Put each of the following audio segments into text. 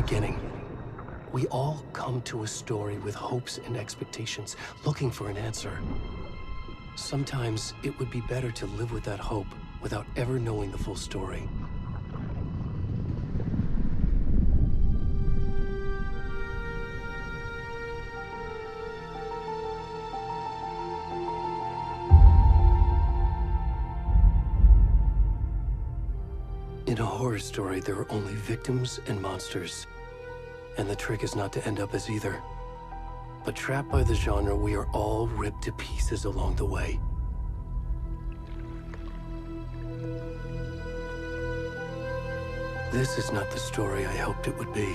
beginning. We all come to a story with hopes and expectations, looking for an answer. Sometimes it would be better to live with that hope without ever knowing the full story. In a horror story, there are only victims and monsters. And the trick is not to end up as either. But trapped by the genre, we are all ripped to pieces along the way. This is not the story I hoped it would be.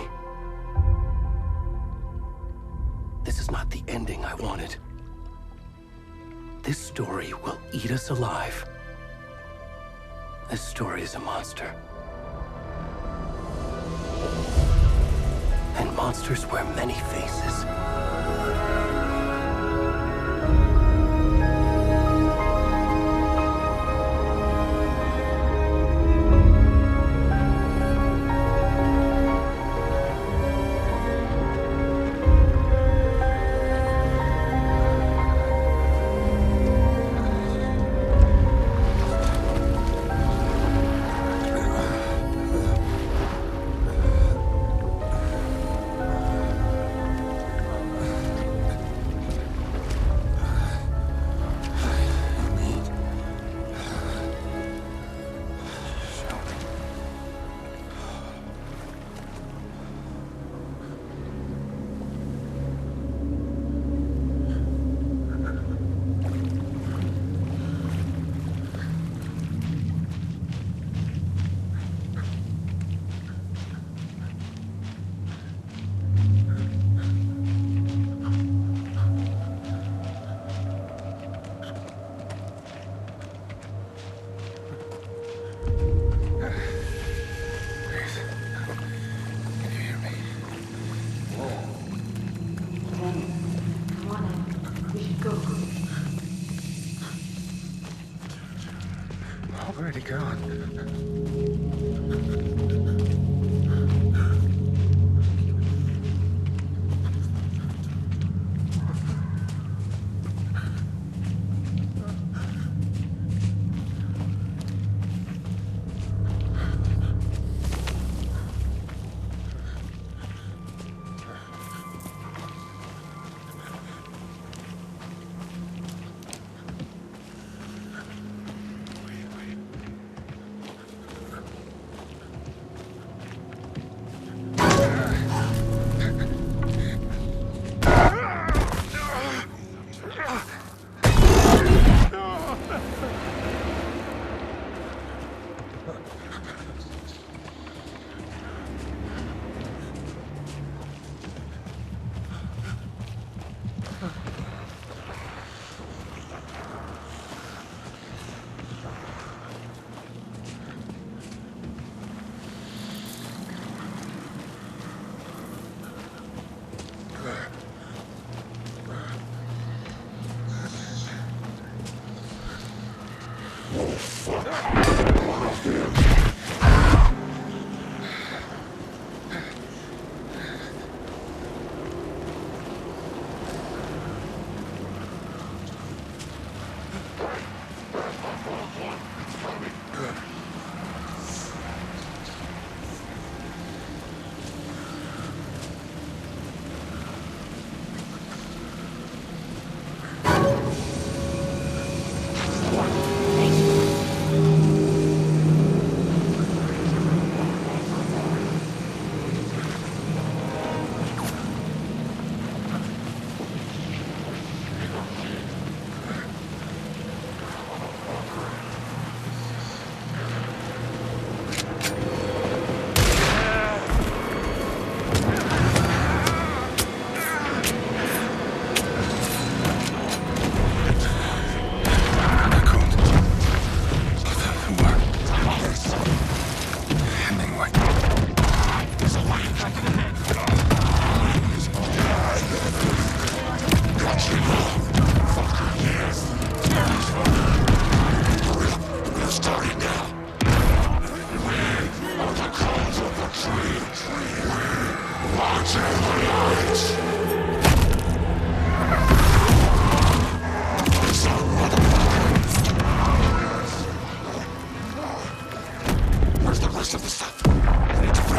This is not the ending I wanted. This story will eat us alive. This story is a monster. And monsters wear many faces.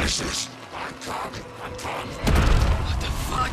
crisis. What the fuck?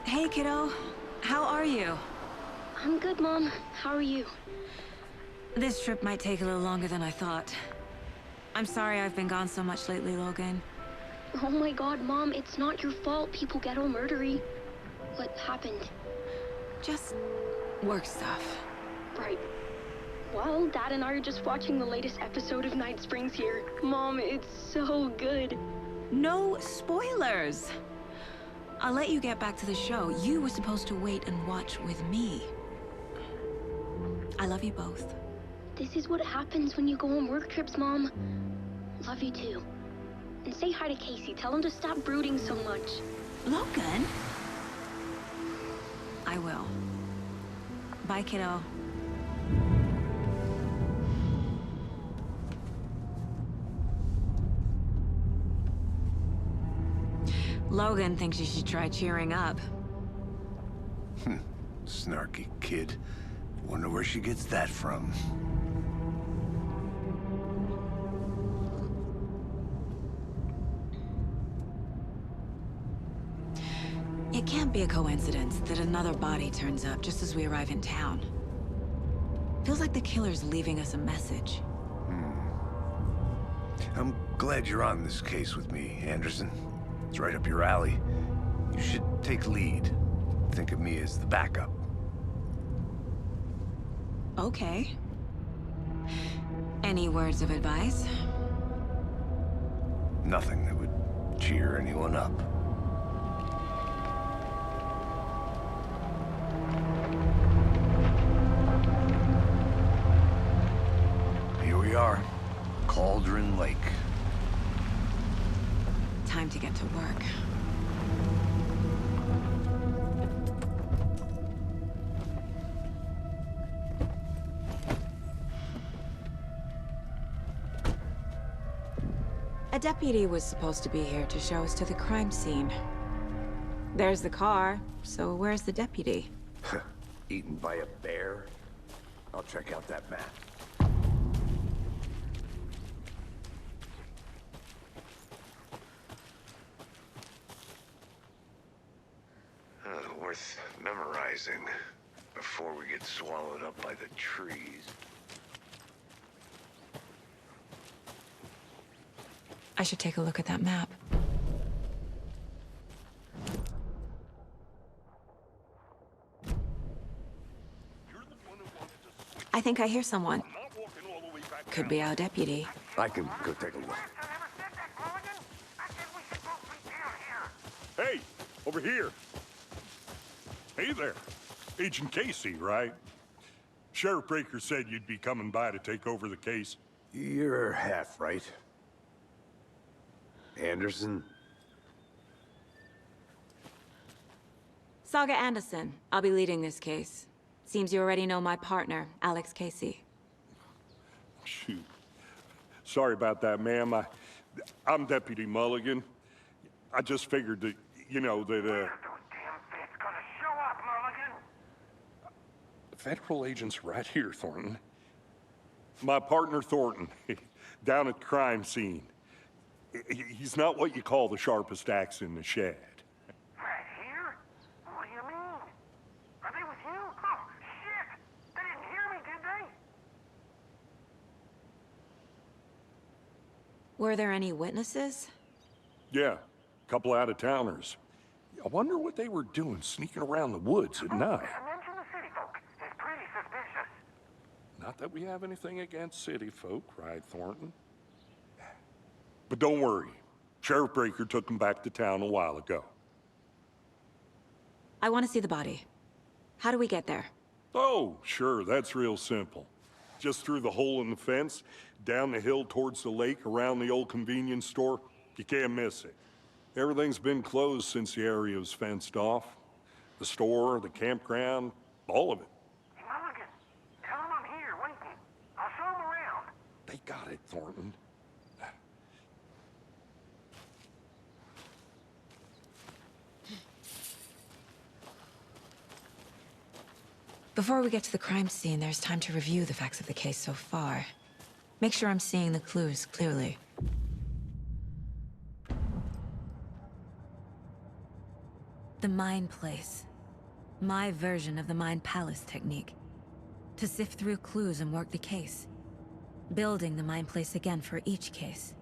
Hey, kiddo. How are you? I'm good, Mom. How are you? This trip might take a little longer than I thought. I'm sorry I've been gone so much lately, Logan. Oh my god, Mom, it's not your fault people get all murdery. What happened? Just work stuff. Right. Well, Dad and I are just watching the latest episode of Night Springs here. Mom, it's so good. No spoilers! I'll let you get back to the show. You were supposed to wait and watch with me. I love you both. This is what happens when you go on work trips, Mom. Love you too. And say hi to Casey. Tell him to stop brooding so much. Logan? I will. Bye, kiddo. Logan thinks you should try cheering up. Snarky kid. Wonder where she gets that from. It can't be a coincidence that another body turns up just as we arrive in town. Feels like the killer's leaving us a message. I'm glad you're on this case with me, Anderson. It's right up your alley. You should take lead. Think of me as the backup. Okay. Any words of advice? Nothing that would cheer anyone up. Here we are. Cauldron Lake. Time to get to work. A deputy was supposed to be here to show us to the crime scene. There's the car, so where's the deputy? Eaten by a bear? I'll check out that map. Worth memorizing before we get swallowed up by the trees. I should take a look at that map. I think I hear someone. Could be our deputy. I can go take a look. Hey, over here. Hey there. Agent Casey, right? Sheriff Breaker said you'd be coming by to take over the case. You're half right. Anderson? Saga Anderson. I'll be leading this case. Seems you already know my partner, Alex Casey. Shoot. Sorry about that, ma'am. I'm Deputy Mulligan. I just figured that, you know, that, Federal agent's right here, Thornton. My partner, Thornton, down at the crime scene. He's not what you call the sharpest axe in the shed. Right here? What do you mean? Are they with you? Oh, shit! They didn't hear me, did Were there any witnesses? Yeah, couple out-of-towners. I wonder what they were doing sneaking around the woods at night. Mention the city folk. It's pretty suspicious. Not that we have anything against city folk, right, Thornton? But don't worry. Sheriff Breaker took him back to town a while ago. I want to see the body. How do we get there? Oh, sure, that's real simple. Just through the hole in the fence, down the hill towards the lake, around the old convenience store. You can't miss it. Everything's been closed since the area was fenced off. The store, the campground, all of it. Mulligan, tell him I'm here waiting. I'll show him around. They got it, Thornton. Before we get to the crime scene, there's time to review the facts of the case so far. Make sure I'm seeing the clues clearly. The Mind Place. My version of the Mind Palace technique. To sift through clues and work the case. Building the Mind Place again for each case.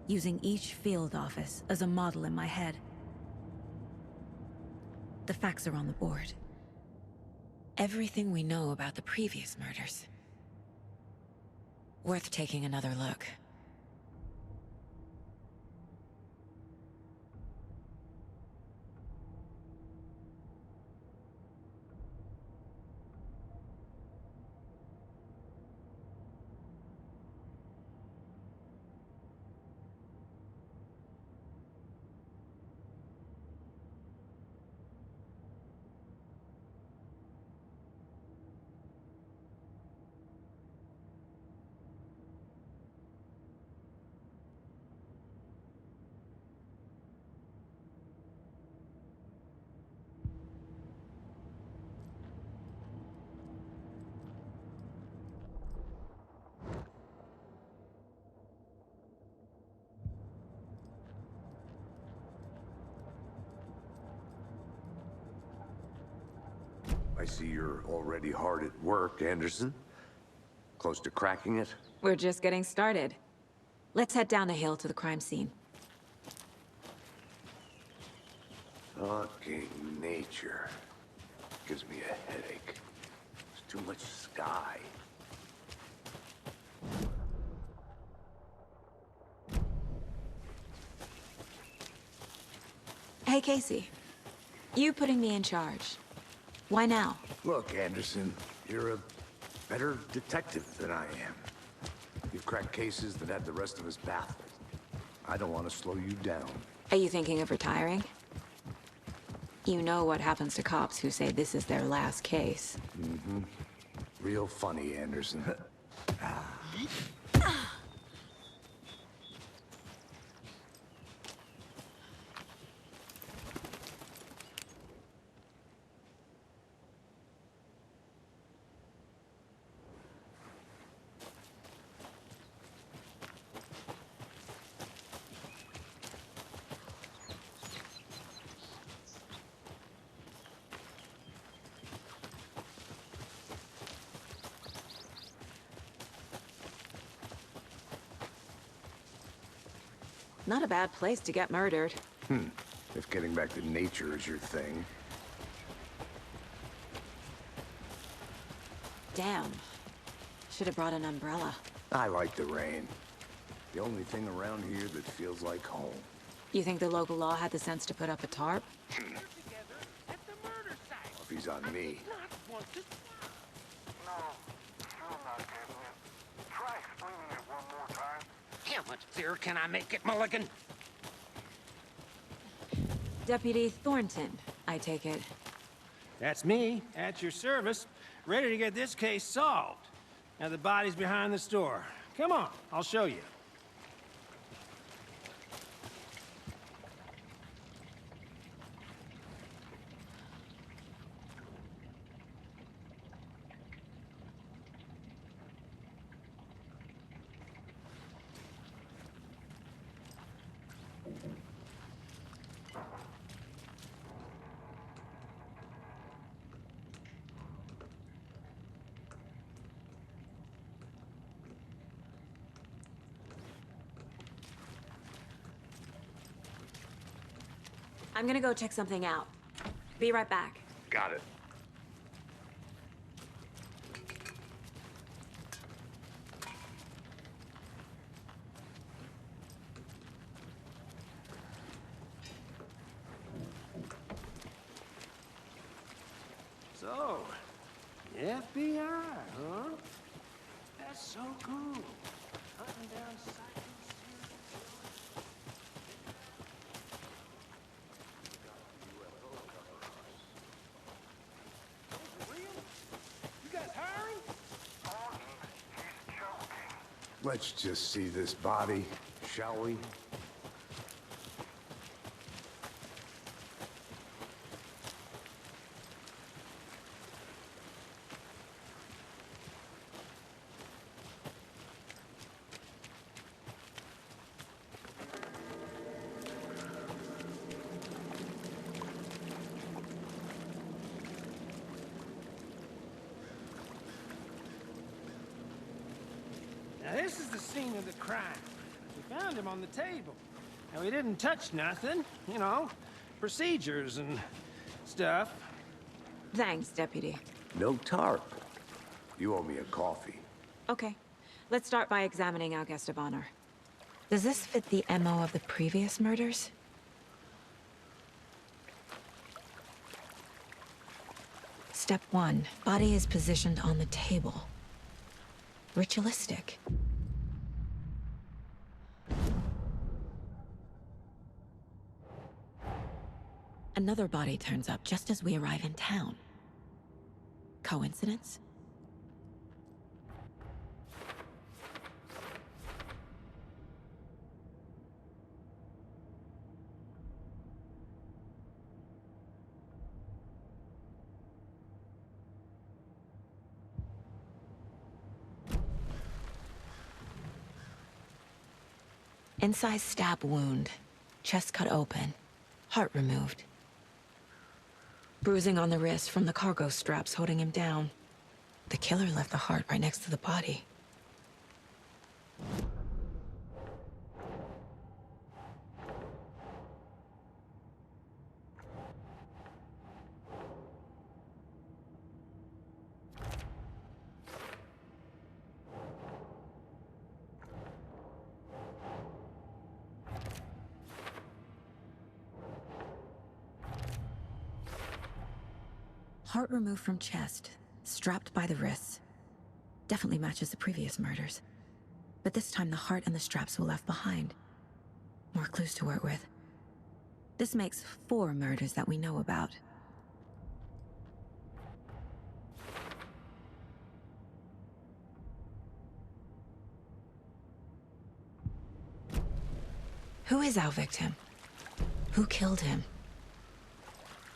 Using each field office as a model in my head. The facts are on the board. Everything we know about the previous murders. Worth taking another look. I see you're already hard at work, Anderson. Close to cracking it? We're just getting started. Let's head down the hill to the crime scene. Fucking nature. Gives me a headache. There's too much sky. Hey, Casey. You putting me in charge. Why now? Look, Anderson, you're a better detective than I am. You've cracked cases that had the rest of us baffled. I don't want to slow you down. Are you thinking of retiring? You know what happens to cops who say this is their last case. Mm-hmm. Real funny, Anderson. Not a bad place to get murdered. If getting back to nature is your thing. Damn. Should have brought an umbrella. I like the rain. The only thing around here that feels like home. You think the local law had the sense to put up a tarp? Together at the murder site. If he's on me. Not want to... No, still not getting it. Try explaining it one more time. How much clearer can I make it, Mulligan? Deputy Thornton, I take it. That's me, at your service, ready to get this case solved. Now the body's behind the store. Come on, I'll show you. I'm gonna go check something out. Be right back. Got it. So, FBI, huh? That's so cool. Hunting down psychos. You guys hiring? Let's just see this body, shall we? Now this is the scene of the crime. We found him on the table. And we didn't touch nothing, you know, procedures and stuff. Thanks, Deputy. No tarp. You owe me a coffee. Okay. Let's start by examining our guest of honor. Does this fit the MO of the previous murders? Step 1. Body is positioned on the table. Ritualistic. Another body turns up just as we arrive in town. Coincidence? Incised stab wound. Chest cut open. Heart removed. Bruising on the wrist from the cargo straps holding him down. The killer left the heart right next to the body. Heart removed from chest, strapped by the wrists. Definitely matches the previous murders. But this time the heart and the straps were left behind. More clues to work with. This makes 4 murders that we know about. Who is our victim? Who killed him?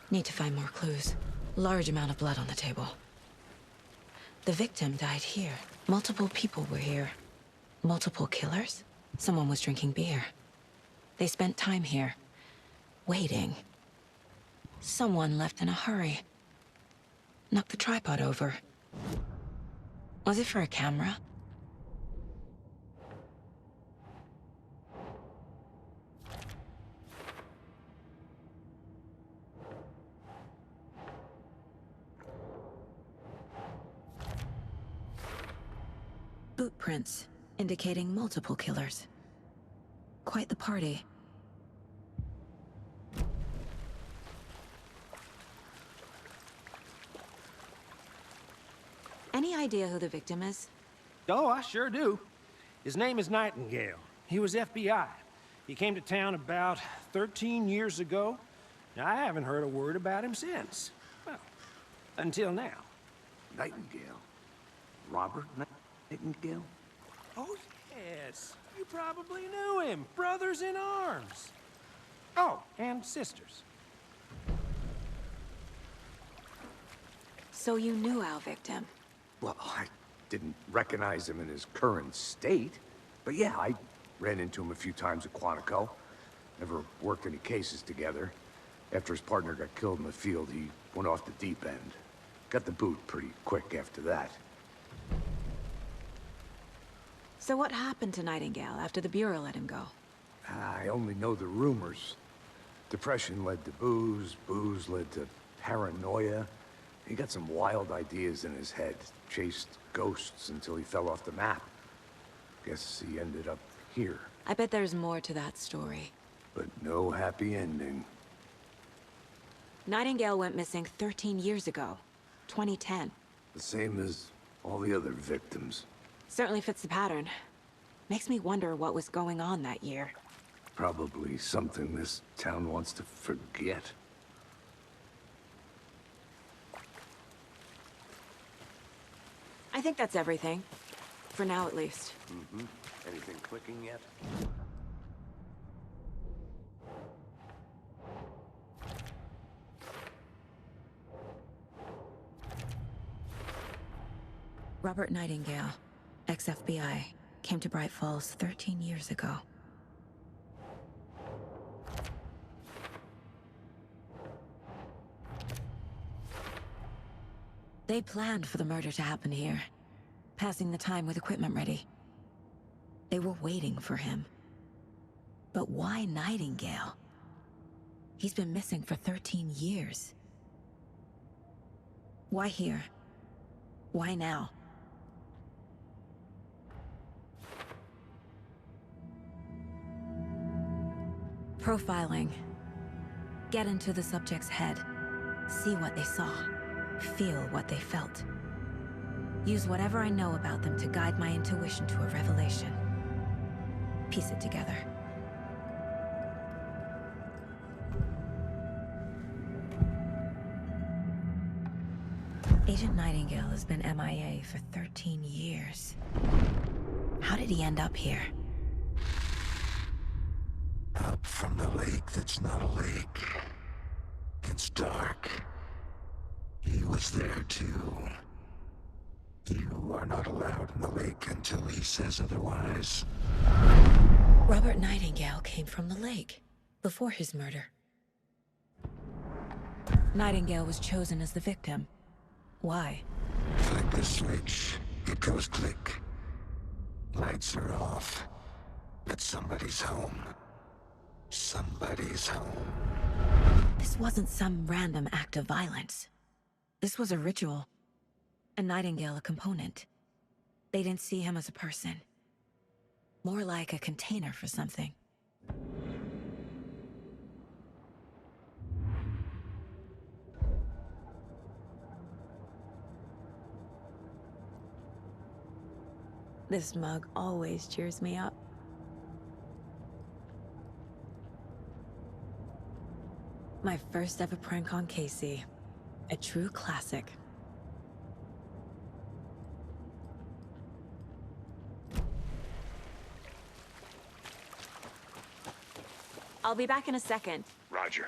Need to find more clues. Large amount of blood on the table. The victim died here. Multiple people were here. Multiple killers? Someone was drinking beer. They spent time here. Waiting. Someone left in a hurry. Knocked the tripod over. Was it for a camera? Boot prints, indicating multiple killers. Quite the party. Any idea who the victim is? Oh, I sure do. His name is Nightingale. He was FBI. He came to town about 13 years ago. Now, I haven't heard a word about him since. Well, until now. Nightingale? Robert Nightingale? Oh, yes. You probably knew him. Brothers in arms. Oh, and sisters. So you knew our victim? Well, I didn't recognize him in his current state. But yeah, I ran into him a few times at Quantico. Never worked any cases together. After his partner got killed in the field, he went off the deep end. Got the boot pretty quick after that. So what happened to Nightingale after the Bureau let him go? I only know the rumors. Depression led to booze, booze led to paranoia. He got some wild ideas in his head, chased ghosts until he fell off the map. Guess he ended up here. I bet there's more to that story. But no happy ending. Nightingale went missing 13 years ago. 2010. The same as all the other victims. Certainly fits the pattern. Makes me wonder what was going on that year. Probably something this town wants to forget. I think that's everything. For now, at least. Mm-hmm. Anything clicking yet? Robert Nightingale, ex-FBI, came to Bright Falls 13 years ago. They planned for the murder to happen here, passing the time with equipment ready. They were waiting for him. But why Nightingale? He's been missing for 13 years. Why here? Why now? Profiling. Get into the subject's head. See what they saw. Feel what they felt. Use whatever I know about them to guide my intuition to a revelation. Piece it together. Agent Nightingale has been MIA for 13 years. How did he end up here? Up from the lake that's not a lake. It's dark. He was there too. You are not allowed in the lake until he says otherwise. Robert Nightingale came from the lake, before his murder. Nightingale was chosen as the victim. Why? Flick the switch, it goes click. Lights are off, but somebody's home. Somebody's home. This wasn't some random act of violence. This was a ritual. And Nightingale a component. They didn't see him as a person. More like a container for something. This mug always cheers me up. My first ever prank on Casey. A true classic. I'll be back in a second. Roger.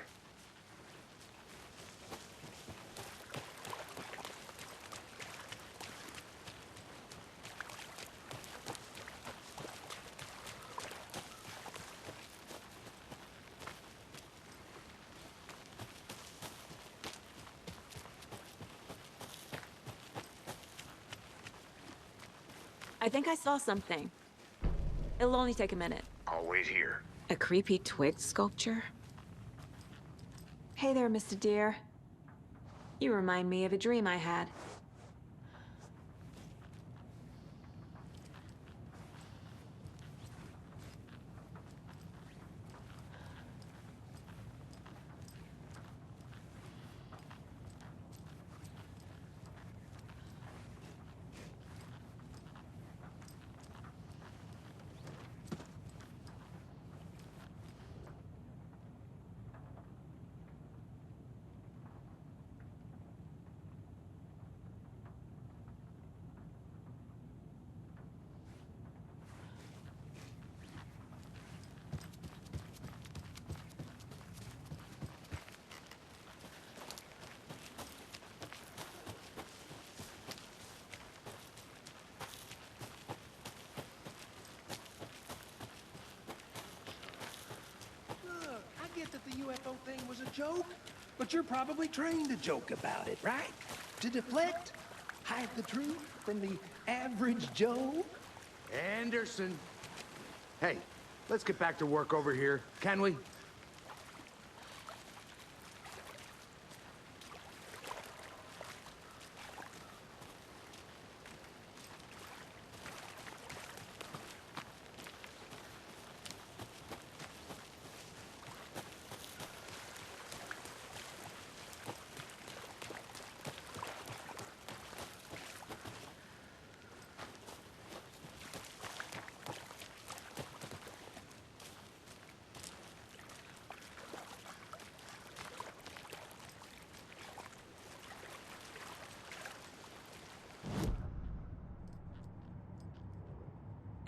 I think I saw something. It'll only take a minute. I'll wait here. A creepy twig sculpture? Hey there, Mr. Deer. You remind me of a dream I had. I get that the UFO thing was a joke, but you're probably trained to joke about it, right? To deflect, hide the truth from the average Joe. Anderson. Hey, let's get back to work over here, can we?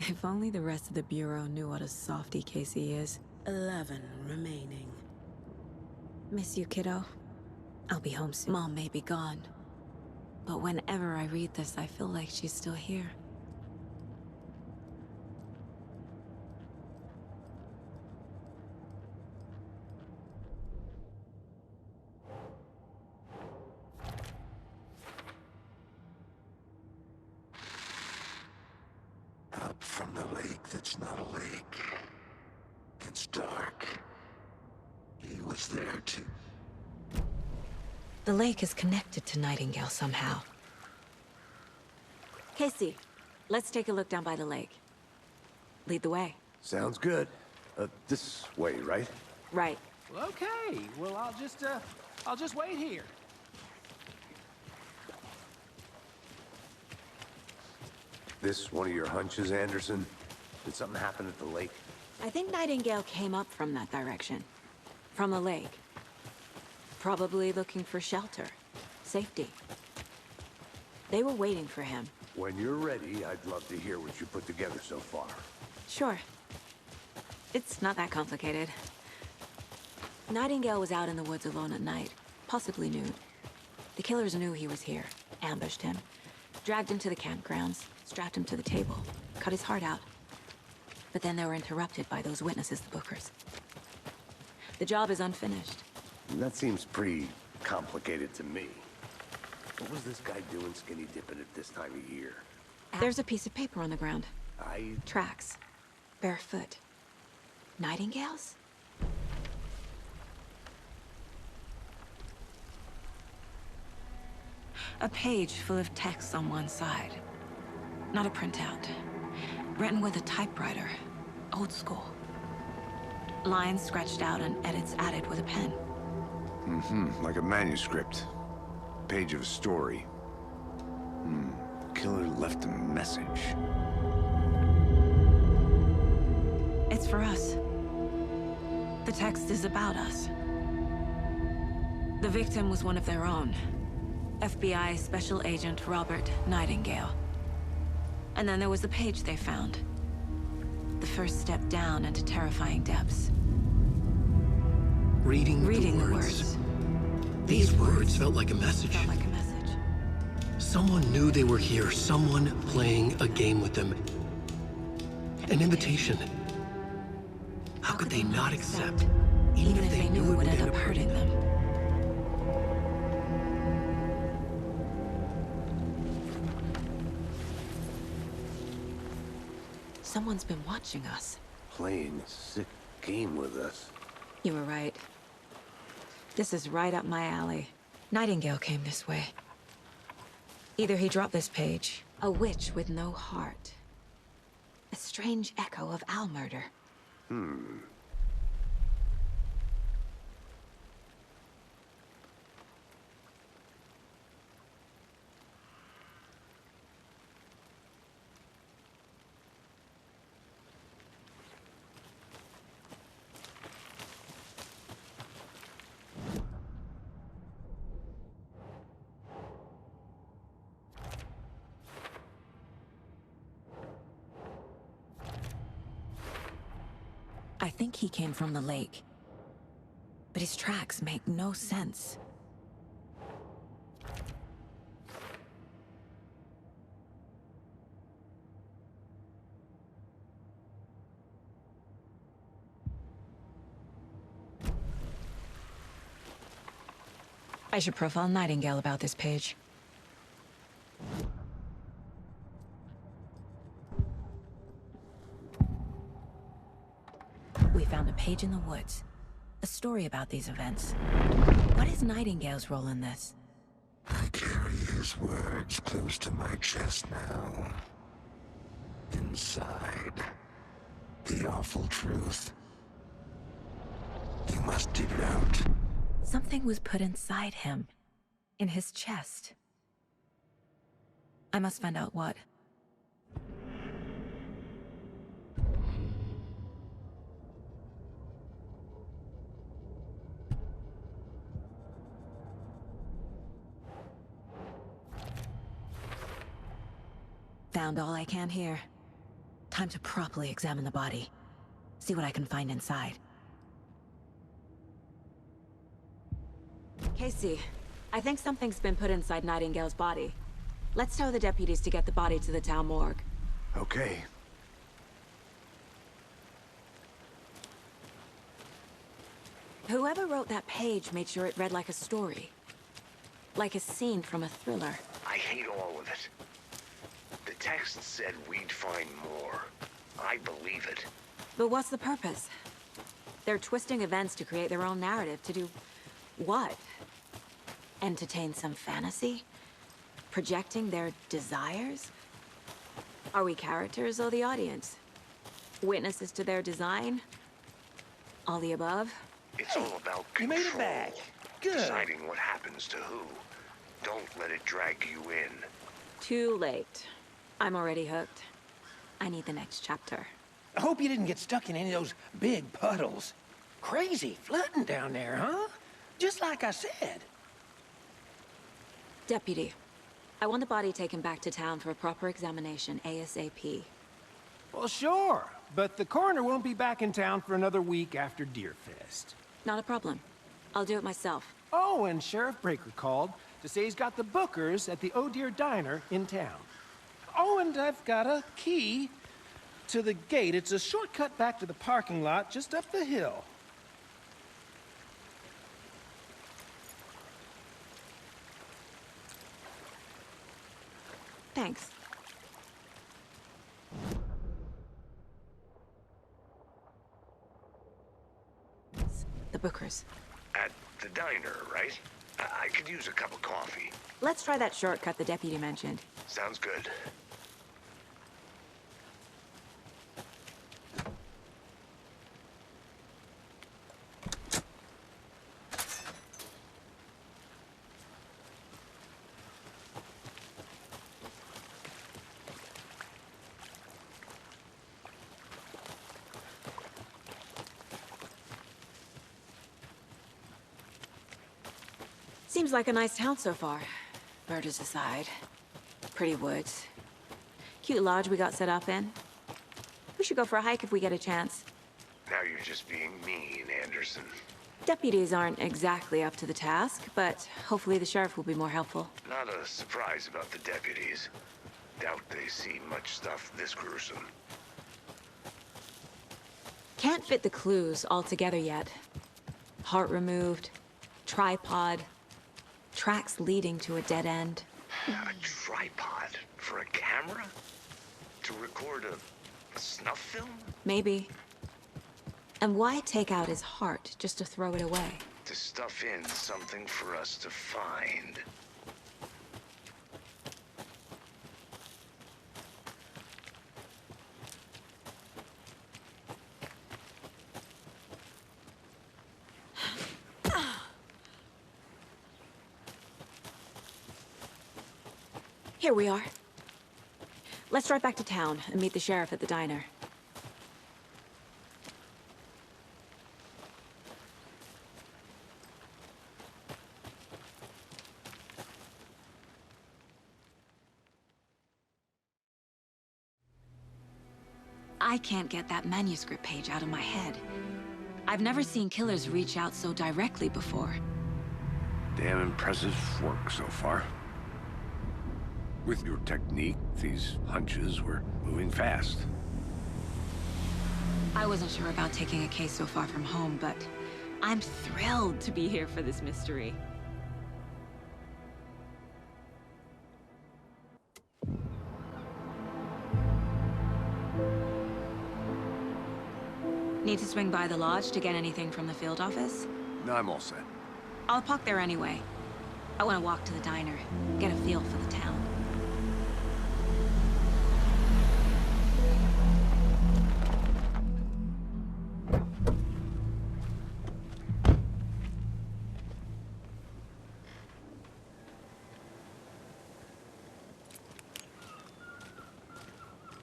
If only the rest of the Bureau knew what a softy Casey is. 11 remaining. Miss you, kiddo. I'll be home soon. Mom may be gone, but whenever I read this, I feel like she's still here. Up from the lake that's not a lake. It's dark. He was there too. The lake is connected to Nightingale somehow. Casey, let's take a look down by the lake. Lead the way. Sounds good. This way, right? Right. Well, okay. Well, I'll just wait here. This one of your hunches, Anderson? Did something happen at the lake? I think Nightingale came up from that direction. From the lake. Probably looking for shelter. Safety. They were waiting for him. When you're ready, I'd love to hear what you put together so far. Sure. It's not that complicated. Nightingale was out in the woods alone at night, possibly nude. The killers knew he was here, ambushed him, dragged him to the campgrounds, strapped him to the table, cut his heart out. But then they were interrupted by those witnesses, the Bookers. The job is unfinished. That seems pretty complicated to me. What was this guy doing skinny dipping at this time of year? There's a piece of paper on the ground. I... Tracks. Barefoot. Nightingales? A page full of text on one side. Not a printout. Written with a typewriter. Old school. Lines scratched out and edits added with a pen. Like a manuscript. Page of a story. Killer left a message. It's for us. The text is about us. The victim was one of their own. FBI Special Agent Robert Nightingale. And then there was the page they found. The first step down into terrifying depths. Reading the words. These words felt like a message. Felt like a message. Someone knew they were here, someone playing a game with them. An invitation. How could they not accept, even if they knew it would end up hurting them? Someone's been watching us. Playing a sick game with us. You were right. This is right up my alley. Nightingale came this way. Either he dropped this page, a witch with no heart. A strange echo of Al murder. I think he came from the lake. But his tracks make no sense. I should profile Nightingale about this page. We found a page in the woods. A story about these events. What is Nightingale's role in this? I carry his words close to my chest now. Inside, the awful truth. You must dig it out. Something was put inside him. In his chest. I must find out what. Found all I can here. Time to properly examine the body. See what I can find inside. Casey, I think something's been put inside Nightingale's body. Let's tell the deputies to get the body to the town morgue. Okay. Whoever wrote that page made sure it read like a story. Like a scene from a thriller. I hate all of it. The text said we'd find more. I believe it. But what's the purpose? They're twisting events to create their own narrative. To do what? Entertain some fantasy? Projecting their desires? Are we characters or the audience? Witnesses to their design? All the above? It's all about control. You made it back. Good. Deciding what happens to who. Don't let it drag you in. Too late. I'm already hooked. I need the next chapter. I hope you didn't get stuck in any of those big puddles. Crazy flooding down there, huh? Just like I said. Deputy, I want the body taken back to town for a proper examination ASAP. Well, sure. But the coroner won't be back in town for another week after Deerfest. Not a problem. I'll do it myself. Oh, and Sheriff Breaker called to say he's got the Bookers at the Oh Deer Diner in town. Oh, and I've got a key to the gate. It's a shortcut back to the parking lot just up the hill. Thanks. The Bookers. At the diner, right? I could use a cup of coffee. Let's try that shortcut the deputy mentioned. Sounds good. Seems like a nice town so far. Murders aside. Pretty woods. Cute lodge we got set up in. We should go for a hike if we get a chance. Now you're just being mean, Anderson. Deputies aren't exactly up to the task, but hopefully the sheriff will be more helpful. Not a surprise about the deputies. Doubt they see much stuff this gruesome. Can't fit the clues all together yet. Heart removed, tripod, tracks leading to a dead end. A tripod for a camera? To record a snuff film? Maybe. And why take out his heart just to throw it away? To stuff in something for us to find. Here we are. Let's drive back to town and meet the sheriff at the diner. I can't get that manuscript page out of my head. I've never seen killers reach out so directly before. Damn impressive work so far. With your technique, these hunches were moving fast. I wasn't sure about taking a case so far from home, but I'm thrilled to be here for this mystery. Need to swing by the lodge to get anything from the field office? No, I'm all set. I'll park there anyway. I want to walk to the diner, get a feel for the town.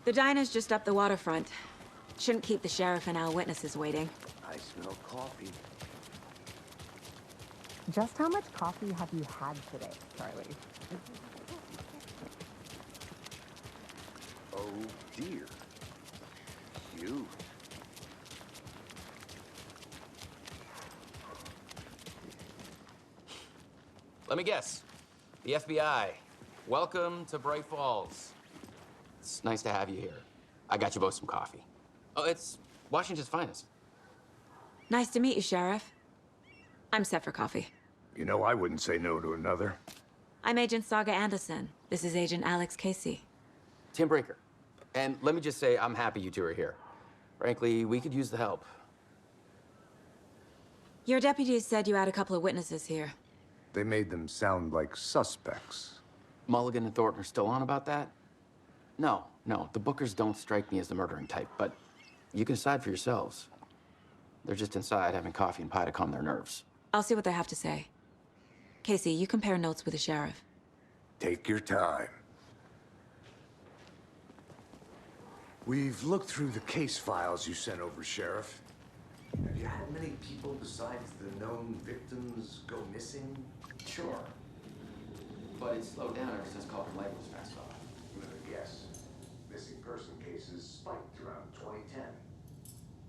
The diner's just up the waterfront. Shouldn't keep the sheriff and our witnesses waiting. I smell coffee. Just how much coffee have you had today, Charlie? Oh dear. you. Let me guess. The FBI. Welcome to Bright Falls. It's nice to have you here. I got you both some coffee. Oh, it's Washington's finest. Nice to meet you, Sheriff. I'm set for coffee. You know, I wouldn't say no to another. I'm Agent Saga Anderson. This is Agent Alex Casey. Tim Breaker. And let me just say, I'm happy you two are here. Frankly, we could use the help. Your deputies said you had a couple of witnesses here. They made them sound like suspects. Mulligan and Thornton are still on about that? No, the Bookers don't strike me as the murdering type, but you can decide for yourselves. They're just inside having coffee and pie to calm their nerves. I'll see what they have to say. Casey, you compare notes with the sheriff. Take your time. We've looked through the case files you sent over, Sheriff. Have you had many people besides the known victims go missing? Sure. But it's slowed down ever since Calder Lake was passed off. With a guess, missing person cases spiked around 2010.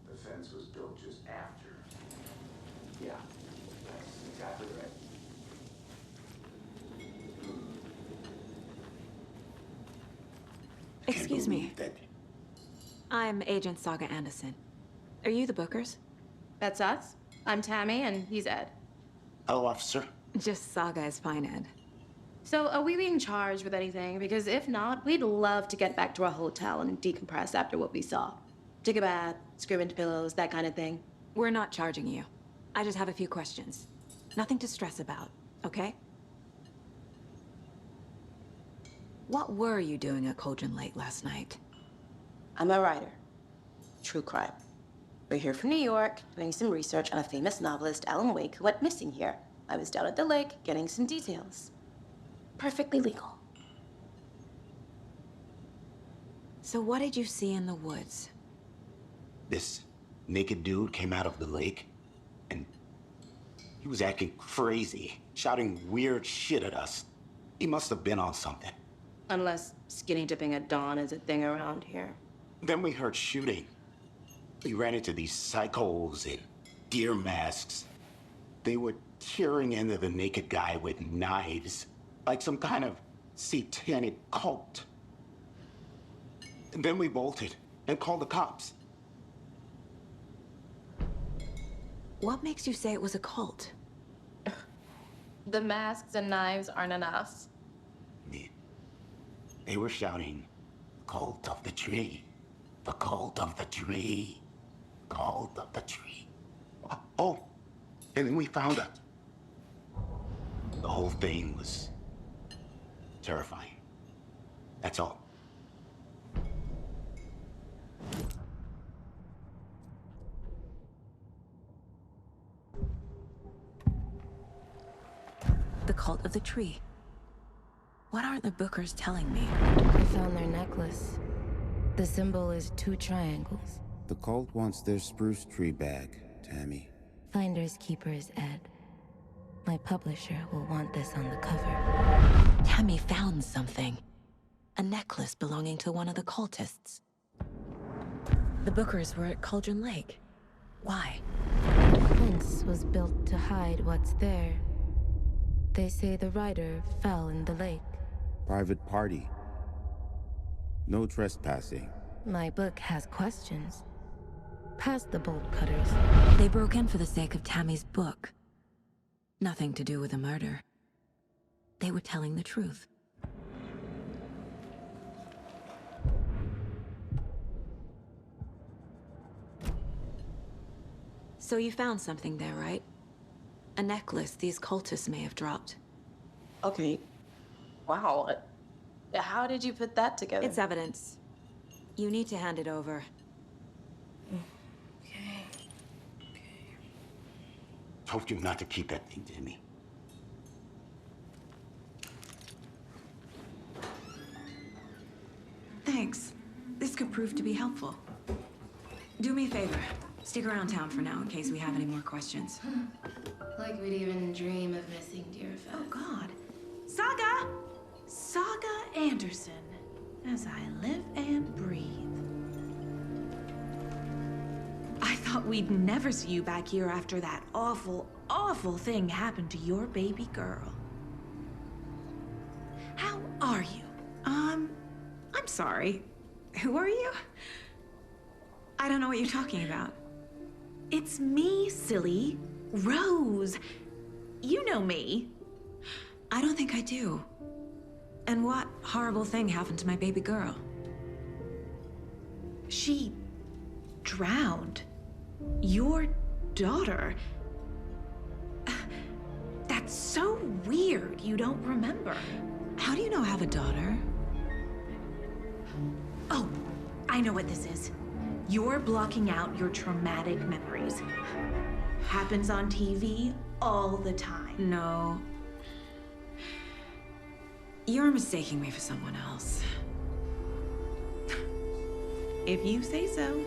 The fence was built just after. Yeah, that's exactly right. Excuse me. I'm Agent Saga Anderson. Are you the Bookers? That's us. I'm Tammy, and he's Ed. Hello, officer. Just Saga is fine, Ed. So, are we being charged with anything? Because if not, we'd love to get back to our hotel and decompress after what we saw. Take a bath, scream into pillows, that kind of thing. We're not charging you. I just have a few questions. Nothing to stress about, okay? What were you doing at Cauldron Lake last night? I'm a writer. True crime. We're here from New York, doing some research on a famous novelist, Alan Wake, who went missing here. I was down at the lake, getting some details. Perfectly legal. So what did you see in the woods? This naked dude came out of the lake, and he was acting crazy, shouting weird shit at us. He must have been on something. Unless skinny dipping at dawn is a thing around here. Then we heard shooting. We ran into these psychos in deer masks. They were tearing into the naked guy with knives, like some kind of satanic cult. And then we bolted and called the cops. What makes you say it was a cult? The masks and knives aren't enough. They were shouting, "Cult of the tree, the cult of the tree, cult of the tree." Oh, and then we found it. The whole thing was terrifying. That's all. The cult of the tree. What aren't the Bookers telling me? I found their necklace. The symbol is 2 triangles. The cult wants their spruce tree back, Tammy. Finders keepers, Ed. My publisher will want this on the cover. Tammy found something. A necklace belonging to one of the cultists. The Bookers were at Cauldron Lake. Why? The fence was built to hide what's there. They say the rider fell in the lake. Private party. No trespassing. My book has questions. Past the bolt cutters. They broke in for the sake of Tammy's book. Nothing to do with the murder. They were telling the truth. So you found something there, right? A necklace these cultists may have dropped. Okay. Wow. How did you put that together? It's evidence. You need to hand it over. Okay. Told you not to keep that thing to me. Thanks. This could prove to be helpful. Do me a favor. Stick around town for now in case we have any more questions. Like we'd even dream of missing Deerfest. Oh, God. Saga! Saga Anderson. As I live and breathe. thought we'd never see you back here after that awful, awful thing happened to your baby girl. How are you? I'm sorry. Who are you? I don't know what you're talking about. It's me, silly. Rose. You know me. I don't think I do. And what horrible thing happened to my baby girl? She drowned. Your daughter. That's so weird you don't remember. How do you know I have a daughter? Oh, I know what this is. You're blocking out your traumatic memories. Happens on TV all the time. No. You're mistaking me for someone else. If you say so.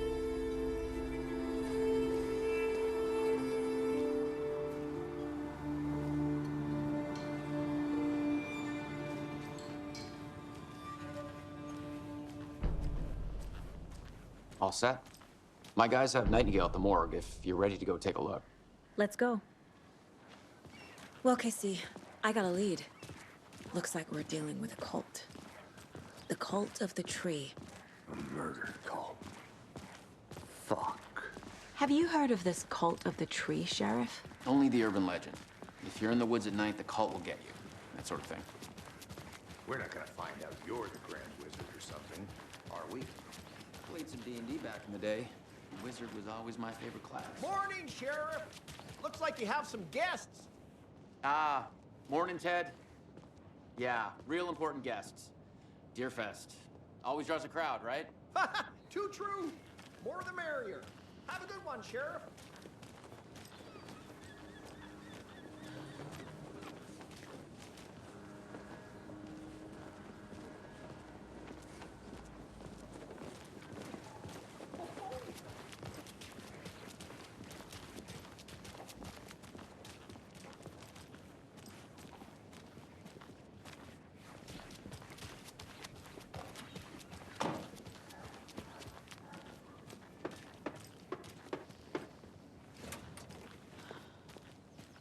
All set? My guys have Nightingale at the morgue if you're ready to go take a look. Let's go. Well, Casey, I got a lead. Looks like we're dealing with a cult. The Cult of the Tree. A murder cult. Fuck. Have you heard of this Cult of the Tree, Sheriff? Only the urban legend. If you're in the woods at night, the cult will get you. That sort of thing. We're not gonna find out you're the Grand Wizard or something, are we? Played some D&D back in the day. Wizard was always my favorite class. Morning, Sheriff! Looks like you have some guests. Ah, morning, Ted. Yeah, real important guests. Deerfest. Always draws a crowd, right? Too true. More the merrier. Have a good one, Sheriff.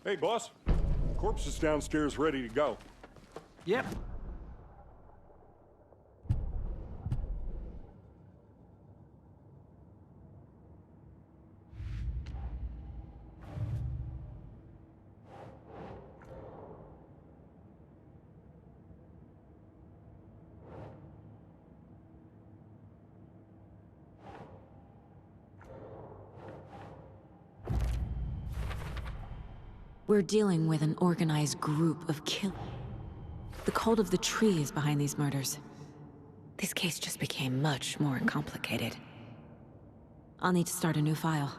Hey, boss. Corpse is downstairs ready to go. Yep. We're dealing with an organized group of killers. The Cult of the Tree is behind these murders. This case just became much more complicated. I'll need to start a new file.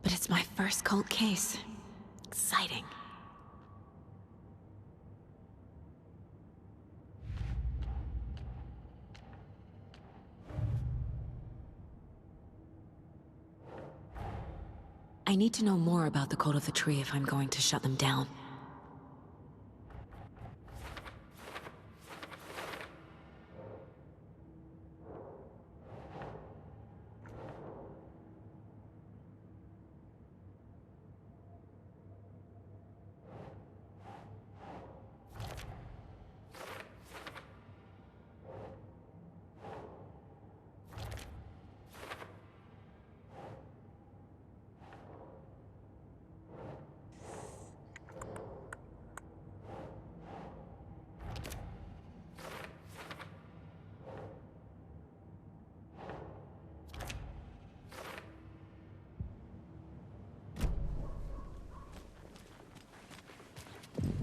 But it's my first cult case. Exciting. I need to know more about the Cult of the Tree if I'm going to shut them down.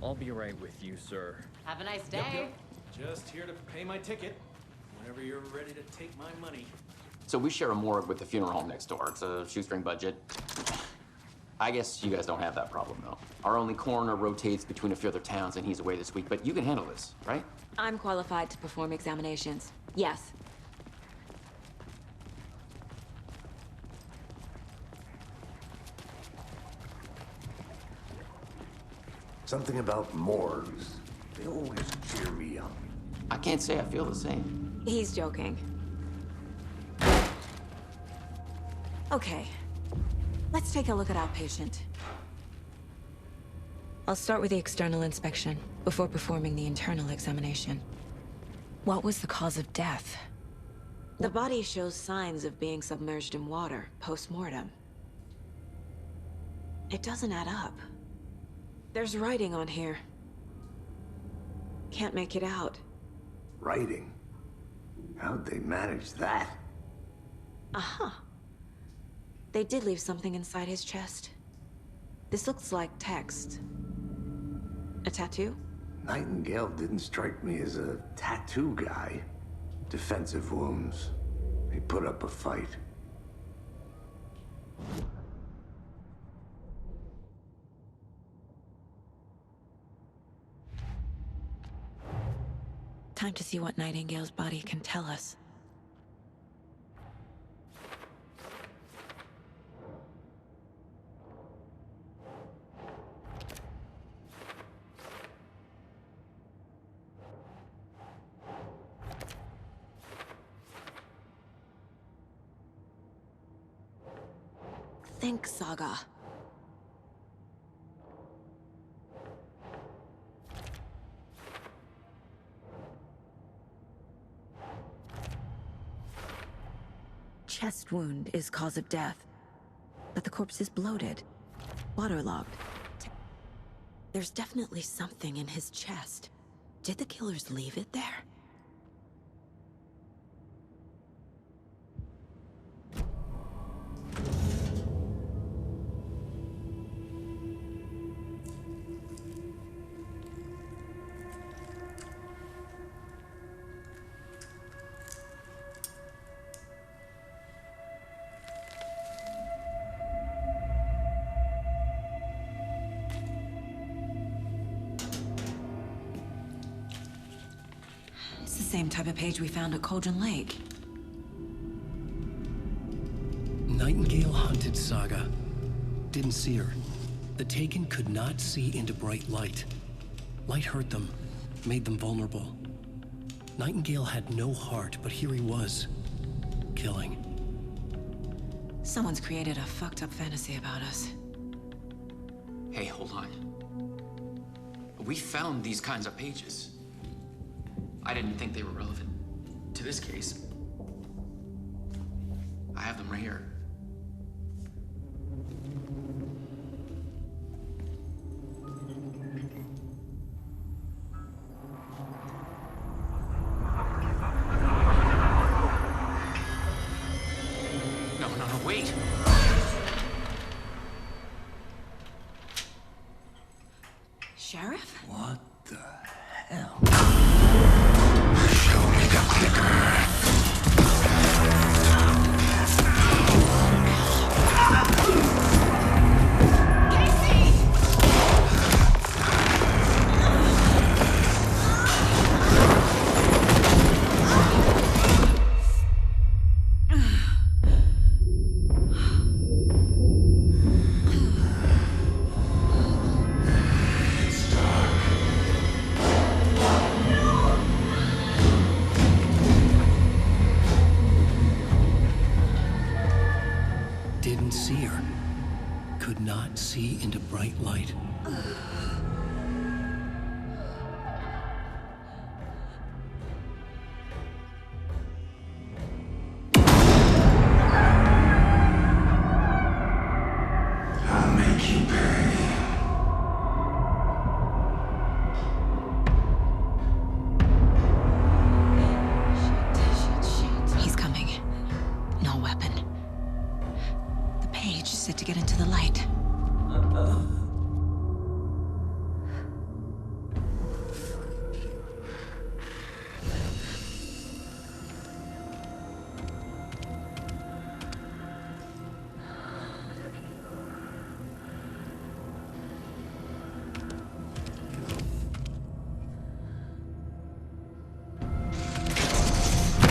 I'll be right with you, sir. Have a nice day. Just here to pay my ticket. Whenever you're ready to take my money. So we share a morgue with the funeral home next door. It's a shoestring budget. I guess you guys don't have that problem, though. Our only coroner rotates between a few other towns, and he's away this week. But you can handle this, right? I'm qualified to perform examinations. Yes. Something about morgues. They always cheer me up. I can't say I feel the same. He's joking. Okay. Let's take a look at Outpatient. I'll start with the external inspection, before performing the internal examination. What was the cause of death? The body shows signs of being submerged in water, post-mortem. It doesn't add up. There's writing on here. Can't make it out. Writing? How'd they manage that? Uh-huh. They did leave something inside his chest. This looks like text. A tattoo? Nightingale didn't strike me as a tattoo guy. Defensive wounds. He put up a fight. Time to see what Nightingale's body can tell us. Think, Saga. Chest wound is cause of death, but the corpse is bloated, waterlogged. There's definitely something in his chest. Did the killers leave it there? Same type of page we found at Cauldron Lake. Nightingale hunted Saga. Didn't see her. The Taken could not see into bright light. Light hurt them, made them vulnerable. Nightingale had no heart, but here he was, killing. Someone's created a fucked up fantasy about us. Hey, hold on. We found these kinds of pages. I didn't think they were relevant to this case. I have them right here. No, wait! Sheriff? What the hell? Show me the clicker. Didn't see her. Could not see into bright light. I'll make you pay. He's coming. No weapon. The page said to get into the light.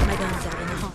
My gun's out in the hall.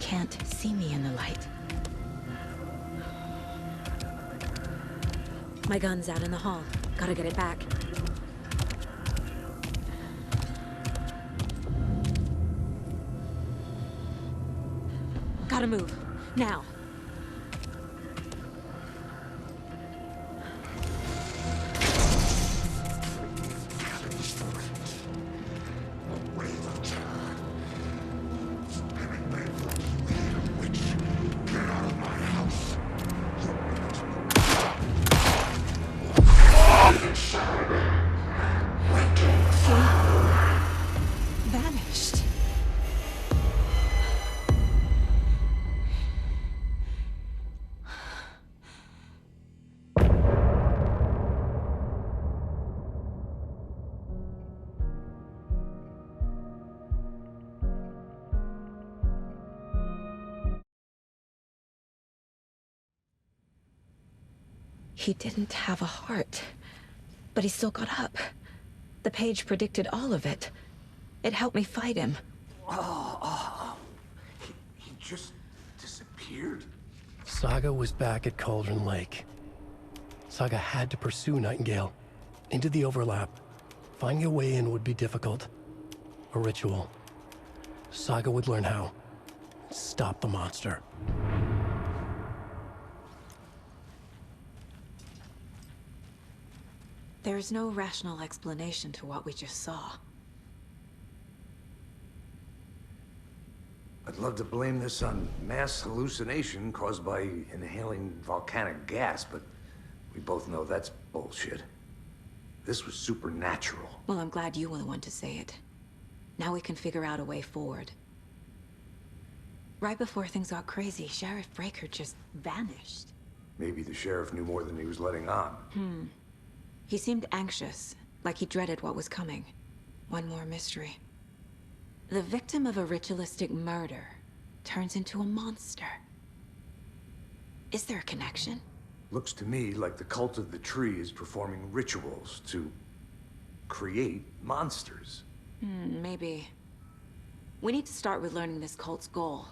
can't see me in the light. My gun's out in the hall. Gotta get it back. Gotta move. Now. Vanished. He didn't have a heart, but he still got up. The page predicted all of it. It helped me fight him. He just disappeared? Saga was back at Cauldron Lake. Saga had to pursue Nightingale. Into the overlap. Finding a way in would be difficult. A ritual. Saga would learn how. Stop the monster. There's no rational explanation to what we just saw. I'd love to blame this on mass hallucination caused by inhaling volcanic gas, but we both know that's bullshit. This was supernatural. Well, I'm glad you were the one to say it. Now we can figure out a way forward. Right before things got crazy, Sheriff Breaker just vanished. Maybe the sheriff knew more than he was letting on. He seemed anxious, like he dreaded what was coming. One more mystery. The victim of a ritualistic murder turns into a monster. Is there a connection? Looks to me like the cult of the tree is performing rituals to create monsters. Maybe. We need to start with learning this cult's goal.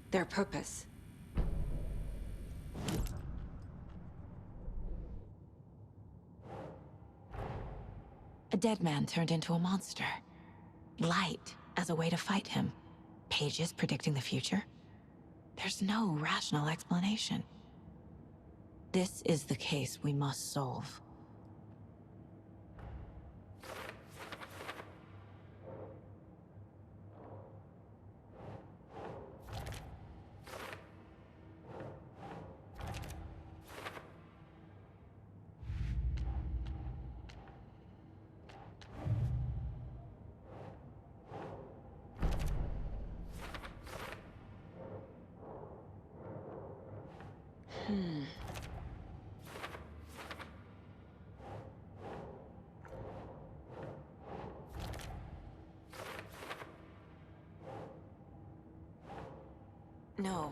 Their purpose. A dead man turned into a monster. Light as a way to fight him. Pages predicting the future. There's no rational explanation. This is the case we must solve. No.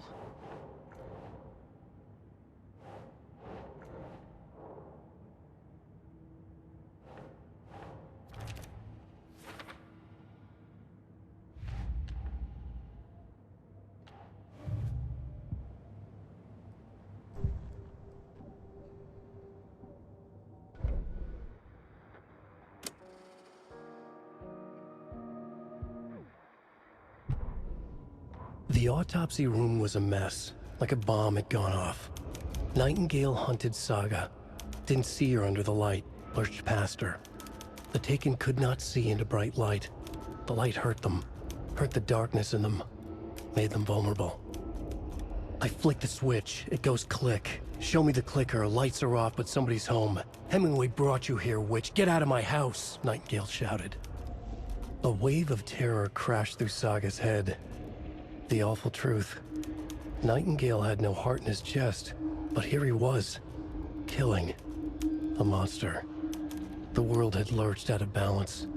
The autopsy room was a mess, like a bomb had gone off. Nightingale hunted Saga. Didn't see her under the light, lurched past her. The Taken could not see into bright light. The light hurt them, hurt the darkness in them, made them vulnerable. I flick the switch, it goes click. Show me the clicker, lights are off but somebody's home. Hemingway brought you here, witch, get out of my house, Nightingale shouted. A wave of terror crashed through Saga's head. The awful truth. Nightingale had no heart in his chest, but here he was, killing a monster. The world had lurched out of balance.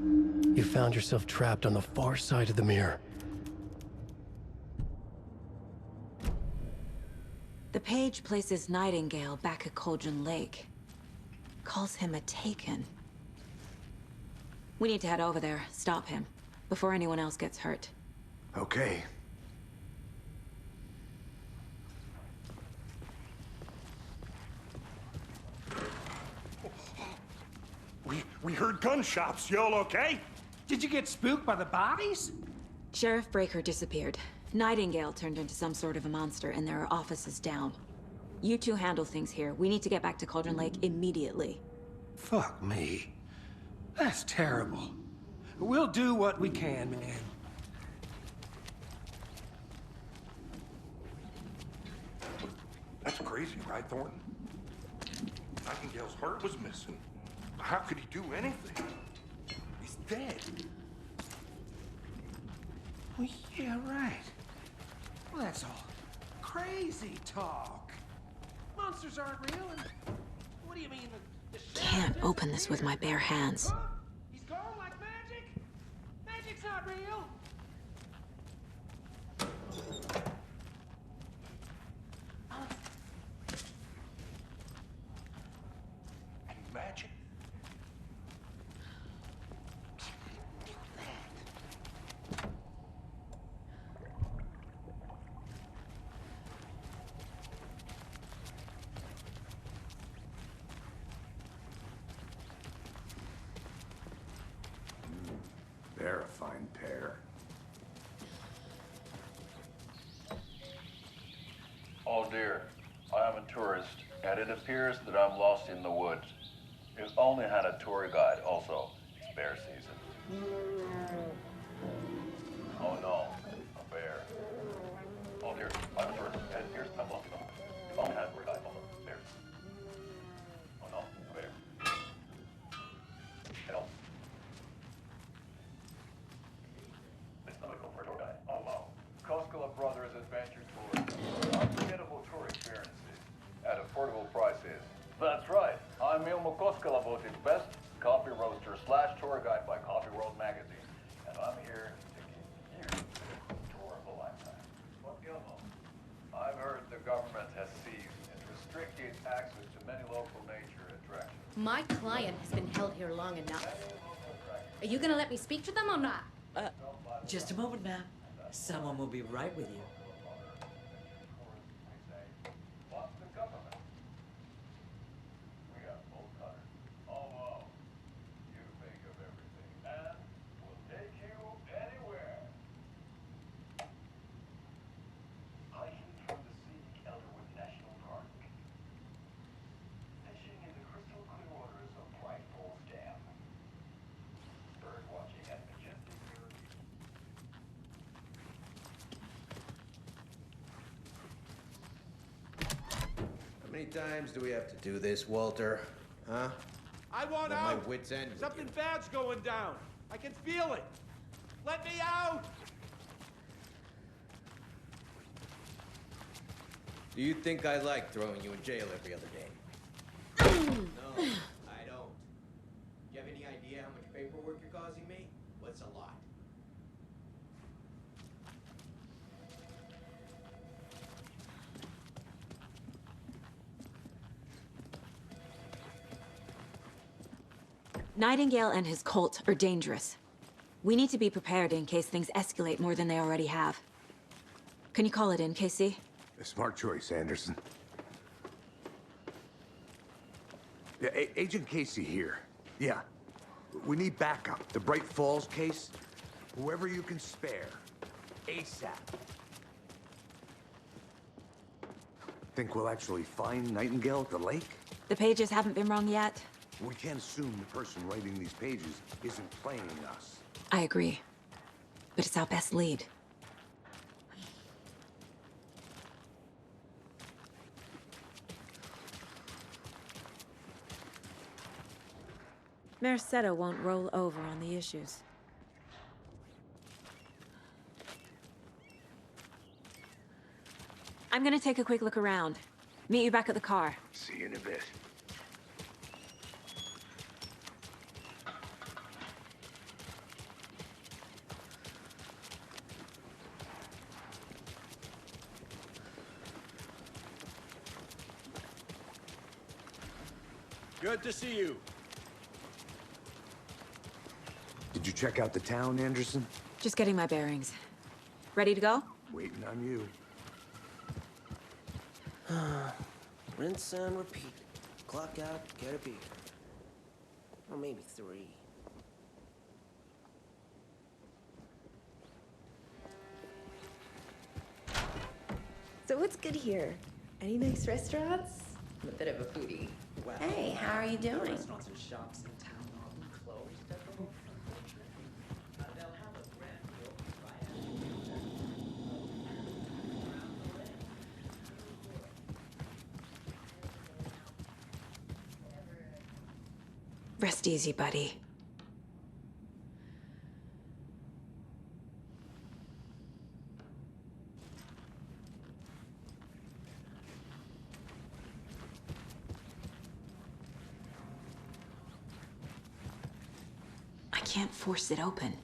You found yourself trapped on the far side of the mirror. The page places Nightingale back at Cauldron Lake. Calls him a Taken. We need to head over there, stop him, before anyone else gets hurt. Okay. We heard gunshots. Y'all okay? Did you get spooked by the bodies? Sheriff Breaker disappeared. Nightingale turned into some sort of a monster, and there are offices down. You two handle things here. We need to get back to Cauldron Lake immediately. Fuck me. That's terrible. We'll do what we can, man. That's crazy, right, Thornton? Nightingale's heart was missing. How could he do anything? He's dead. Well, yeah, right. Well, that's all crazy talk. Monsters aren't real, and what do you mean the Can't open this with my bare hands. He's gone like magic? Magic's not real. Magic? They're a fine pair. Oh dear, I am a tourist, and it appears that I'm lost in the woods. We've only had a tour guide, also. It's bear season. Oh no, a bear. Oh dear, I'm a tourist, and here's I'm lost in the woods. We've only had a tour guide, also. Bears. Oh no, a bear. Help. It's not a go for a tour guide. Oh wow. Koskela Brothers Adventure Tour. Unforgettable tour experiences at affordable prices. That's right. I'm Ilmo Koskela, voted best coffee roaster / tour guide by Coffee World magazine. And I'm here to give you the tour of a lifetime. But Ilmo, I've heard the government has seized and restricted access to many local nature attractions. My client has been held here long enough. Are you gonna let me speak to them or not? Just a moment, ma'am. Someone will be right with you. What's the government? We got full cutter. Oh, wow. You think of everything, and we'll take you anywhere. Hiking from the scenic Elderwood National Park. Fishing in the crystal clear waters of Bright Falls Dam. Bird watching at Majestic River. How many times do we have to do this, Walter? Huh? I want Let out! my wits end with Something you. bad's going down. I can feel it. Let me out! Do you think I like throwing you in jail every other day? No, I don't. Do you have any idea how much paperwork you're causing me? What's a lot? Nightingale and his cult are dangerous. We need to be prepared in case things escalate more than they already have. Can you call it in, KC? A smart choice, Anderson. Yeah, Agent Casey here. Yeah. We need backup. The Bright Falls case. Whoever you can spare. ASAP. Think we'll actually find Nightingale at the lake? The pages haven't been wrong yet. We can't assume the person writing these pages isn't playing us. I agree. But it's our best lead. Mercedo won't roll over on the issues. I'm gonna take a quick look around. Meet you back at the car. See you in a bit. Good to see you. Did you check out the town, Anderson? Just getting my bearings. Ready to go? Waiting on you. Rinse and repeat. Clock out, get a beer. Or maybe 3. So what's good here? Any nice restaurants? I'm a bit of a foodie. Well, Hey, how are you doing? Restaurants and shops in town are often closed at the moment, unfortunately. They'll have a grand reopening right after Rest easy, buddy. I can't force it open.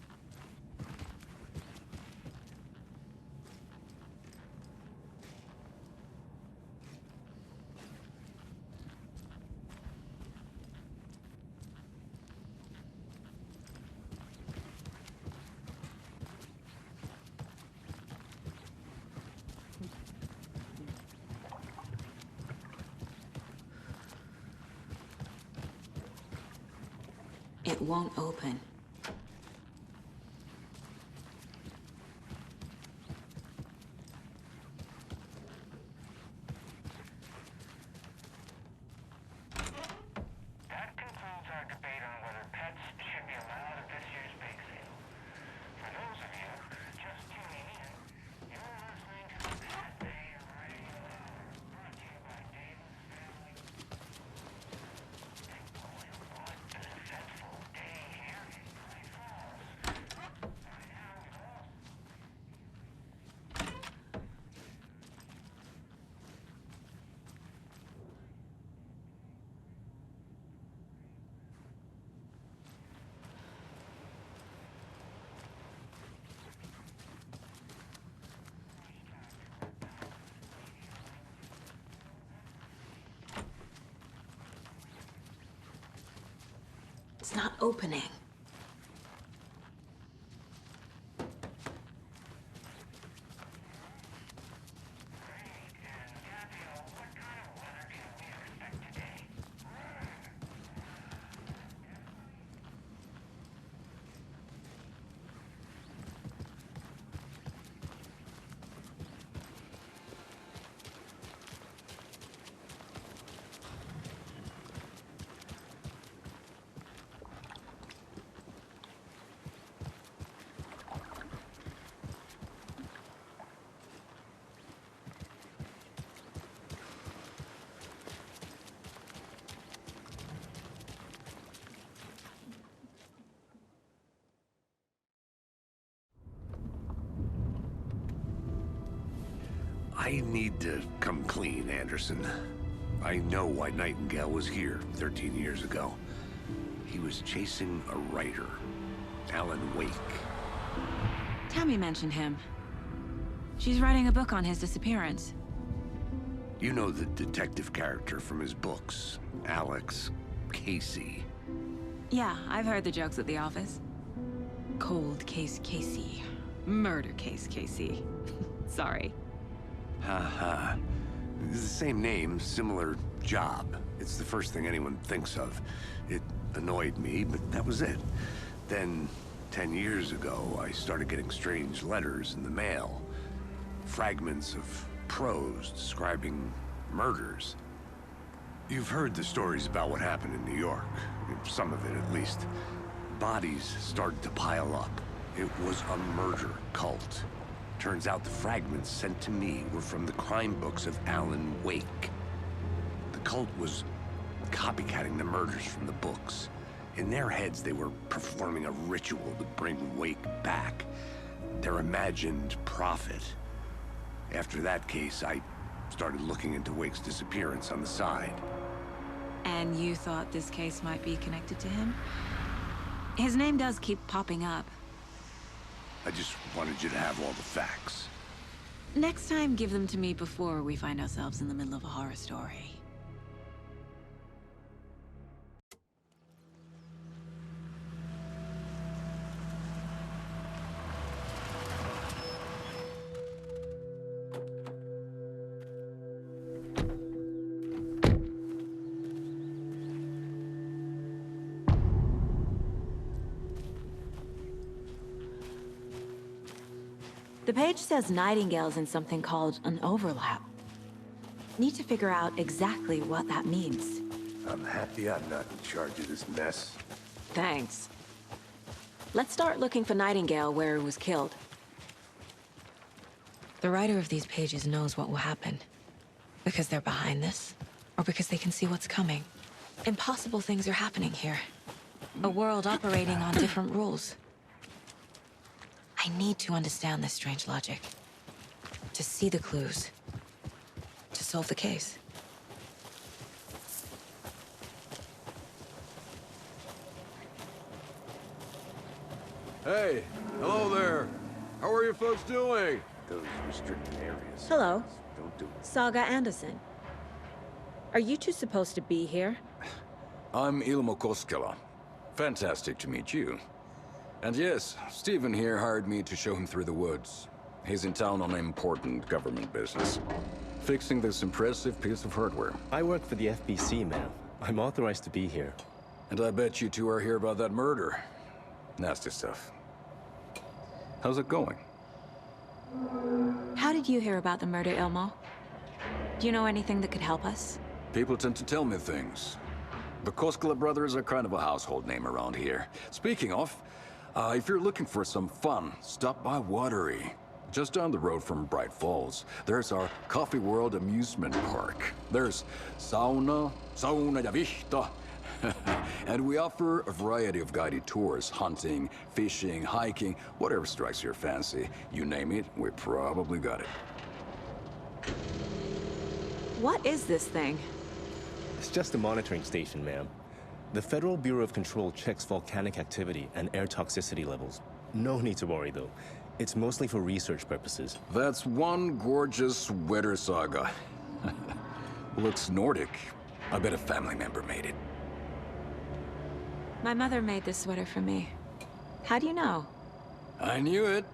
It won't open. That concludes our debate on whether pets should be allowed at this year's bake sale. For those of you just tuning in, you're listening to the Pet Day Radio Hour, brought to you by Davis Family. Boy, what an eventful day here in Great Falls. By now, we've all It's not opening. I need to come clean, Anderson. I know why Nightingale was here 13 years ago. He was chasing a writer, Alan Wake. Tammy mentioned him. She's writing a book on his disappearance. You know the detective character from his books, Alex Casey. Yeah, I've heard the jokes at the office. Cold case Casey. Murder case Casey. Sorry. Ha. It's the same name, similar job. It's the first thing anyone thinks of. It annoyed me, but that was it. Then, 10 years ago, I started getting strange letters in the mail. Fragments of prose describing murders. You've heard the stories about what happened in New York. Some of it, at least. Bodies started to pile up. It was a murder cult. Turns out the fragments sent to me were from the crime books of Alan Wake. The cult was copycatting the murders from the books. In their heads, they were performing a ritual to bring Wake back. Their imagined prophet. After that case, I started looking into Wake's disappearance on the side. And you thought this case might be connected to him? His name does keep popping up. I just wanted you to have all the facts. Next time, give them to me before we find ourselves in the middle of a horror story. The page says Nightingale's in something called an overlap. Need to figure out exactly what that means. I'm happy I'm not in charge of this mess. Thanks. Let's start looking for Nightingale where he was killed. The writer of these pages knows what will happen. Because they're behind this, or because they can see what's coming. Impossible things are happening here. A world operating on different rules. I need to understand this strange logic. To see the clues. To solve the case. Hey, hello there. How are you folks doing? Those restricted areas. Hello. Don't do it. Saga Anderson. Are you two supposed to be here? I'm Ilmo Koskela. Fantastic to meet you. And yes, Stephen here hired me to show him through the woods. He's in town on important government business. Fixing this impressive piece of hardware. I work for the FBC, ma'am. I'm authorized to be here. And I bet you two are here about that murder. Nasty stuff. How's it going? How did you hear about the murder, Ilmo? Do you know anything that could help us? People tend to tell me things. The Koskela brothers are kind of a household name around here. Speaking of, if you're looking for some fun, stop by Watery. Just down the road from Bright Falls, there's our Coffee World amusement park. There's sauna ja vihta. And we offer a variety of guided tours, hunting, fishing, hiking, whatever strikes your fancy. You name it, we probably got it. What is this thing? It's just a monitoring station, ma'am. The Federal Bureau of Control checks volcanic activity and air toxicity levels. No need to worry, though. It's mostly for research purposes. That's one gorgeous weather saga. Looks Nordic. I bet a family member made it. My mother made this sweater for me. How do you know? I knew it.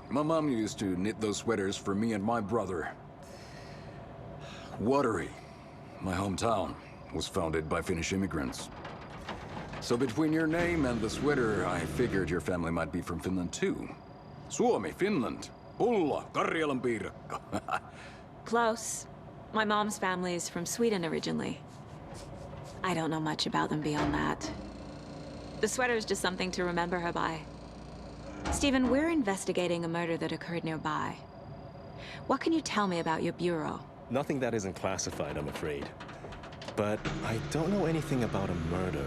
My mom used to knit those sweaters for me and my brother. Watery, my hometown, was founded by Finnish immigrants. So between your name and the sweater, I figured your family might be from Finland too. Suomi, Finland. Pulla, Karjalan piirakka. Close. My mom's family is from Sweden originally. I don't know much about them beyond that. The sweater's just something to remember her by. Stephen, we're investigating a murder that occurred nearby. What can you tell me about your bureau? Nothing that isn't classified, I'm afraid. But I don't know anything about a murder.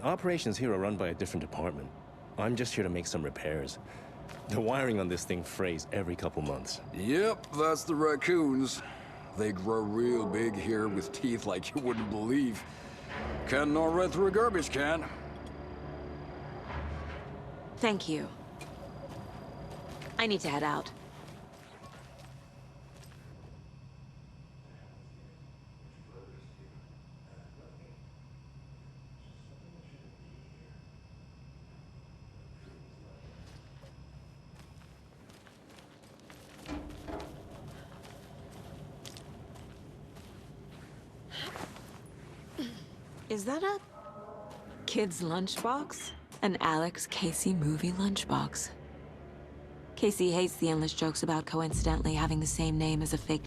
Operations here are run by a different department. I'm just here to make some repairs. The wiring on this thing frays every couple months. Yep, that's the raccoons. They grow real big here with teeth like you wouldn't believe. Can't gnaw right through a garbage can. Thank you. I need to head out. Is that a kid's lunchbox? An Alex Casey movie lunchbox. Casey hates the endless jokes about coincidentally having the same name as a fake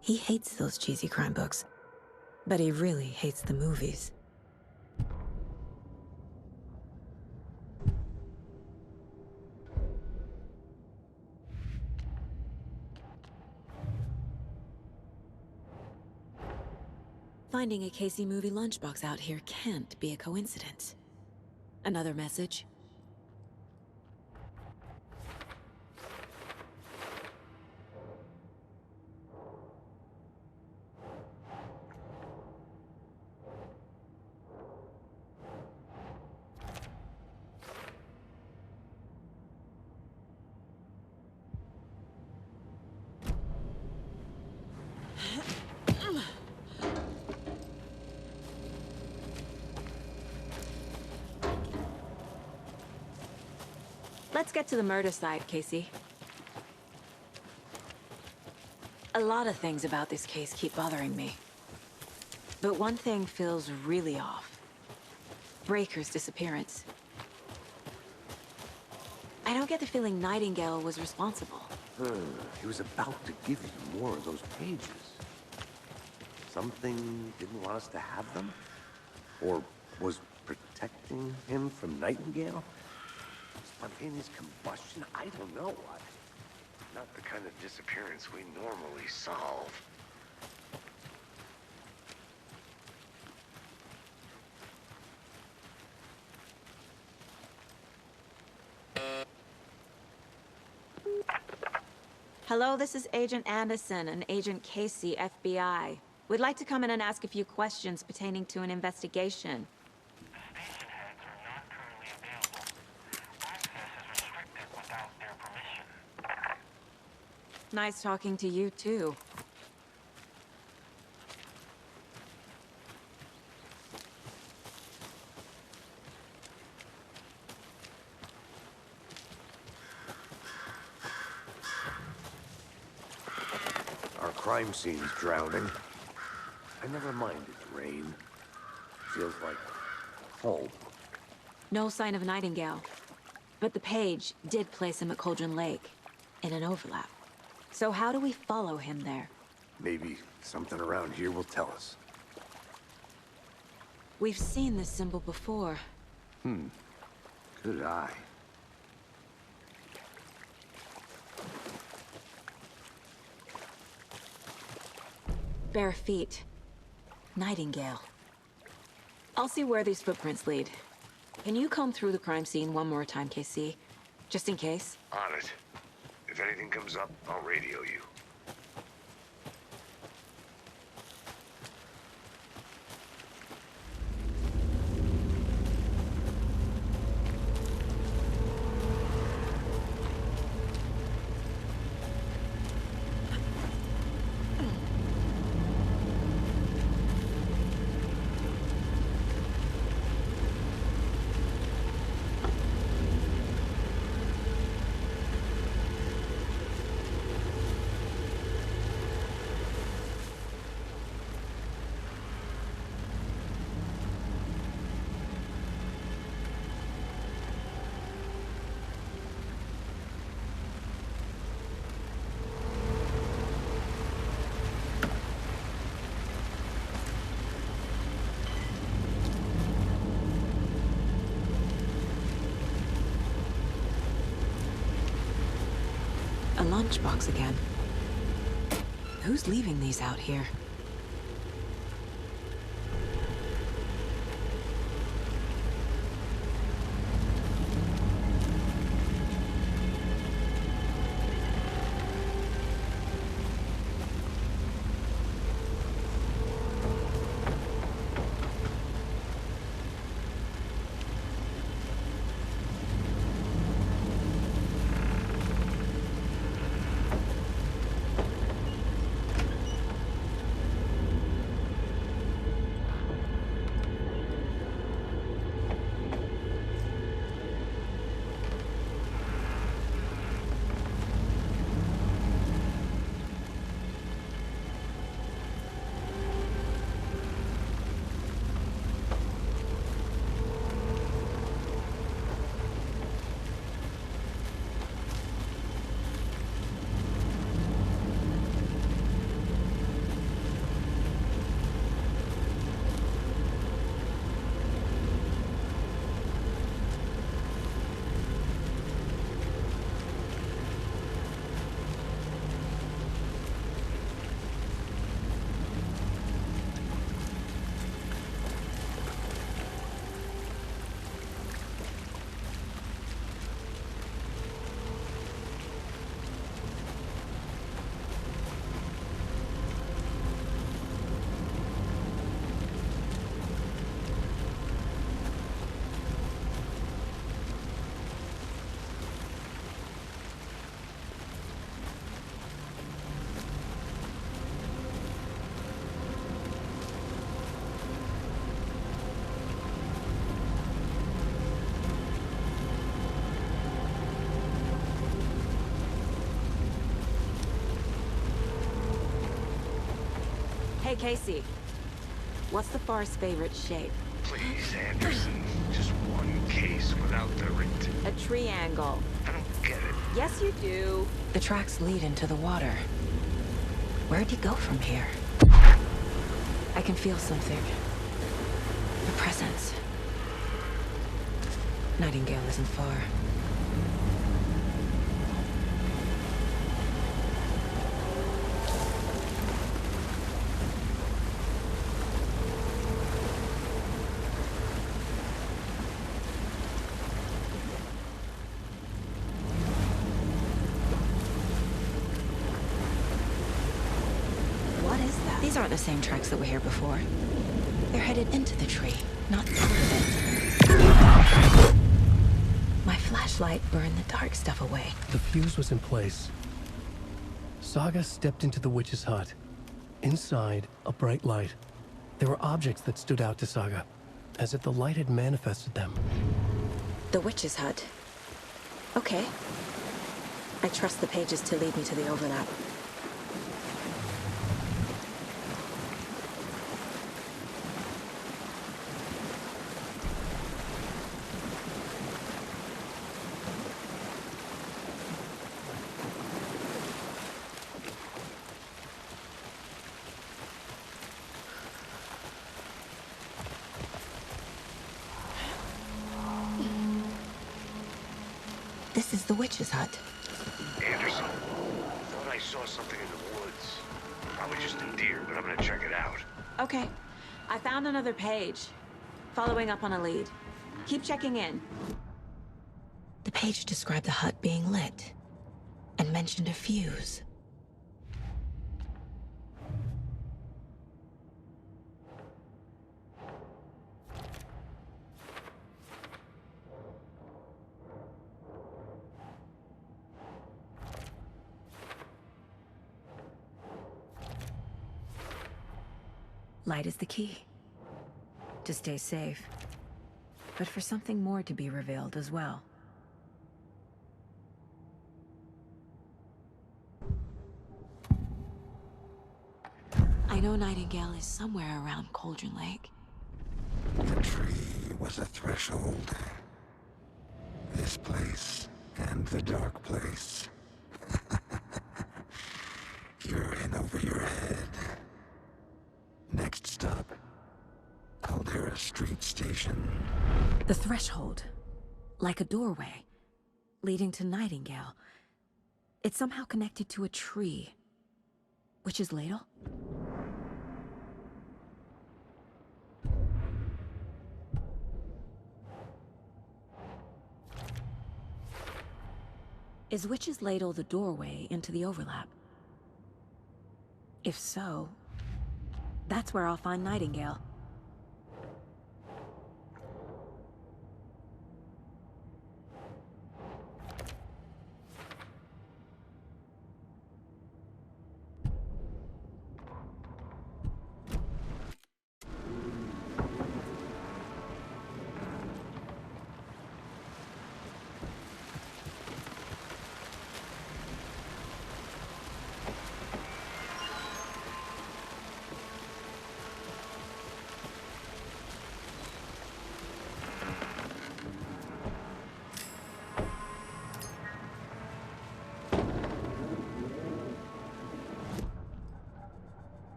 He hates those cheesy crime books, but he really hates the movies. Finding a Casey movie lunchbox out here can't be a coincidence. Another message? Let's get to the murder site, Casey. A lot of things about this case keep bothering me. But one thing feels really off. Breaker's disappearance. I don't get the feeling Nightingale was responsible. He was about to give you more of those pages. Something didn't want us to have them? Or was protecting him from Nightingale? Spontaneous combustion? I don't know. Not the kind of disappearance we normally solve. Hello, this is Agent Anderson and Agent Casey, FBI. We'd like to come in and ask a few questions pertaining to an investigation. Station heads are not currently available. Access is restricted without their permission. Nice talking to you, too. Our crime scene's drowning. I never minded rain. Feels like home. No sign of Nightingale. But the page did place him at Cauldron Lake, in an overlap. So how do we follow him there? Maybe something around here will tell us. We've seen this symbol before. Good eye. Bare feet. Nightingale. I'll see where these footprints lead. Can you comb through the crime scene one more time, KC? Just in case? On it. If anything comes up, I'll radio you. A lunchbox again. Who's leaving these out here? Hey, Casey. What's the Forest's favorite shape? Please, Anderson. Just one case without the A triangle. I don't get it. Yes, you do. The tracks lead into the water. Where'd he go from here? I can feel something. A presence. Nightingale isn't far. What is that? These aren't the same tracks that were here before. They're headed into the tree, not out of it. My flashlight burned the dark stuff away. The fuse was in place. Saga stepped into the witch's hut. Inside, a bright light. There were objects that stood out to Saga, as if the light had manifested them. The witch's hut. Okay. I trust the pages to lead me to the overlap. This is the witch's hut. Anderson, thought I saw something in the woods. Probably just a deer, but I'm gonna check it out. Okay. I found another page. Following up on a lead. Keep checking in. The page described the hut being lit and mentioned a fuse. Light is the key. To stay safe. But for something more to be revealed as well. I know Nightingale is somewhere around Cauldron Lake. The tree was a threshold. This place and the dark place. You're in over your head. Next stop, Caldera Street Station. The threshold. Like a doorway. Leading to Nightingale. It's somehow connected to a tree. Witch's ladle? Is Witch's ladle the doorway into the overlap? If so, that's where I'll find Nightingale.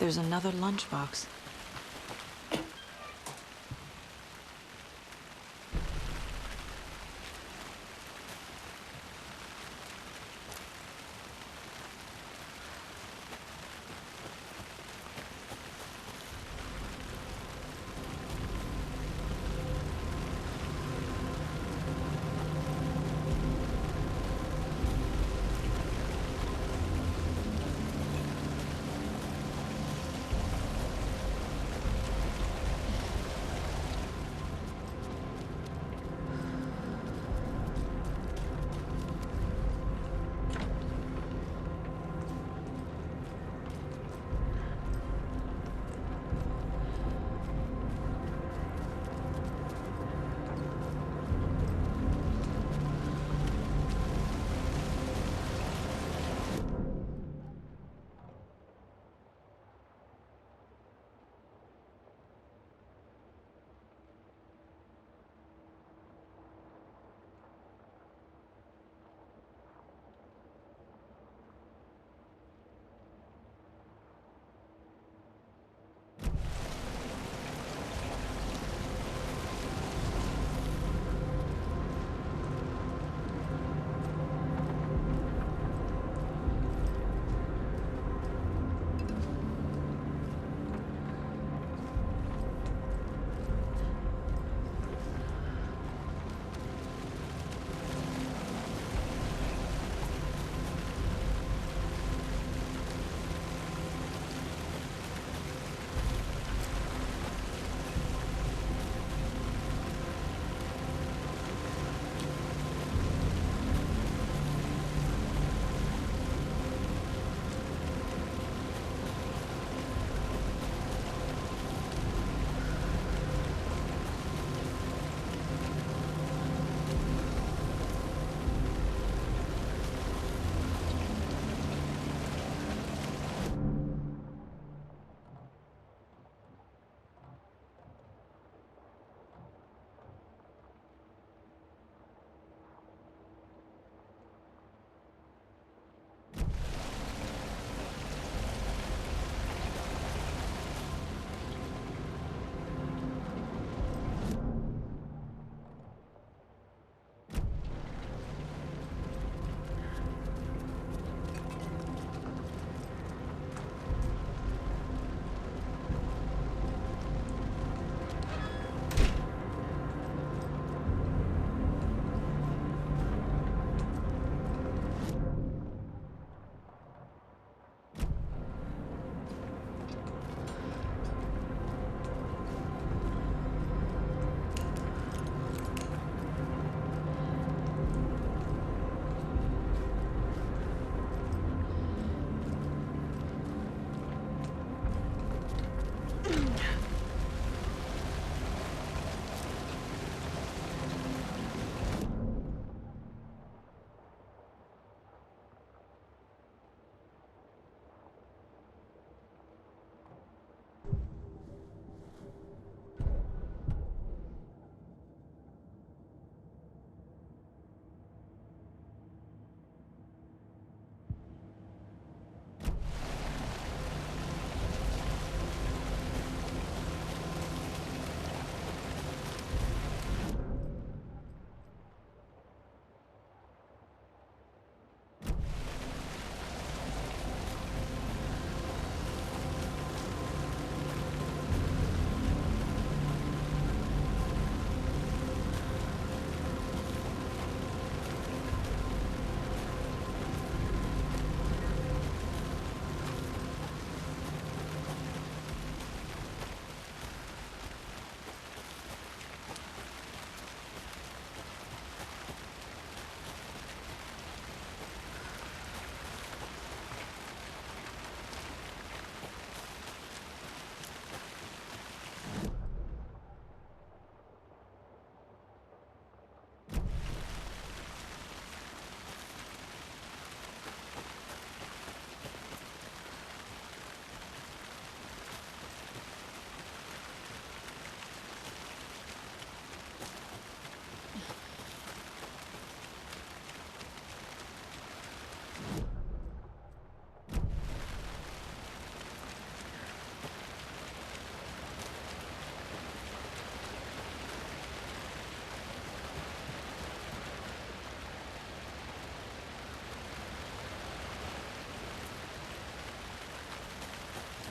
There's another lunchbox.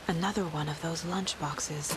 Another one of those lunchboxes.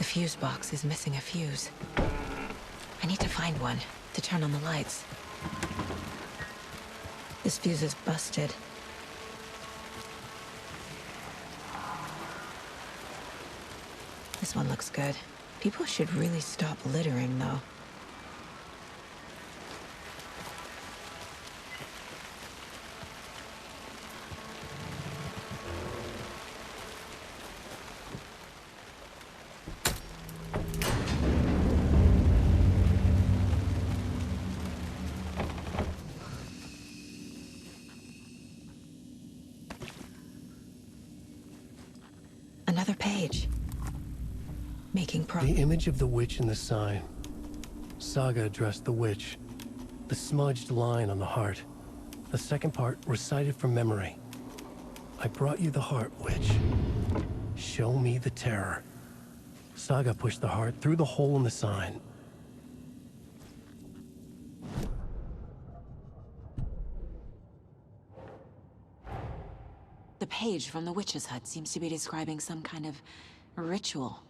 fuse box is missing a fuse. I need to find one to turn on the lights. This fuse is busted. This one looks good. People should really stop littering, though. Another page. Making progress. The image of the witch in the sign. Saga addressed the witch. The smudged line on the heart. The second part recited from memory. I brought you the heart, witch. Show me the terror. Saga pushed the heart through the hole in the sign. The page from the witch's hut seems to be describing some kind of ritual.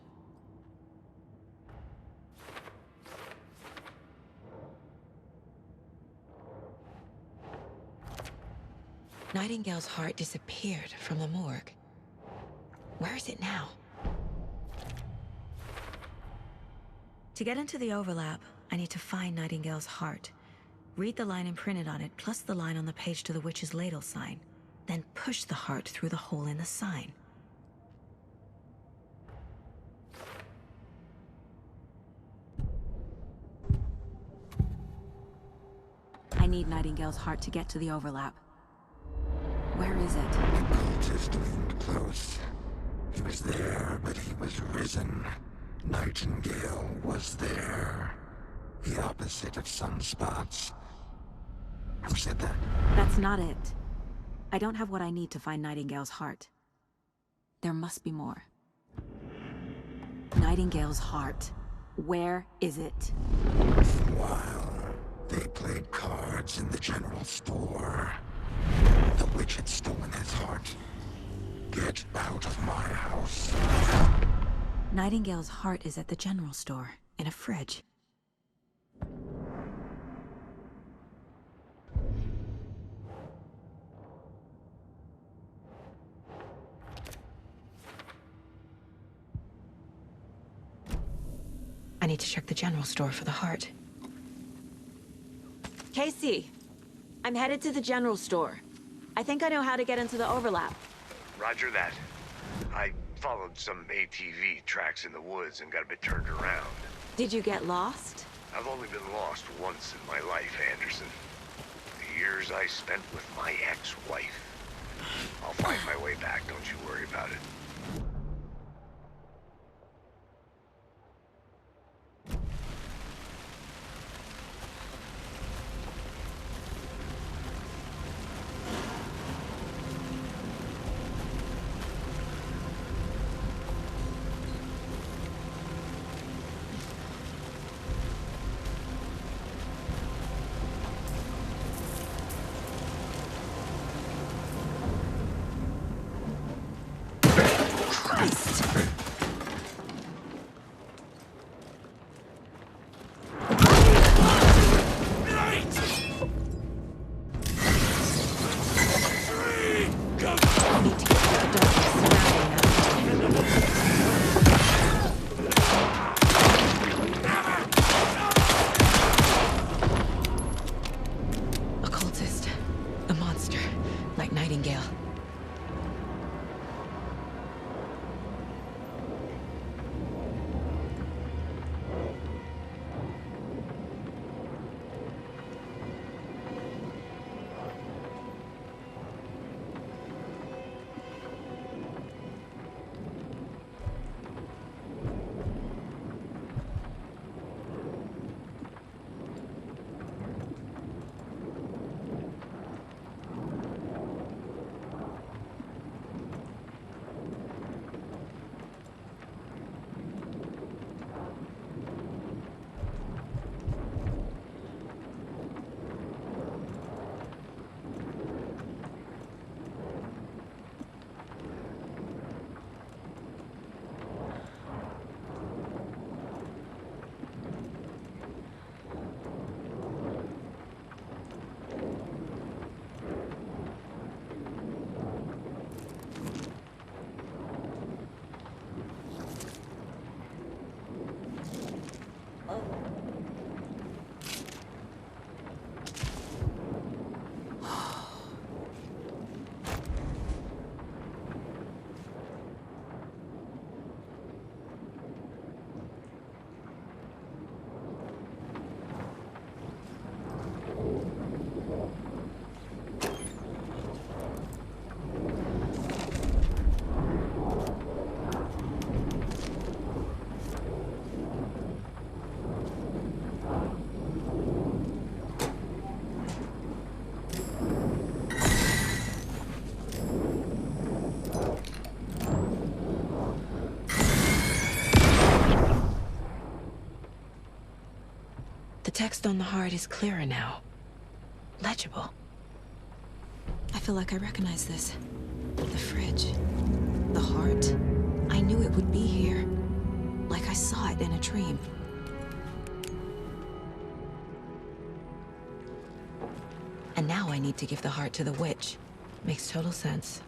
Nightingale's heart disappeared from the morgue. Where is it now? To get into the overlap, I need to find Nightingale's heart. Read the line imprinted on it, plus the line on the page to the witch's ladle sign. Then push the heart through the hole in the sign. I need Nightingale's heart to get to the overlap. Where is it? The cultist loomed close. He was there, but he was risen. Nightingale was there. The opposite of sunspots. Who said that? That's not it. I don't have what I need to find Nightingale's heart. There must be more. Nightingale's heart. Where is it? While they played cards in the general store, the witch had stolen his heart. Get out of my house. Nightingale's heart is at the general store, in a fridge. I need to check the general store for the heart. Casey, I'm headed to the general store. I think I know how to get into the overlap. Roger that. I followed some ATV tracks in the woods and got a bit turned around. Did you get lost? I've only been lost once in my life, Anderson. The years I spent with my ex-wife. I'll find my way back, don't you worry about it. The text on the heart is clearer now. Legible. I feel like I recognize this. The fridge. The heart. I knew it would be here. Like I saw it in a dream. And now I need to give the heart to the witch. Makes total sense.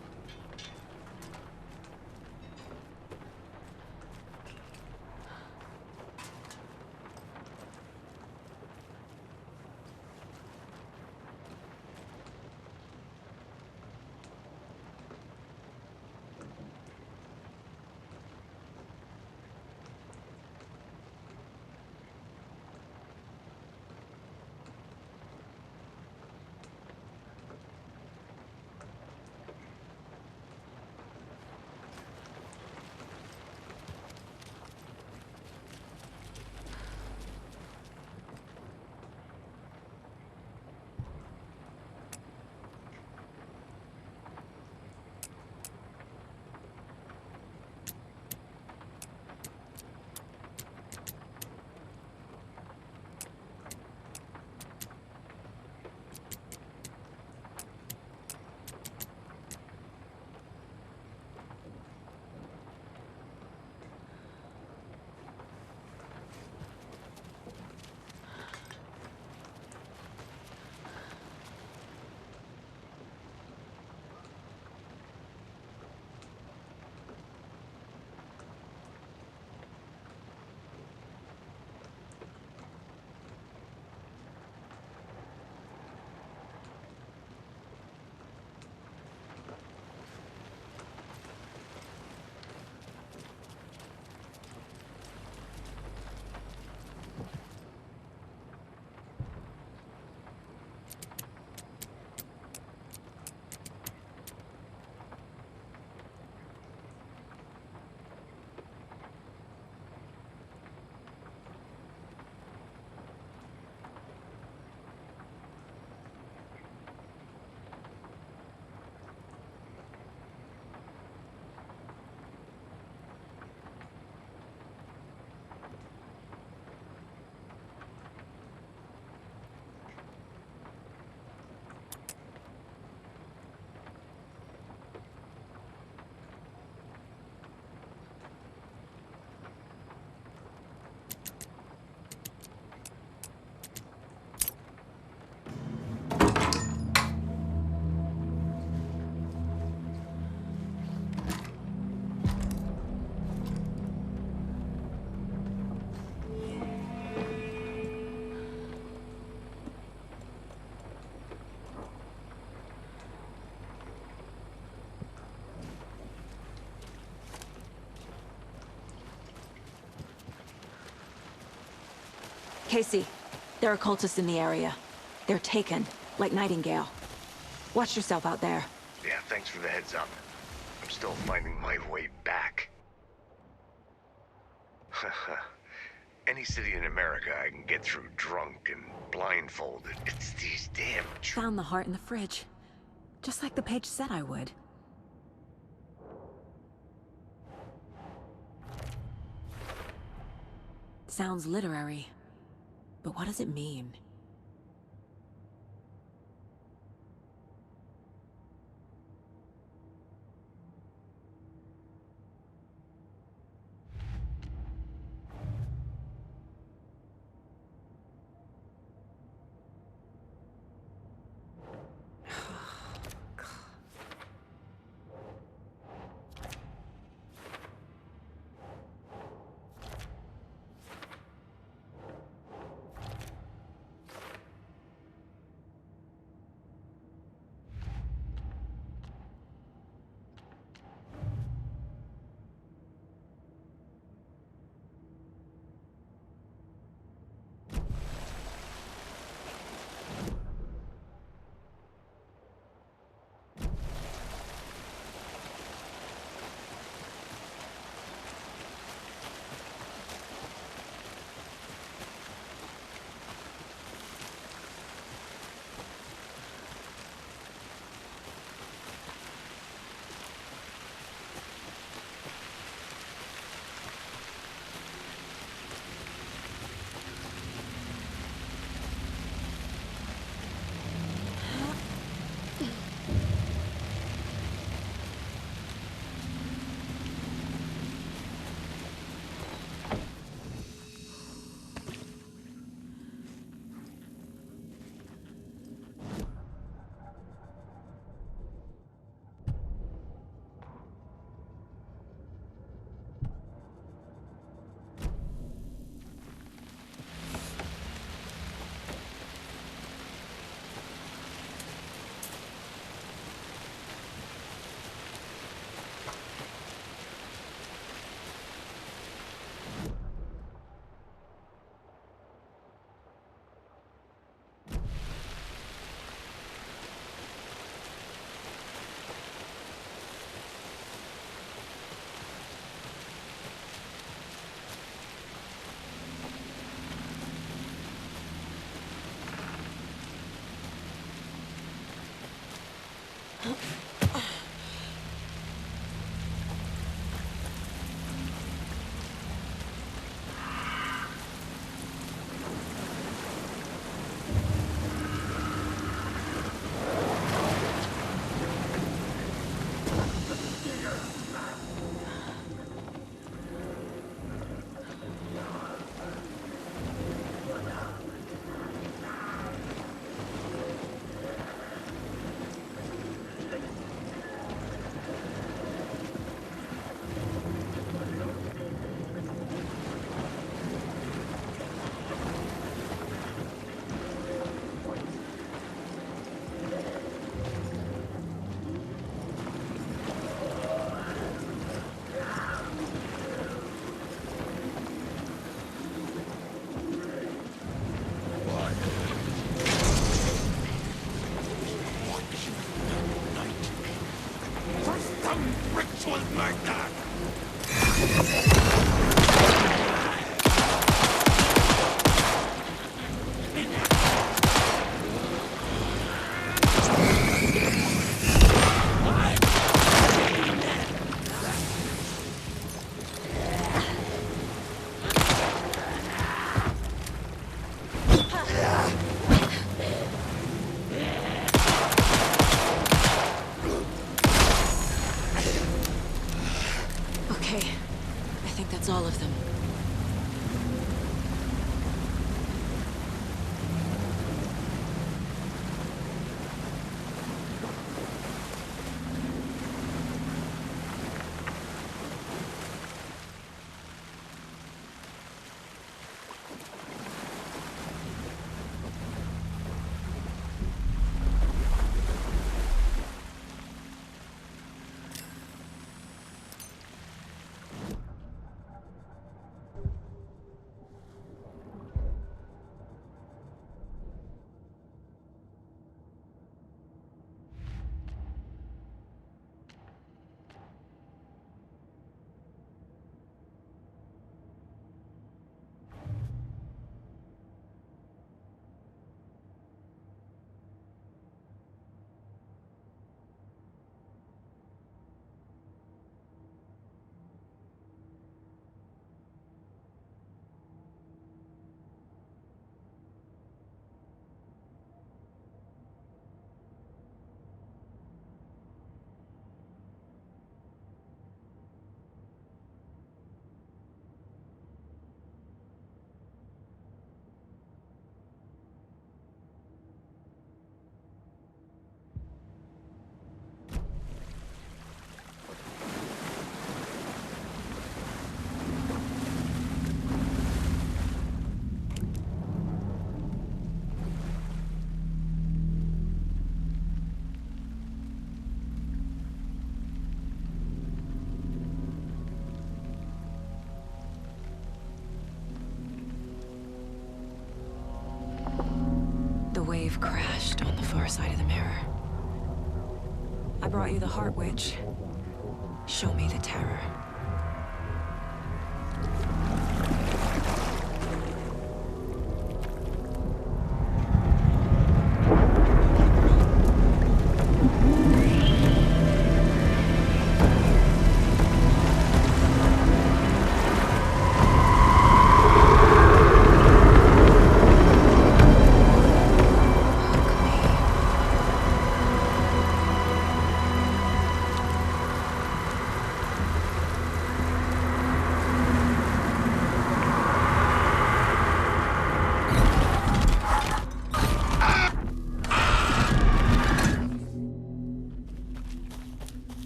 Casey, there are cultists in the area. They're taken, like Nightingale. Watch yourself out there. Yeah, thanks for the heads up. I'm still finding my way back. Any city in America I can get through drunk and blindfolded. It's these damn... Found the heart in the fridge. Just like the page said I would. Sounds literary. But what does it mean? This was murder! Okay, I think that's all of them. The wave crashed on the far side of the mirror. I brought you the Heart Witch. Show me the terror.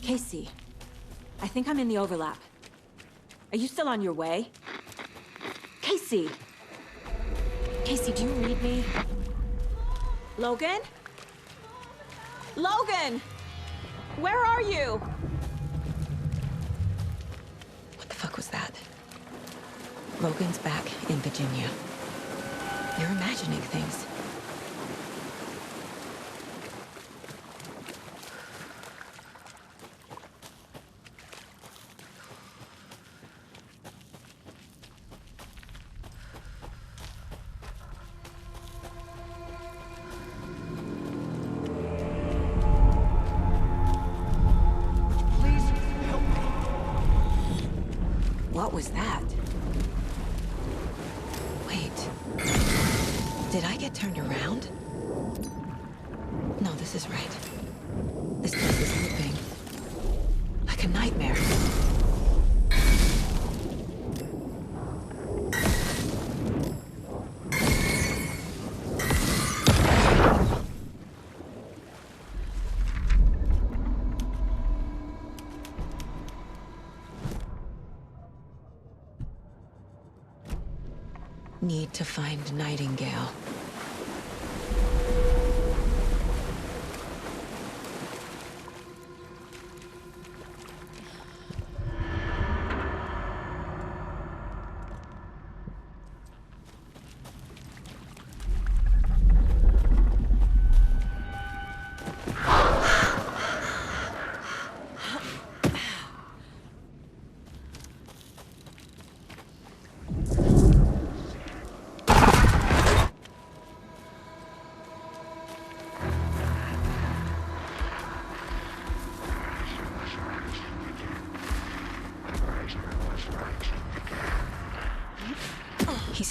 Casey, I think I'm in the overlap. Are you still on your way? Casey! Casey, do you read me? Logan? Logan! Where are you? What the fuck was that? Logan's back in Virginia. You're imagining things. What was that? Wait. Did I get turned around? No, this is right. This place is looping. Like a nightmare. Need to find Nightingale.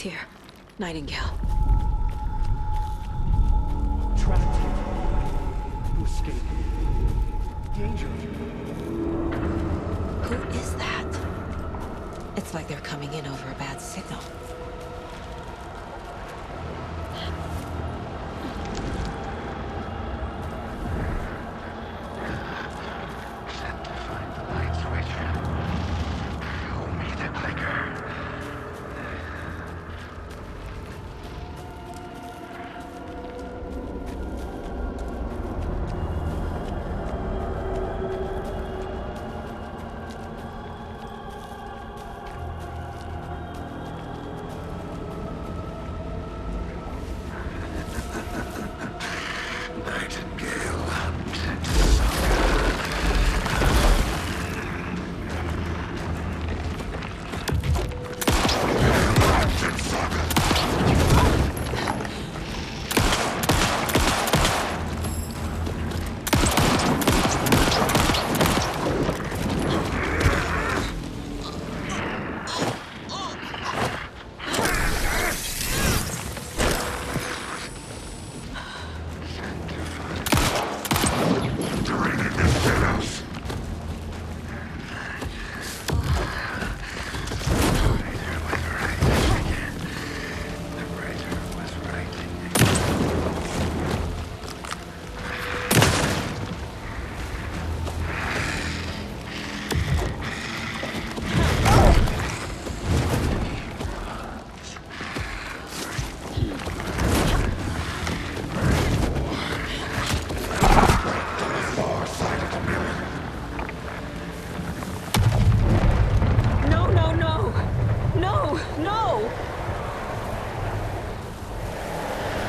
here. Nightingale. Trapped here. To escape. Danger. Who is that? It's like they're coming in over a bad signal.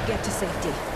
Get to safety.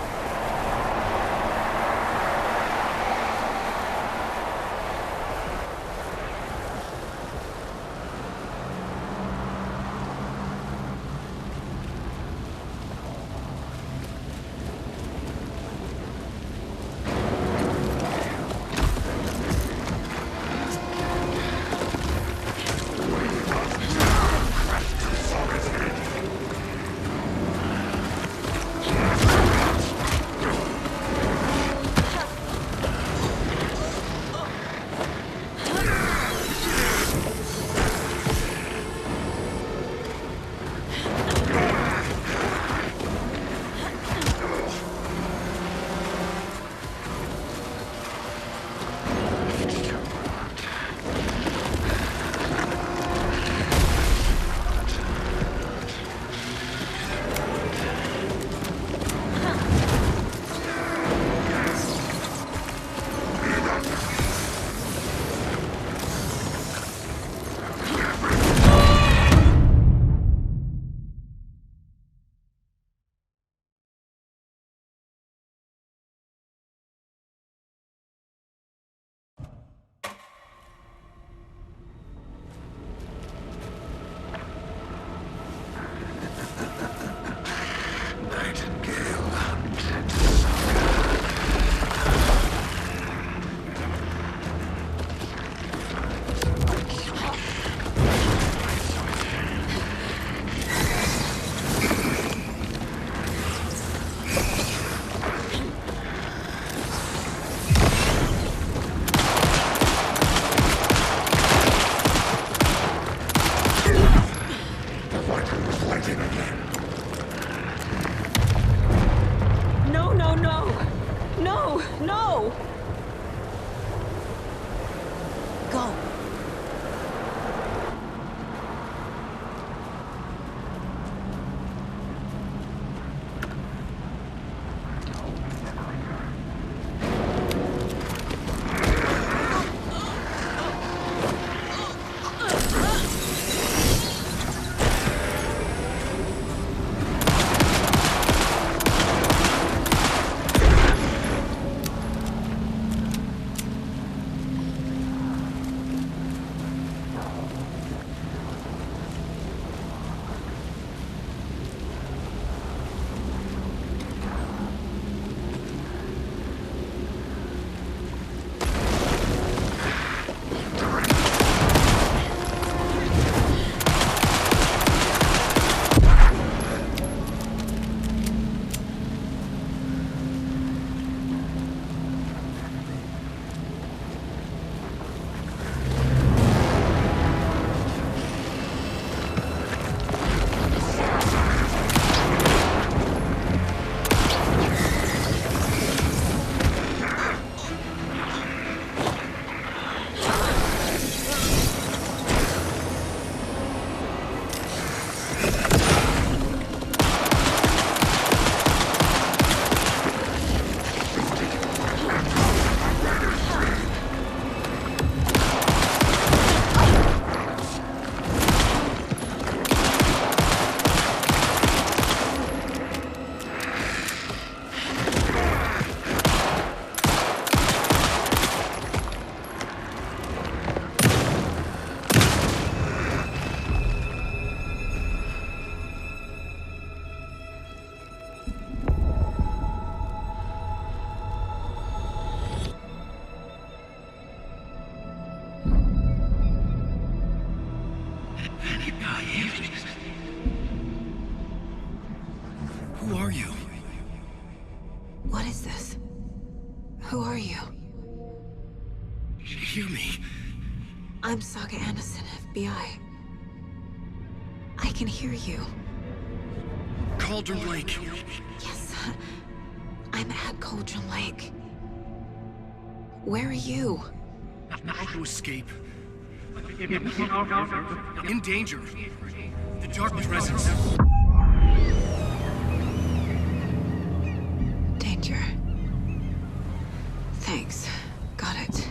this? Who are you? You hear me? I'm Saga Anderson, FBI. I can hear you. Cauldron Lake. Yes, I'm at Cauldron Lake. Where are you? How to escape. In danger. The Dark Presence. Danger. Thanks. Got it.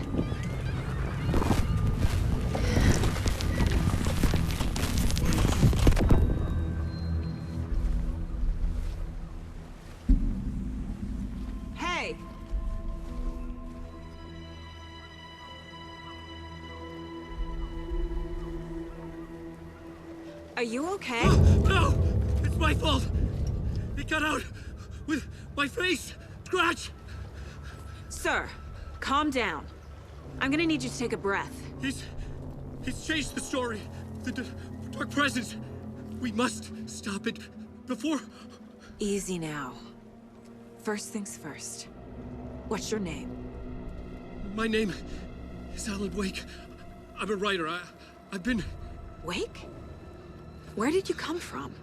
Hey! Are you okay? No! It's my fault! It got out with my face! Scratch! Sir, calm down. I'm gonna need you to take a breath. He's changed the story. The Dark Presence. We must stop it before... Easy now. First things first. What's your name? My name is Alan Wake. I'm a writer. I've been... Wake? Where did you come from?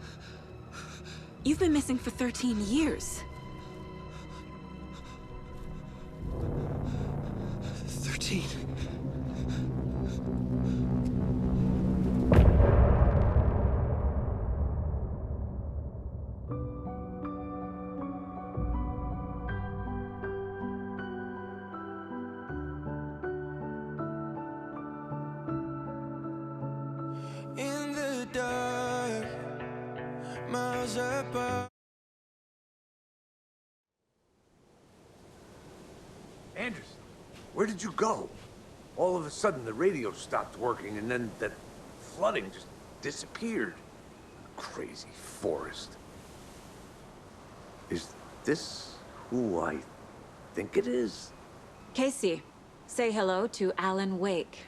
You've been missing for 13 years. 13. In the dark, miles apart. Anderson, where did you go? All of a sudden the radio stopped working and then that flooding just disappeared. Crazy forest. Is this who I think it is? Casey, say hello to Alan Wake.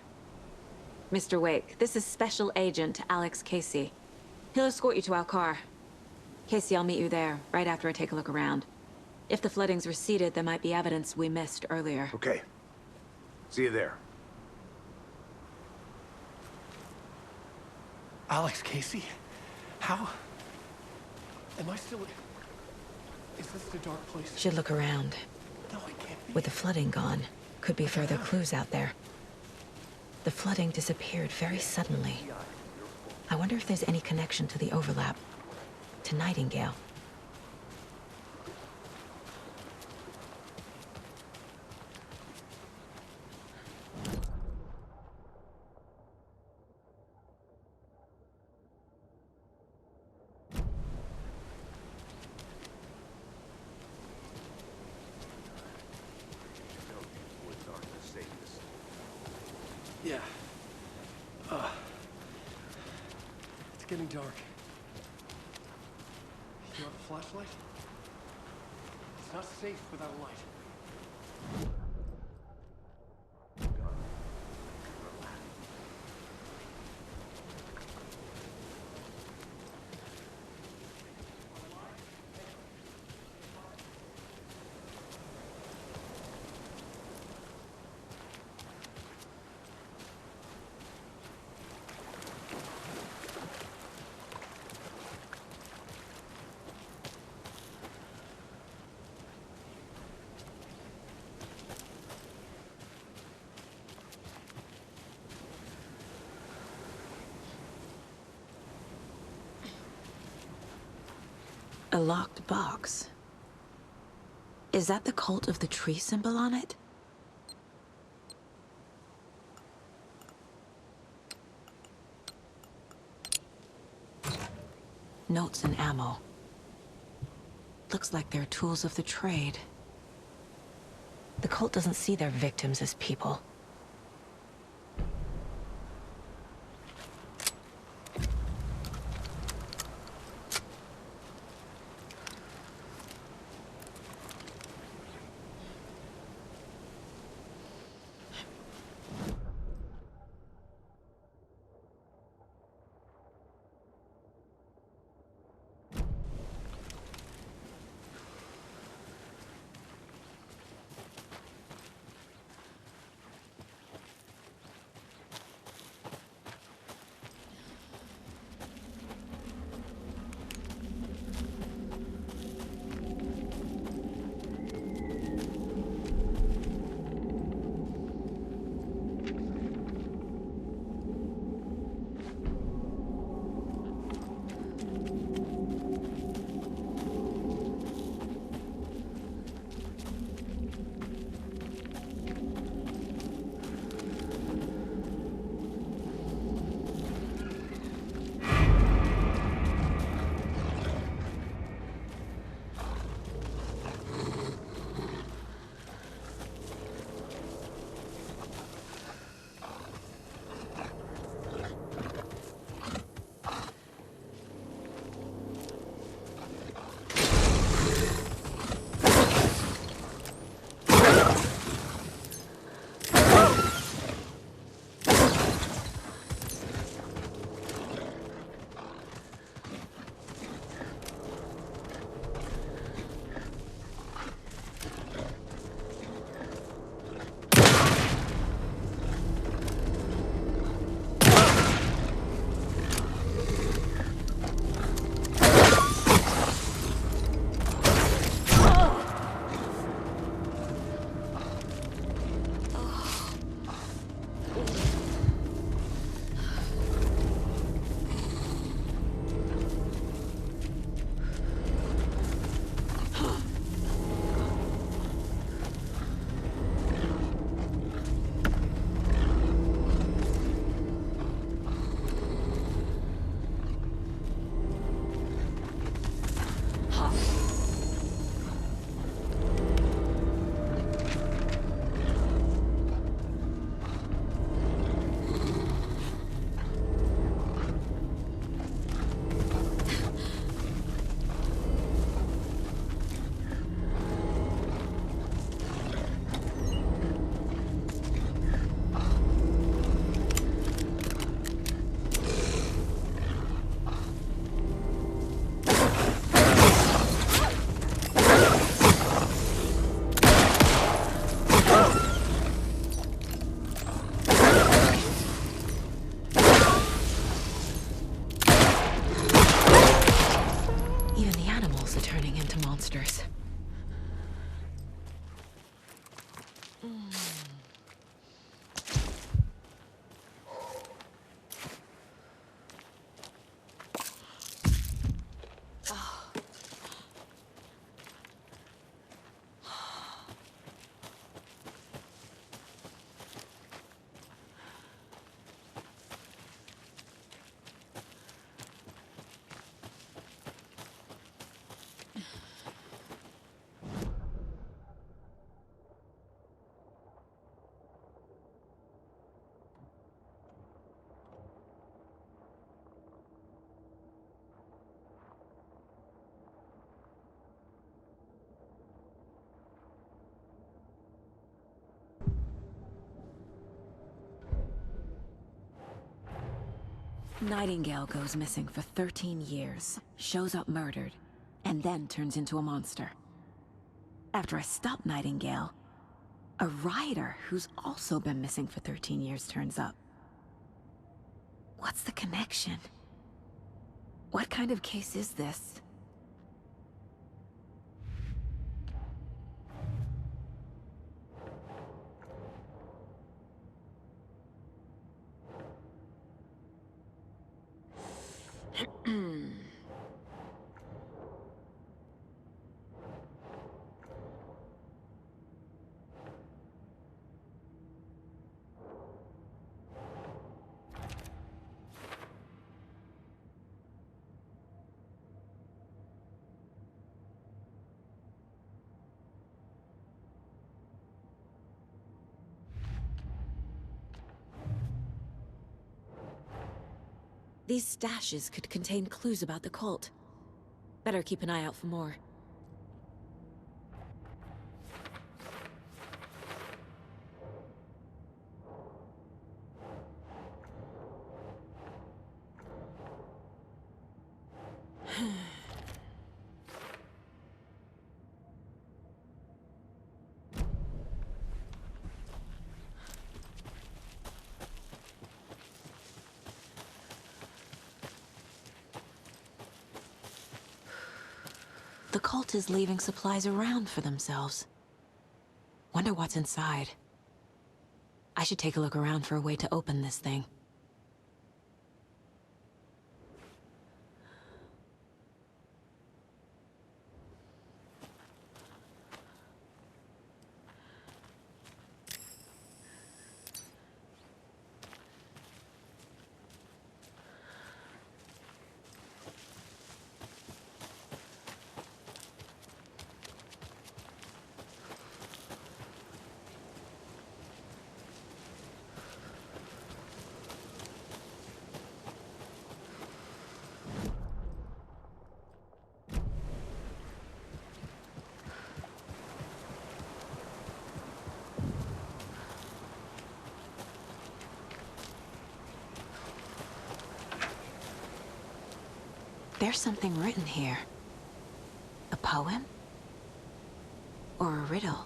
Mr. Wake, this is Special Agent Alex Casey. He'll escort you to our car. Casey, I'll meet you there, right after I take a look around. If the flooding's receded, there might be evidence we missed earlier. Okay. See you there. Alex Casey? How? Am I still... Is this the dark place? Should look around. No, it can't be. With the flooding gone, could be further clues out there. The flooding disappeared very suddenly. I wonder if there's any connection to the overlap. To Nightingale. Yeah. It's getting dark. You have a flashlight? It's not safe without a light. A locked box. Is that the Cult of the Tree symbol on it? Notes and ammo. Looks like they're tools of the trade. The cult doesn't see their victims as people. monsters. Nightingale goes missing for 13 years, shows up murdered, and then turns into a monster. After I stop Nightingale, a rider who's also been missing for 13 years turns up. What's the connection? What kind of case is this? These stashes could contain clues about the cult. Better keep an eye out for more. The cult is leaving supplies around for themselves. Wonder what's inside. I should take a look around for a way to open this thing. There's something written here. A poem? Or a riddle?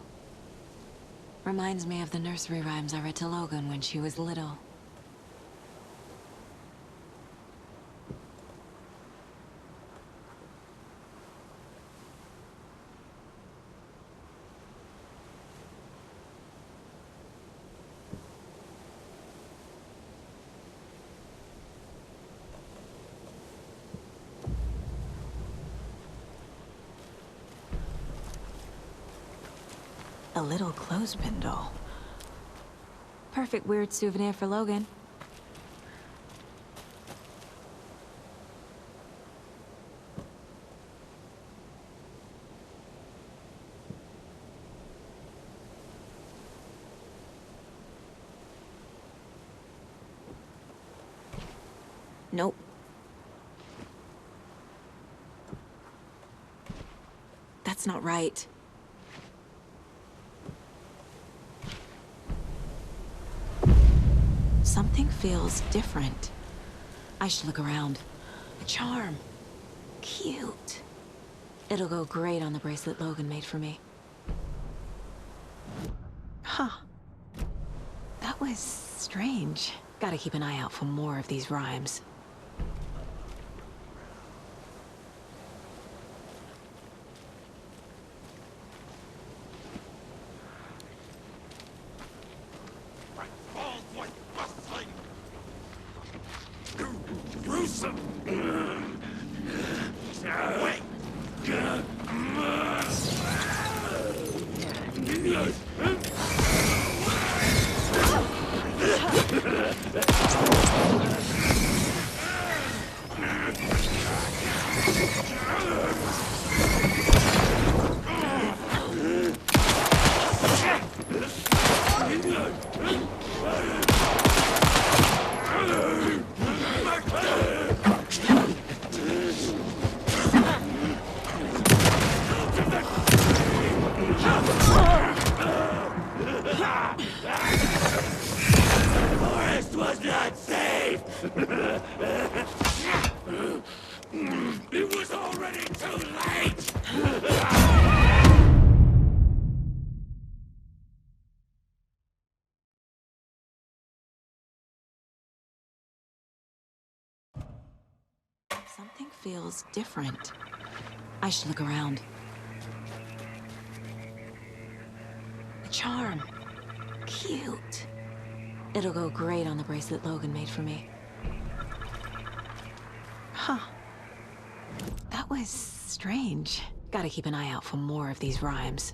Reminds me of the nursery rhymes I read to Logan when she was little. A little clothespin doll. Perfect weird souvenir for Logan. Nope. That's not right. Something feels different. I should look around. A charm. Cute. It'll go great on the bracelet Logan made for me. Huh. That was strange. Gotta keep an eye out for more of these rhymes. Forest was not safe! It was already too late! Something feels different. I should look around. A charm. Cute. It'll go great on the bracelet Logan made for me. Huh. That was strange. Gotta keep an eye out for more of these rhymes.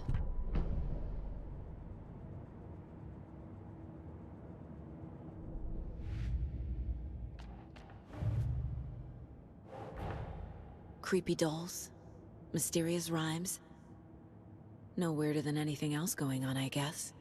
Creepy dolls. Mysterious rhymes. No weirder than anything else going on, I guess.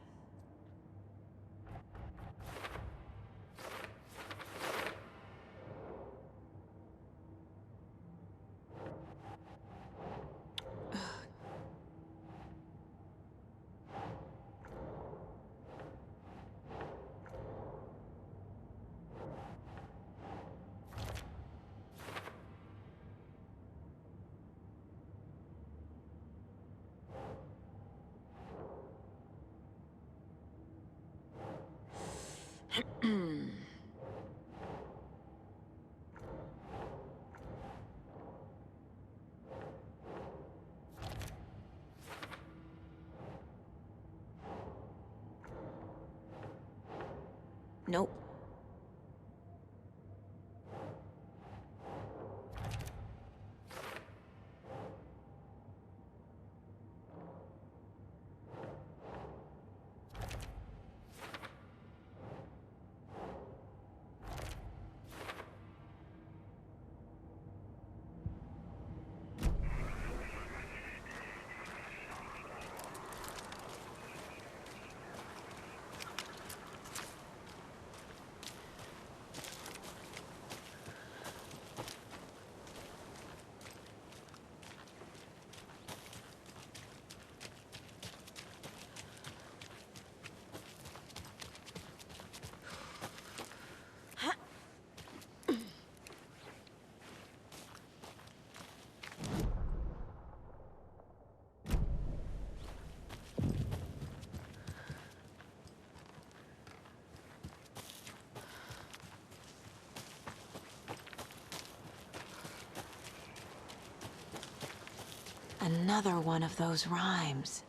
Nope. Another one of those rhymes.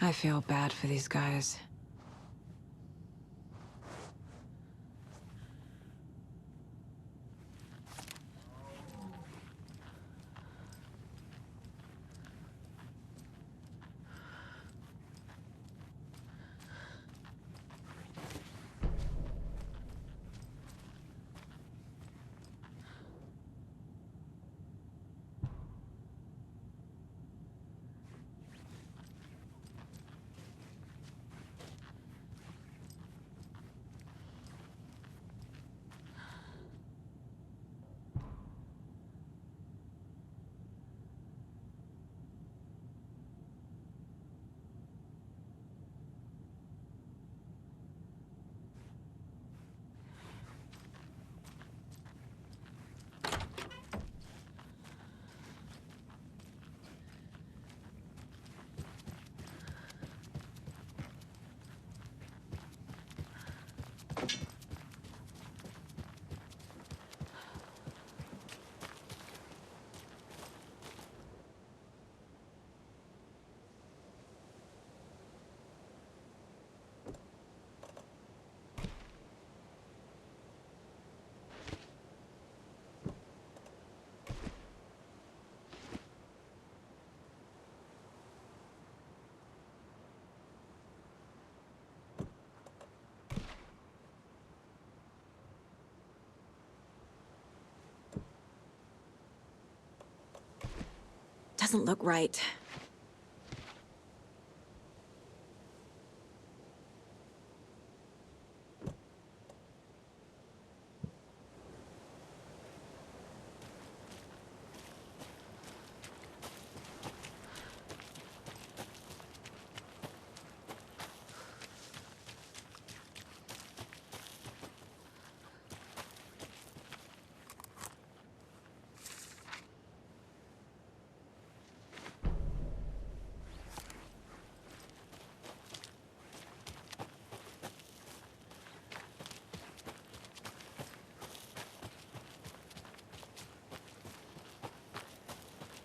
I feel bad for these guys. doesn't look right.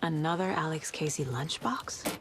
Another Alex Casey lunchbox?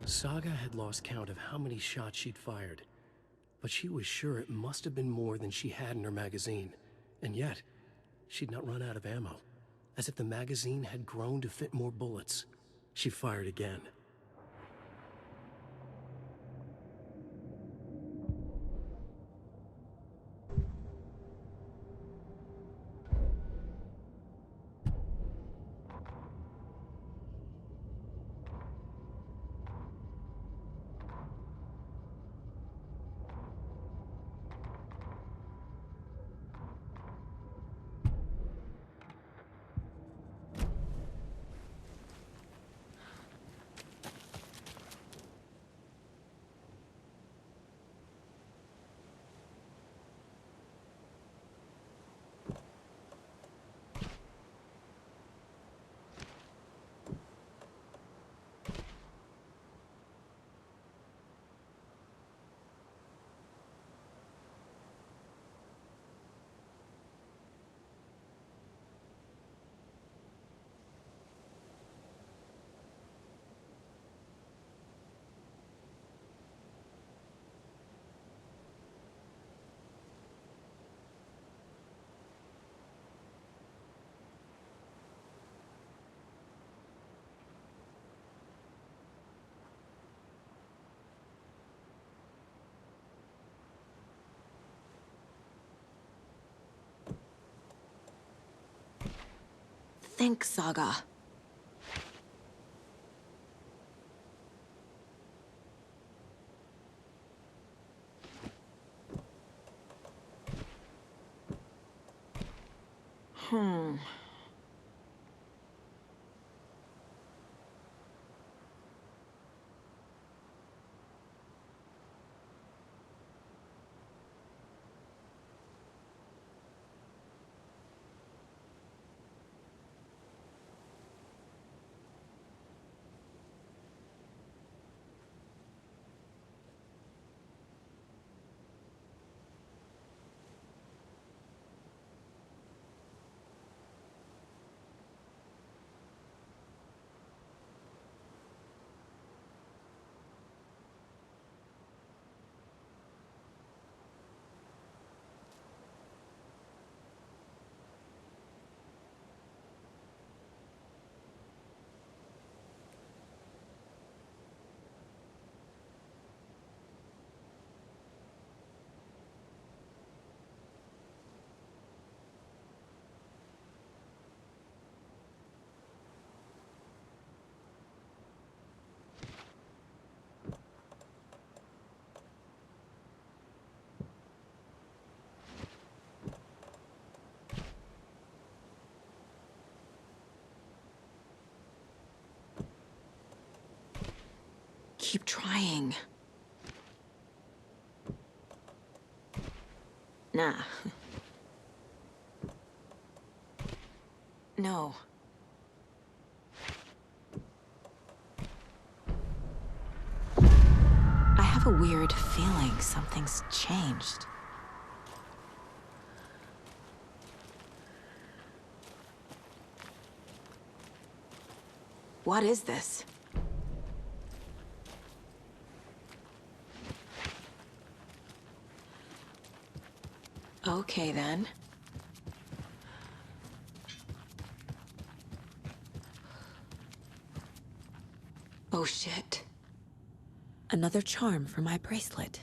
Saga had lost count of how many shots she'd fired, but she was sure it must have been more than she had in her magazine. And yet, she'd not run out of ammo. As if the magazine had grown to fit more bullets. She fired again. Think, Saga. Hmm. keep trying. Nah. No. I have a weird feeling something's changed. What is this? Okay, then. Oh, shit. Another charm for my bracelet.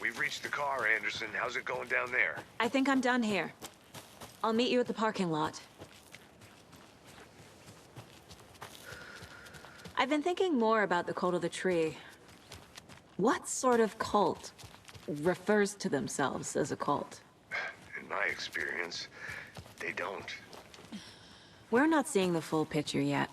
We've reached the car, Anderson. How's it going down there? I think I'm done here. I'll meet you at the parking lot. I've been thinking more about the cult of the tree. What sort of cult refers to themselves as a cult? In my experience, they don't. We're not seeing the full picture yet.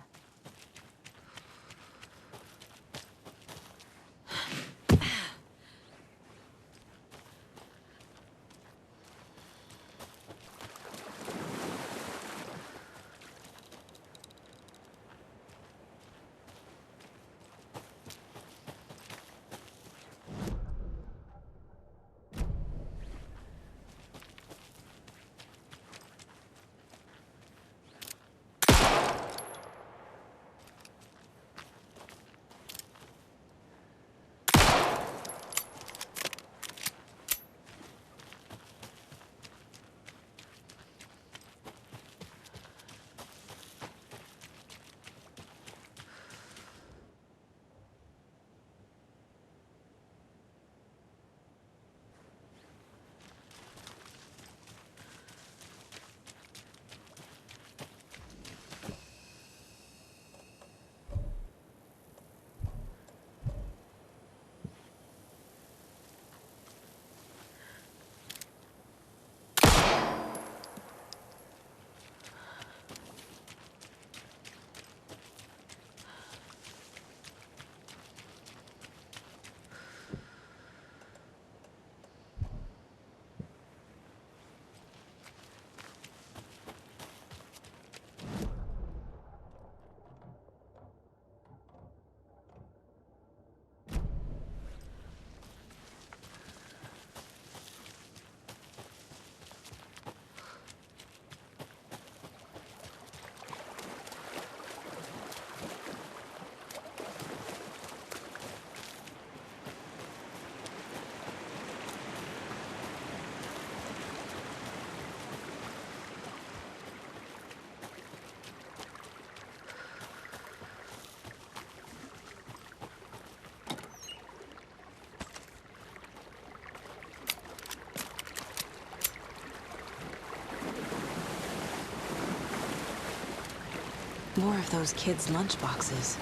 More of those kids' lunchboxes.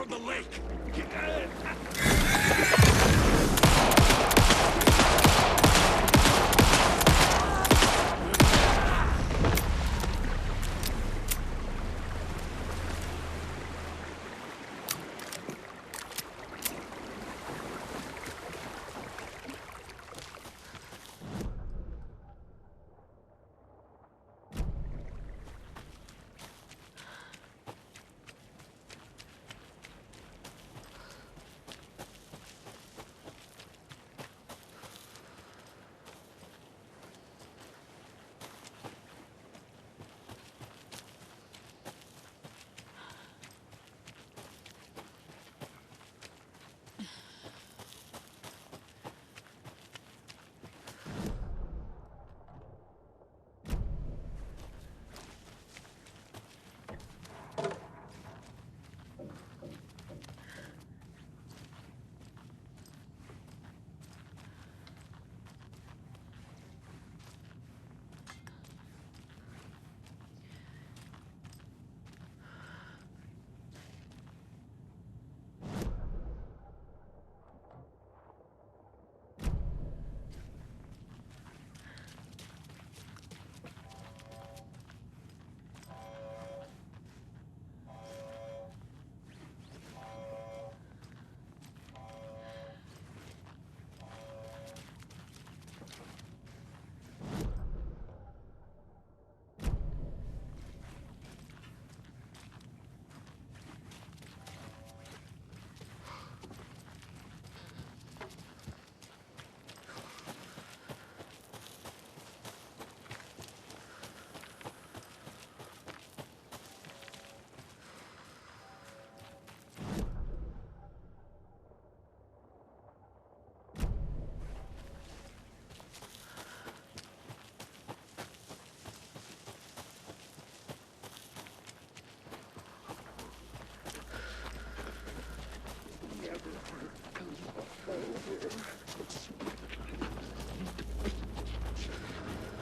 from the lake!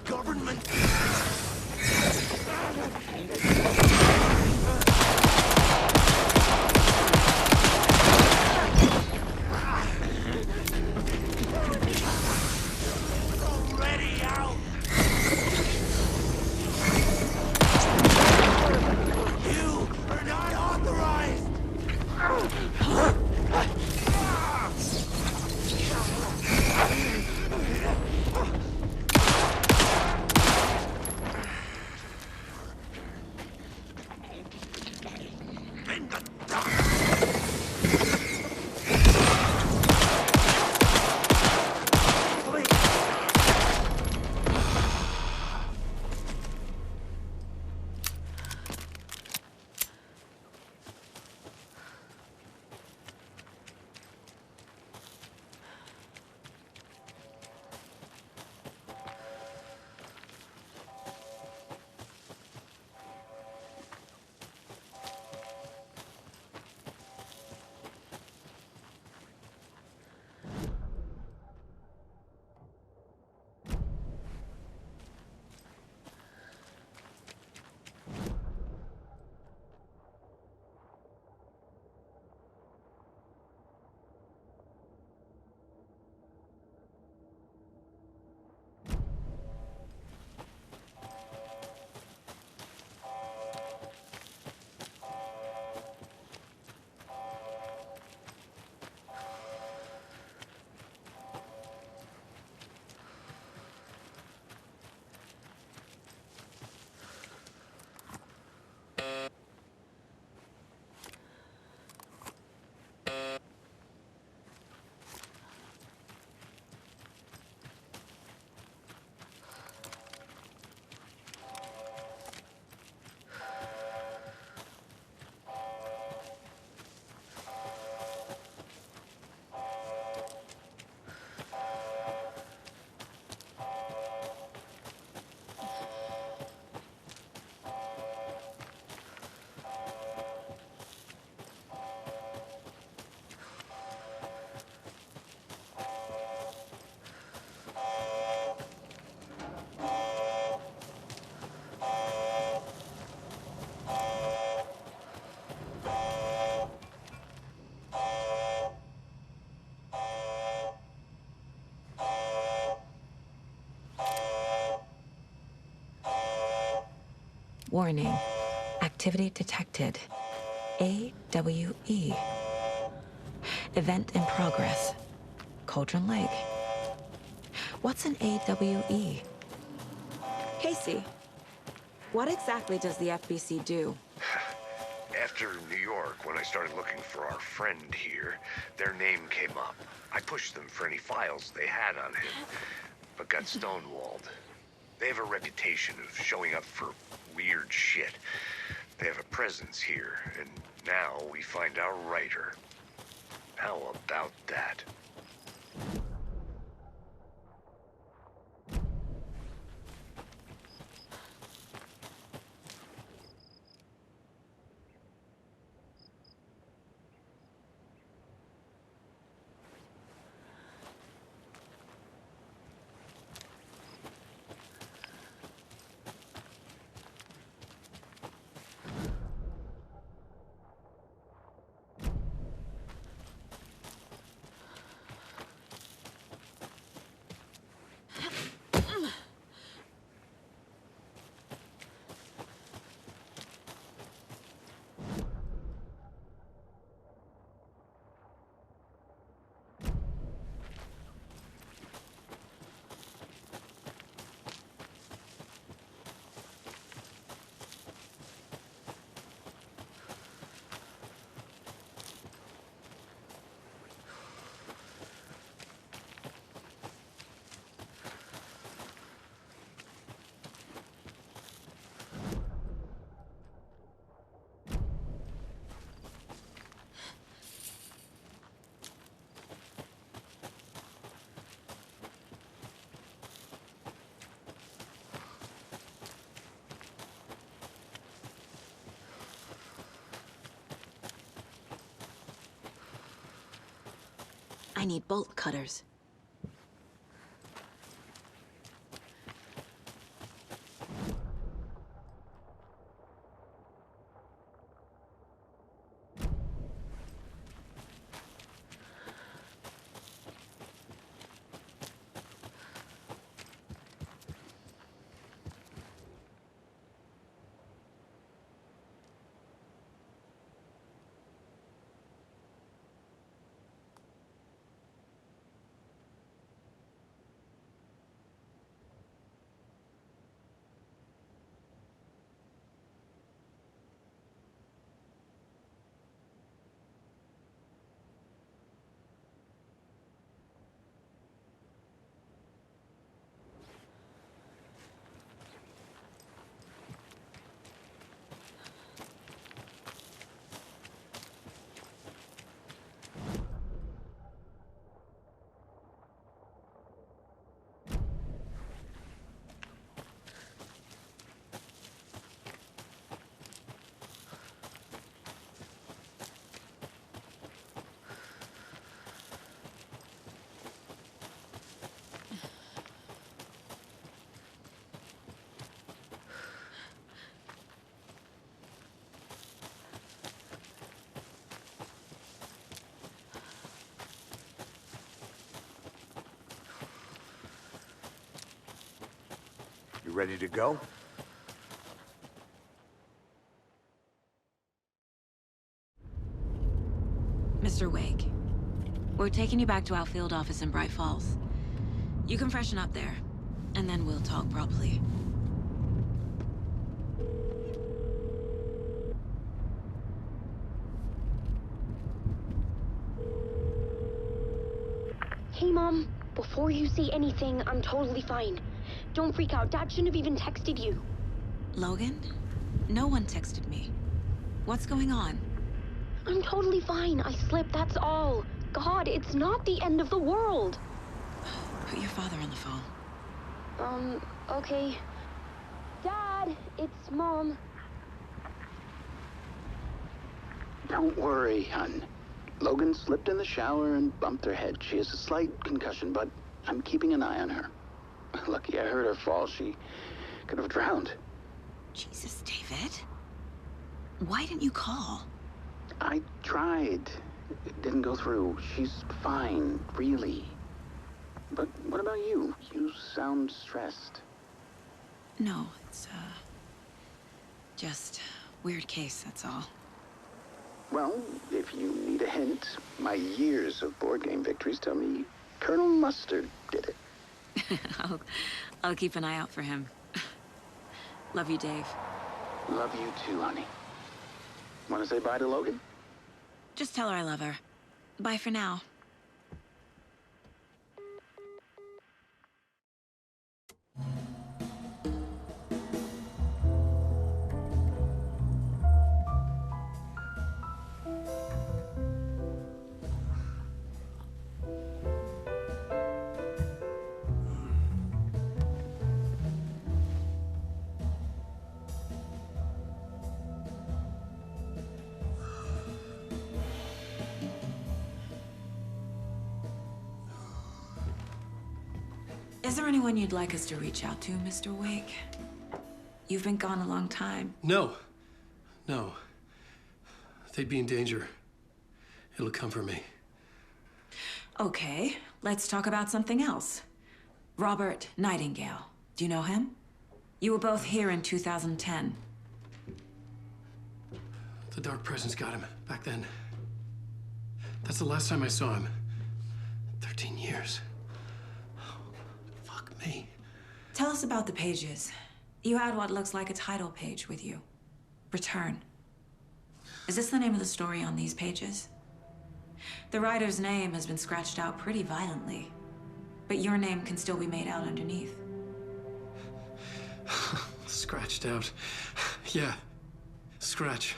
Government! Already out! You are not authorized! Warning. Activity detected. AWE. Event in progress. Cauldron Lake. What's an AWE? Casey, what exactly does the FBC do? After New York, when I started looking for our friend here, their name came up. I pushed them for any files they had on him, but got stonewalled. They have a reputation of showing up for weird shit. They have a presence here, and now we find our writer. How about that? I need bolt cutters. You ready to go? Mr. Wake, we're taking you back to our field office in Bright Falls. You can freshen up there, and then we'll talk properly. Hey, Mom. Before you say anything, I'm totally fine. Don't freak out. Dad shouldn't have even texted you. Logan? No one texted me. What's going on? I'm totally fine. I slipped, that's all. God, it's not the end of the world. Put your father on the phone. Okay. Dad, it's Mom. Don't worry, hon. Logan slipped in the shower and bumped her head. She has a slight concussion, but I'm keeping an eye on her. Lucky I heard her fall. She could have drowned. Jesus, David. Why didn't you call? I tried. It didn't go through. She's fine, really. But what about you? You sound stressed. No, Just weird case, that's all. Well, if you need a hint, my years of board game victories tell me Colonel Mustard did it. I'll keep an eye out for him. Love you, Dave. Love you too, honey. Want to say bye to Logan? Just tell her I love her. Bye for now. Is there anyone you'd like us to reach out to, Mr. Wake? You've been gone a long time. No. No. They'd be in danger. It'll come for me. Okay, let's talk about something else. Robert Nightingale. Do you know him? You were both here in 2010. The Dark Presence got him back then. That's the last time I saw him. 13 years. Fuck me. Tell us about the pages. You had what looks like a title page with you. Return. Is this the name of the story on these pages? The writer's name has been scratched out pretty violently, but your name can still be made out underneath. Scratched out. Yeah. Scratch.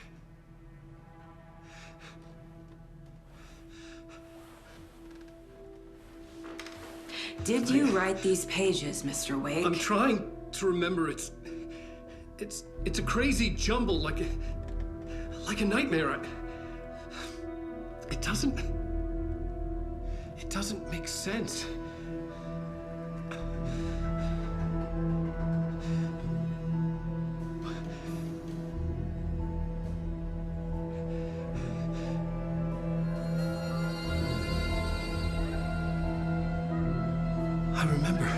Did you write these pages, Mr. Wake? I'm trying to remember. It's a crazy jumble, like a nightmare. It doesn't make sense. I remember.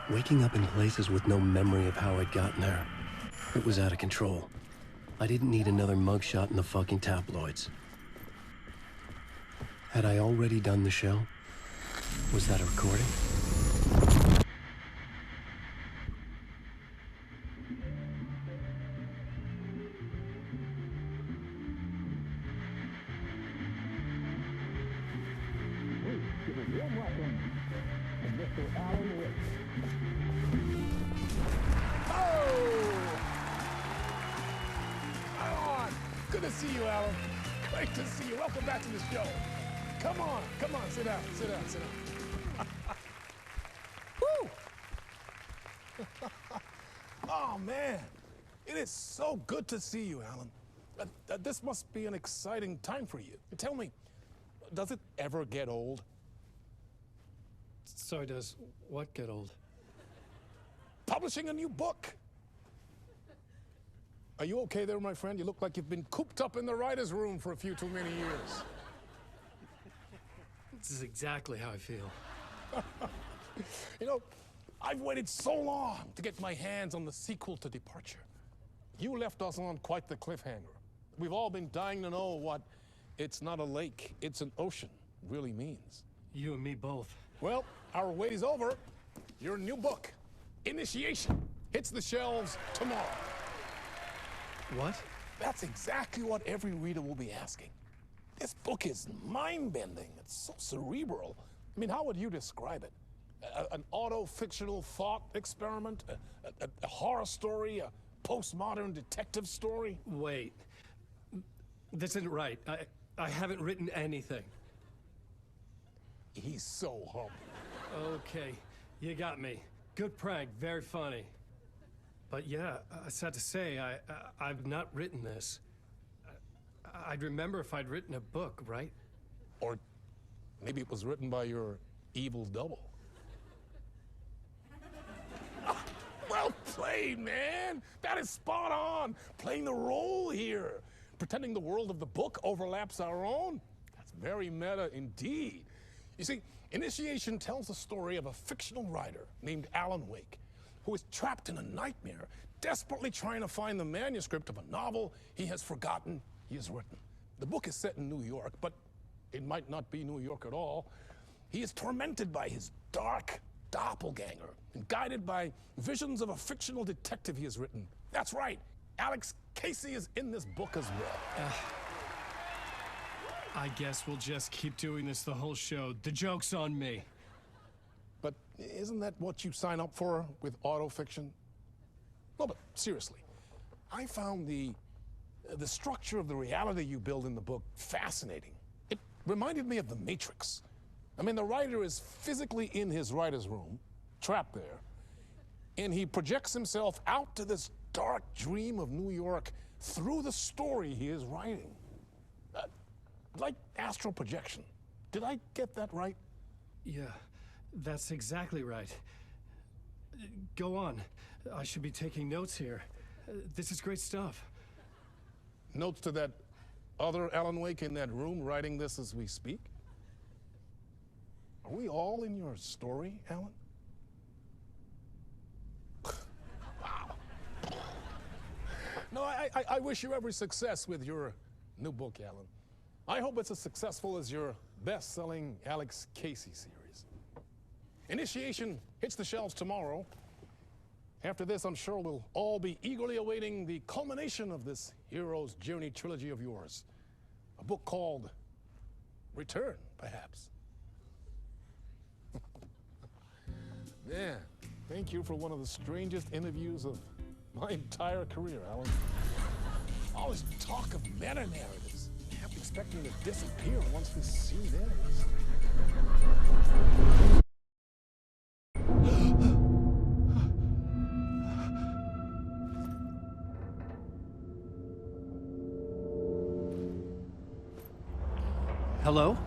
Waking up in places with no memory of how I'd gotten there. It was out of control. I didn't need another mugshot in the fucking tabloids. Had I already done the show? Was that a recording? Good to see you, Alan. Great to see you. Welcome back to the show. Come on, sit down. Woo! Oh, man. It is so good to see you, Alan. This must be an exciting time for you. Tell me, does it ever get old? Sorry, does what get old? Publishing a new book. Are you okay there, my friend? You look like you've been cooped up in the writer's room for a few too many years. This is exactly how I feel. You know, I've waited so long to get my hands on the sequel to Departure. You left us on quite the cliffhanger. We've all been dying to know what "it's not a lake, it's an ocean" really means. You and me both. Well, our wait is over. Your new book, Initiation, hits the shelves tomorrow. What? That's exactly what every reader will be asking. This book is mind-bending. It's so cerebral. I mean, how would you describe it? An auto-fictional thought experiment? A horror story? A postmodern detective story? Wait. This isn't right. I haven't written anything. He's so humble. Okay, you got me. Good prank, very funny. But yeah, sad to say, I've not written this. I'd remember if I'd written a book, right? Or maybe it was written by your evil double. Well played, man! That is spot on! Playing the role here. Pretending the world of the book overlaps our own. That's very meta indeed. You see, Initiation tells the story of a fictional writer named Alan Wake, who is trapped in a nightmare, desperately trying to find the manuscript of a novel he has forgotten he has written. The book is set in New York, but it might not be New York at all. He is tormented by his dark doppelganger and guided by visions of a fictional detective he has written. That's right, Alex Casey is in this book as well. I guess we'll just keep doing this the whole show. The joke's on me. But isn't that what you sign up for with autofiction? No, but seriously, I found the structure of the reality you build in the book fascinating. It reminded me of The Matrix. I mean, the writer is physically in his writer's room, trapped there, and he projects himself out to this dark dream of New York through the story he is writing. Like astral projection. Did I get that right? Yeah, that's exactly right. Go on. I should be taking notes here. This is great stuff. Notes to that other Alan Wake in that room writing this as we speak? Are we all in your story, Alan? Wow. No, I wish you every success with your new book, Alan. I hope it's as successful as your best-selling Alex Casey series. Initiation hits the shelves tomorrow. After this, I'm sure we'll all be eagerly awaiting the culmination of this hero's journey trilogy of yours. A book called Return, perhaps. Man, thank you for one of the strangest interviews of my entire career, Alan. All this talk of meta-narratives. Kept expecting to disappear once this scene ends. Hello?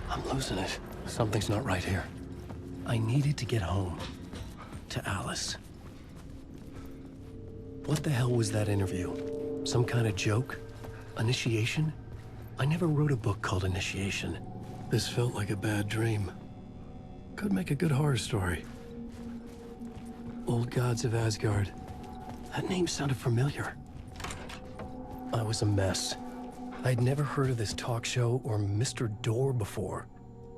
I'm losing it. Something's not right here. I needed to get home. To Alice. What the hell was that interview? Some kind of joke? Initiation? I never wrote a book called Initiation. This felt like a bad dream. Could make a good horror story. Old Gods of Asgard. That name sounded familiar. I was a mess. I'd never heard of this talk show or Mr. Door before.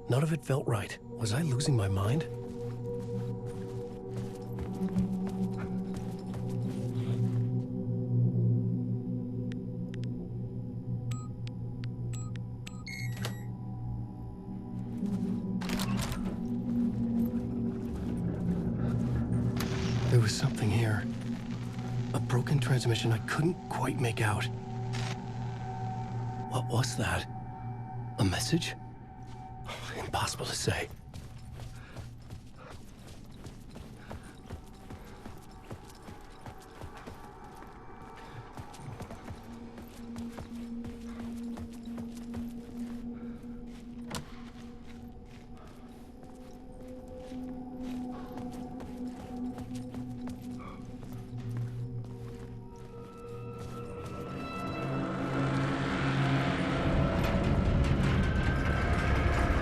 None of it felt right. Was I losing my mind? There was something here. A broken transmission I couldn't quite make out. What was that? A message? Impossible to say.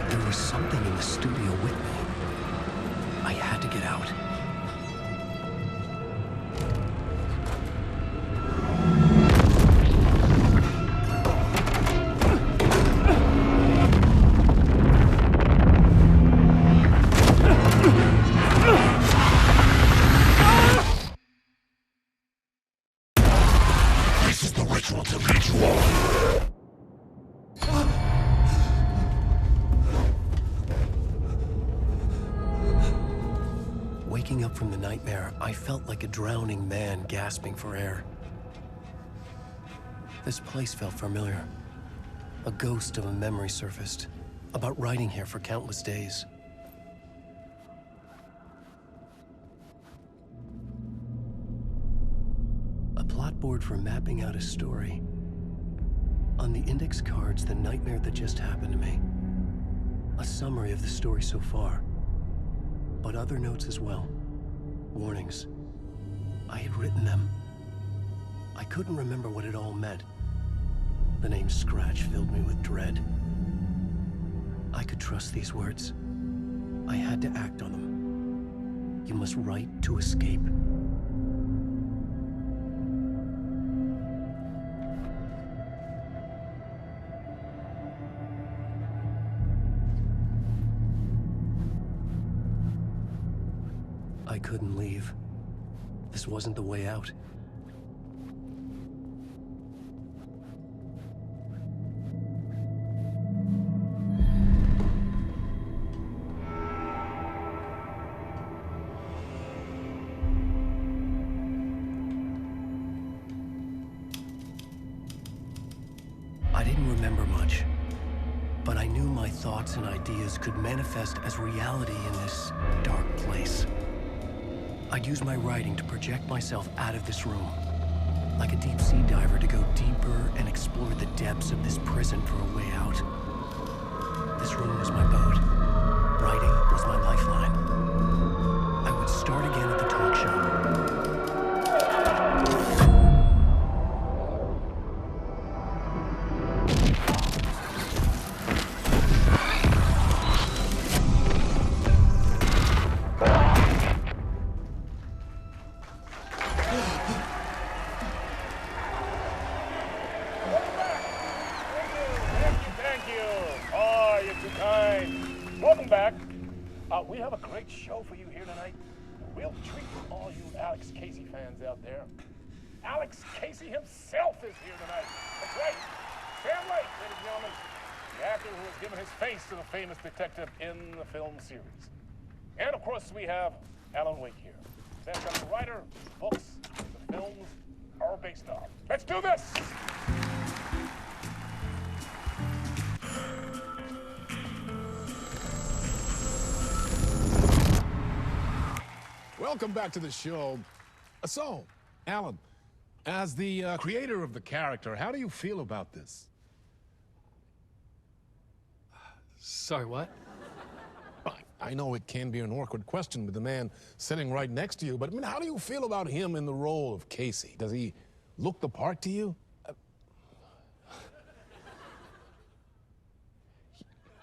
There was something in the studio with me. I had to get out. Waking up from the nightmare, I felt like a drowning man gasping for air. This place felt familiar. A ghost of a memory surfaced, about riding here for countless days. A plot board for mapping out a story. On the index cards, the nightmare that just happened to me. A summary of the story so far, but other notes as well. Warnings. I had written them. I couldn't remember what it all meant. The name Scratch filled me with dread. I could trust these words. I had to act on them. You must write to escape. I couldn't leave. This wasn't the way out. I didn't remember much, but I knew my thoughts and ideas could manifest as reality in this dark place. I'd use my writing to project myself out of this room, like a deep-sea diver to go deeper and explore the depths of this prison for a way out. This room was my boat. Writing was my lifeline. I would start again at the talk show. We have a great show for you here tonight. A real treat for all you Alex Casey fans out there. Alex Casey himself is here tonight. That's right, Sam Lake, ladies and gentlemen, the actor who has given his face to the famous detective in the film series. And of course, we have Alan Wake here. That's the writer, books, the films are based on. Let's do this! Welcome back to the show. So, Alan, as the creator of the character, how do you feel about this? Sorry, what? I know it can be an awkward question with the man sitting right next to you, but I mean, how do you feel about him in the role of Casey? Does he look the part to you?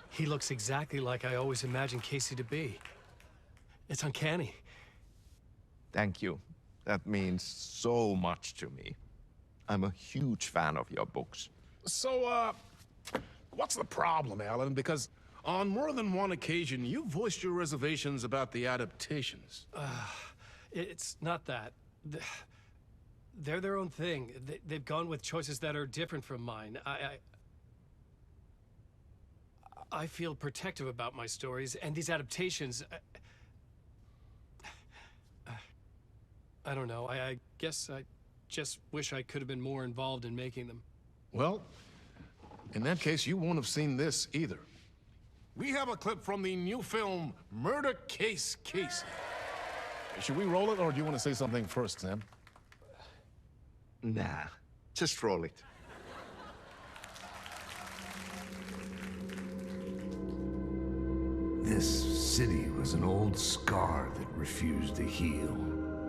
He looks exactly like I always imagined Casey to be. It's uncanny. Thank you. That means so much to me. I'm a huge fan of your books. So, what's the problem, Alan? Because on more than one occasion, you voiced your reservations about the adaptations. It's not that. They're their own thing. They've gone with choices that are different from mine. I feel protective about my stories, and these adaptations... I don't know. I guess I just wish I could have been more involved in making them. Well, in that case, you won't have seen this either. We have a clip from the new film, Murder Case Casey. Should we roll it, or do you want to say something first, Sam? Nah, just roll it. This city was an old scar that refused to heal.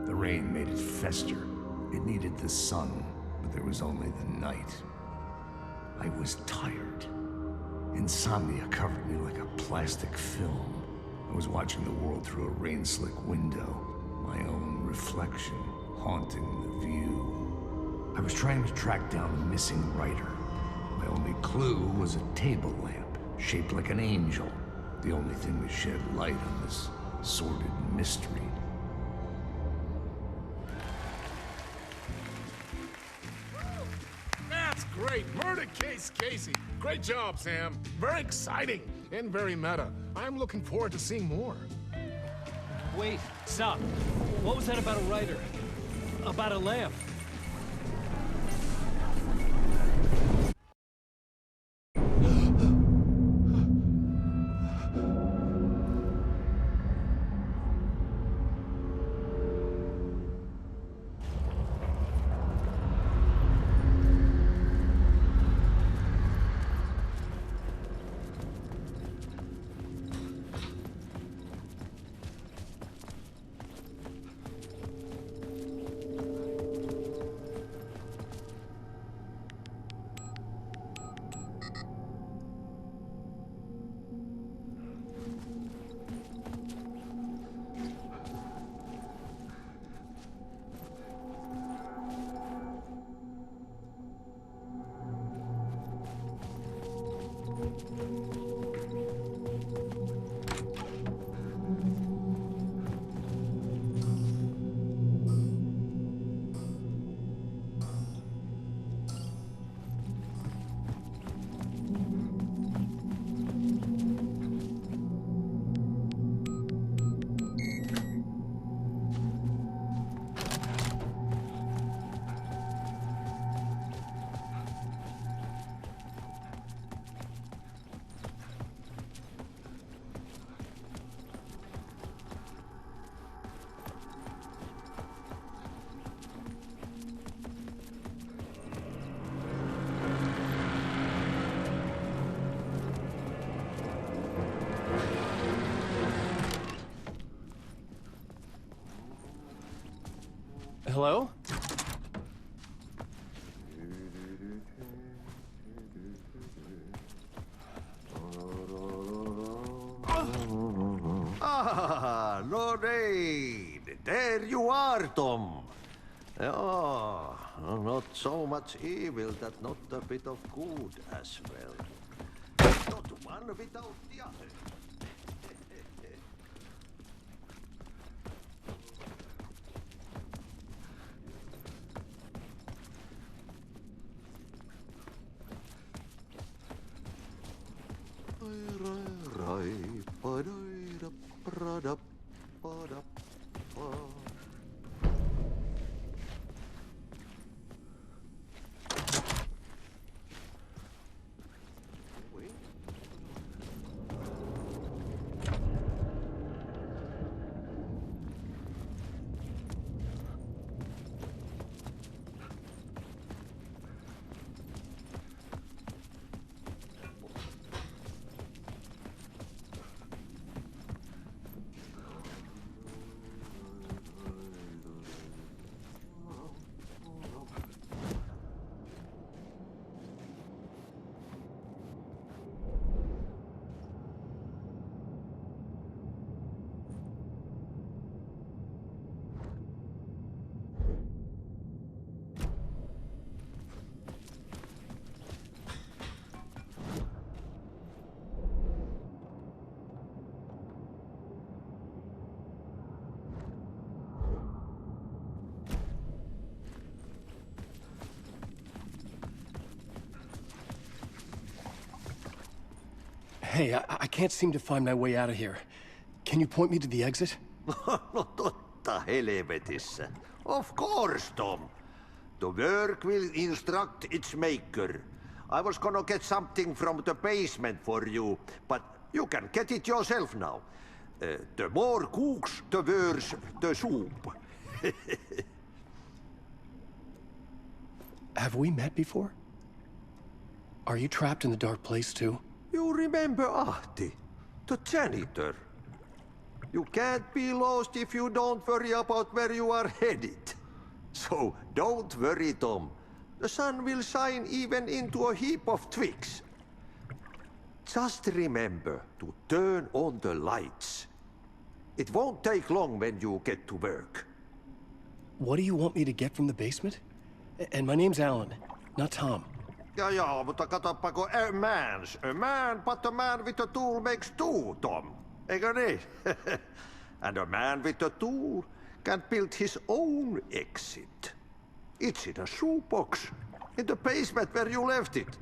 The rain made it fester. It needed the sun, but there was only the night. I was tired. Insomnia covered me like a plastic film. I was watching the world through a rain-slick window, my own reflection haunting the view. I was trying to track down a missing writer. My only clue was a table lamp, shaped like an angel, the only thing that shed light on this sordid mystery. That's great! Murder Case Casey! Great job, Sam. Very exciting and very meta. I'm looking forward to seeing more. Wait, stop. What was that about a writer? About a lamp? Hello? Ah, Lorraine! There you are, Tom. Oh, not so much evil that not a bit of good as well. Not one without the other. Hey, I can't seem to find my way out of here. Can you point me to the exit? No totta helvetissä. Of course, Tom. The work will instruct its maker. I was gonna get something from the basement for you, but you can get it yourself now. The more cooks, the worse the soup. Have we met before? Are you trapped in the dark place too? You remember Ahti, the janitor. You can't be lost if you don't worry about where you are headed. So don't worry, Tom. The sun will shine even into a heap of twigs. Just remember to turn on the lights. It won't take long when you get to work. What do you want me to get from the basement? And my name's Alan, not Tom. Ja, mutta katsoppa, a man, but a man with a tool makes two, Tom. Eikö niin? And a man with a tool can build his own exit. It's in a shoebox, in the basement where you left it.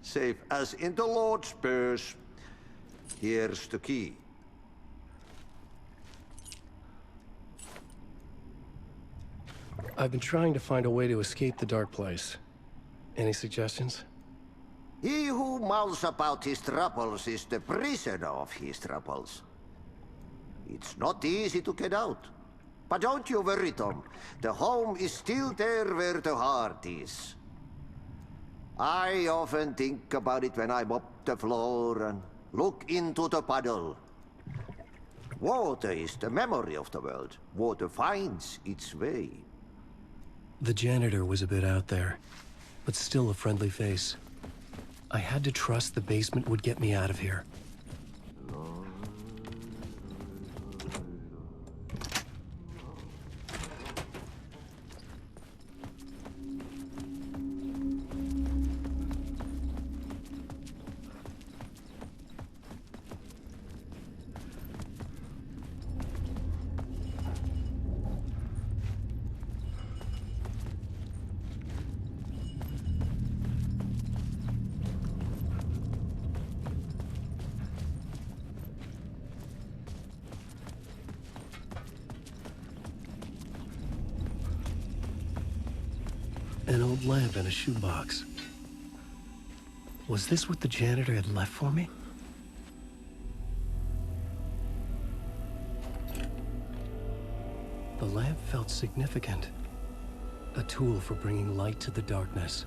Safe as in the Lord's purse. Here's the key. I've been trying to find a way to escape the dark place. Any suggestions? He who mouths about his troubles is the prisoner of his troubles. It's not easy to get out. But don't you worry, Tom. The home is still there where the heart is. I often think about it when I mop the floor and look into the puddle. Water is the memory of the world. Water finds its way. The janitor was a bit out there, but still a friendly face. I had to trust the basement would get me out of here. An old lamp in a shoebox. Was this what the janitor had left for me? The lamp felt significant. A tool for bringing light to the darkness.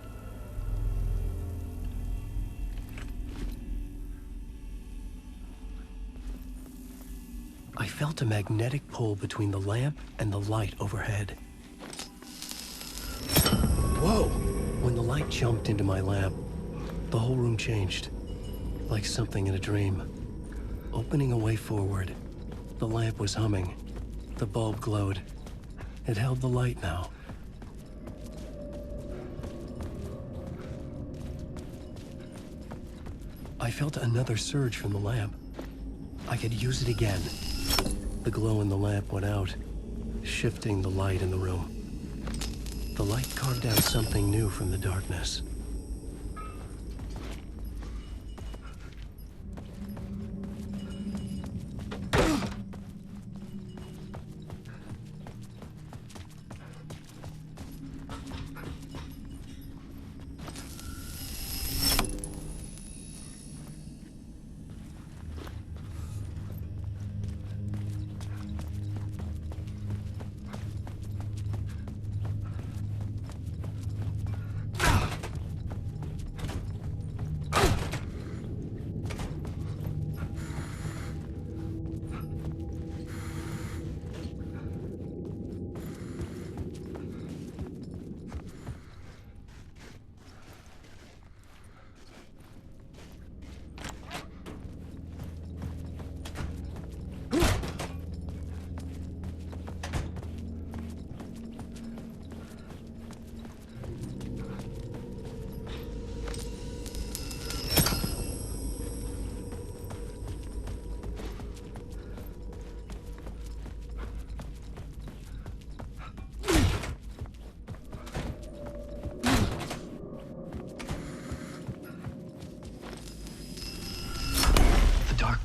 I felt a magnetic pull between the lamp and the light overhead. Whoa! When the light jumped into my lamp, the whole room changed. Like something in a dream. Opening a way forward, the lamp was humming. The bulb glowed. It held the light now. I felt another surge from the lamp. I could use it again. The glow in the lamp went out, shifting the light in the room. The light carved out something new from the darkness.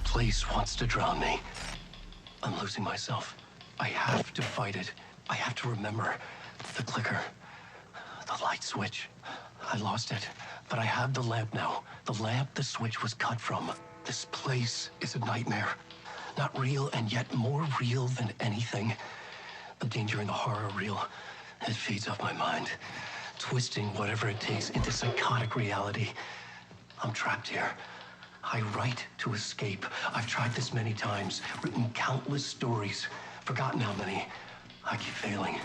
Place wants to drown me. I'm losing myself. I have to fight it. I have to remember. The clicker. The light switch. I lost it. But I have the lamp now. The lamp the switch was cut from. This place is a nightmare. Not real, and yet more real than anything. The danger and the horror are real. It feeds off my mind. Twisting whatever it takes into psychotic reality. I'm trapped here. I write to escape. I've tried this many times, written countless stories, forgotten how many. I keep failing,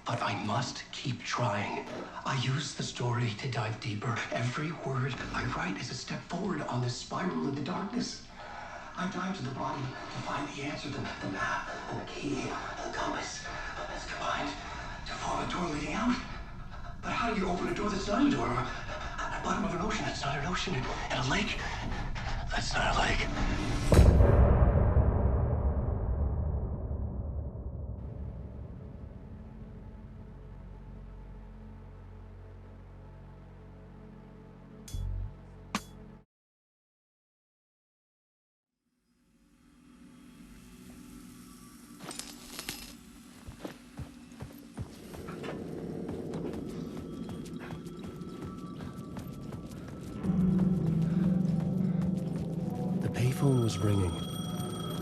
but I must keep trying. I use the story to dive deeper. Every word I write is a step forward on this spiral in the darkness. I dive to the bottom to find the answer, the map, and the key, and the compass. It's combined to form a door leading out. But how do you open a door that's not a door? At the bottom of an ocean that's not an ocean, and a lake that's not a lake. phone was ringing.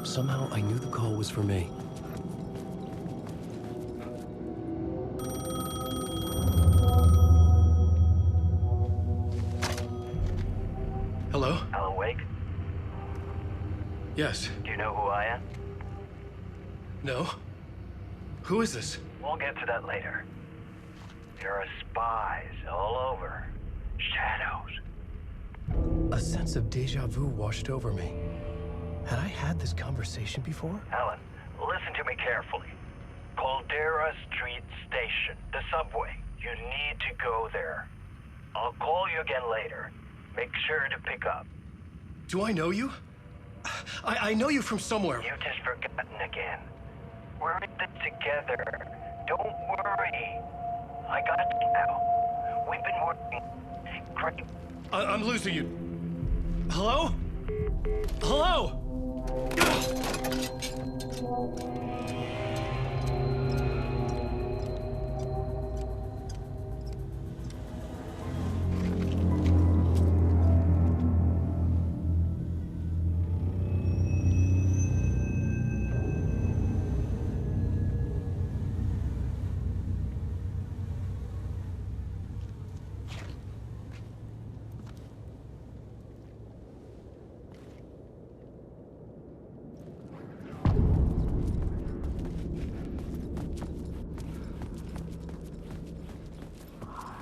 Somehow I knew the call was for me. Hello? Alan Wake? Yes. Do you know who I am? No? Who is this? We'll get to that later. There are spies all over. Shadows. A sense of deja vu washed over me. Had I had this conversation before? Alan, listen to me carefully. Caldera Street Station, the subway. You need to go there. I'll call you again later. Make sure to pick up. Do I know you? I know you from somewhere. You've just forgotten again. We're in this together. Don't worry. I got you now. We've been working great. I'm losing you. Hello? Hello?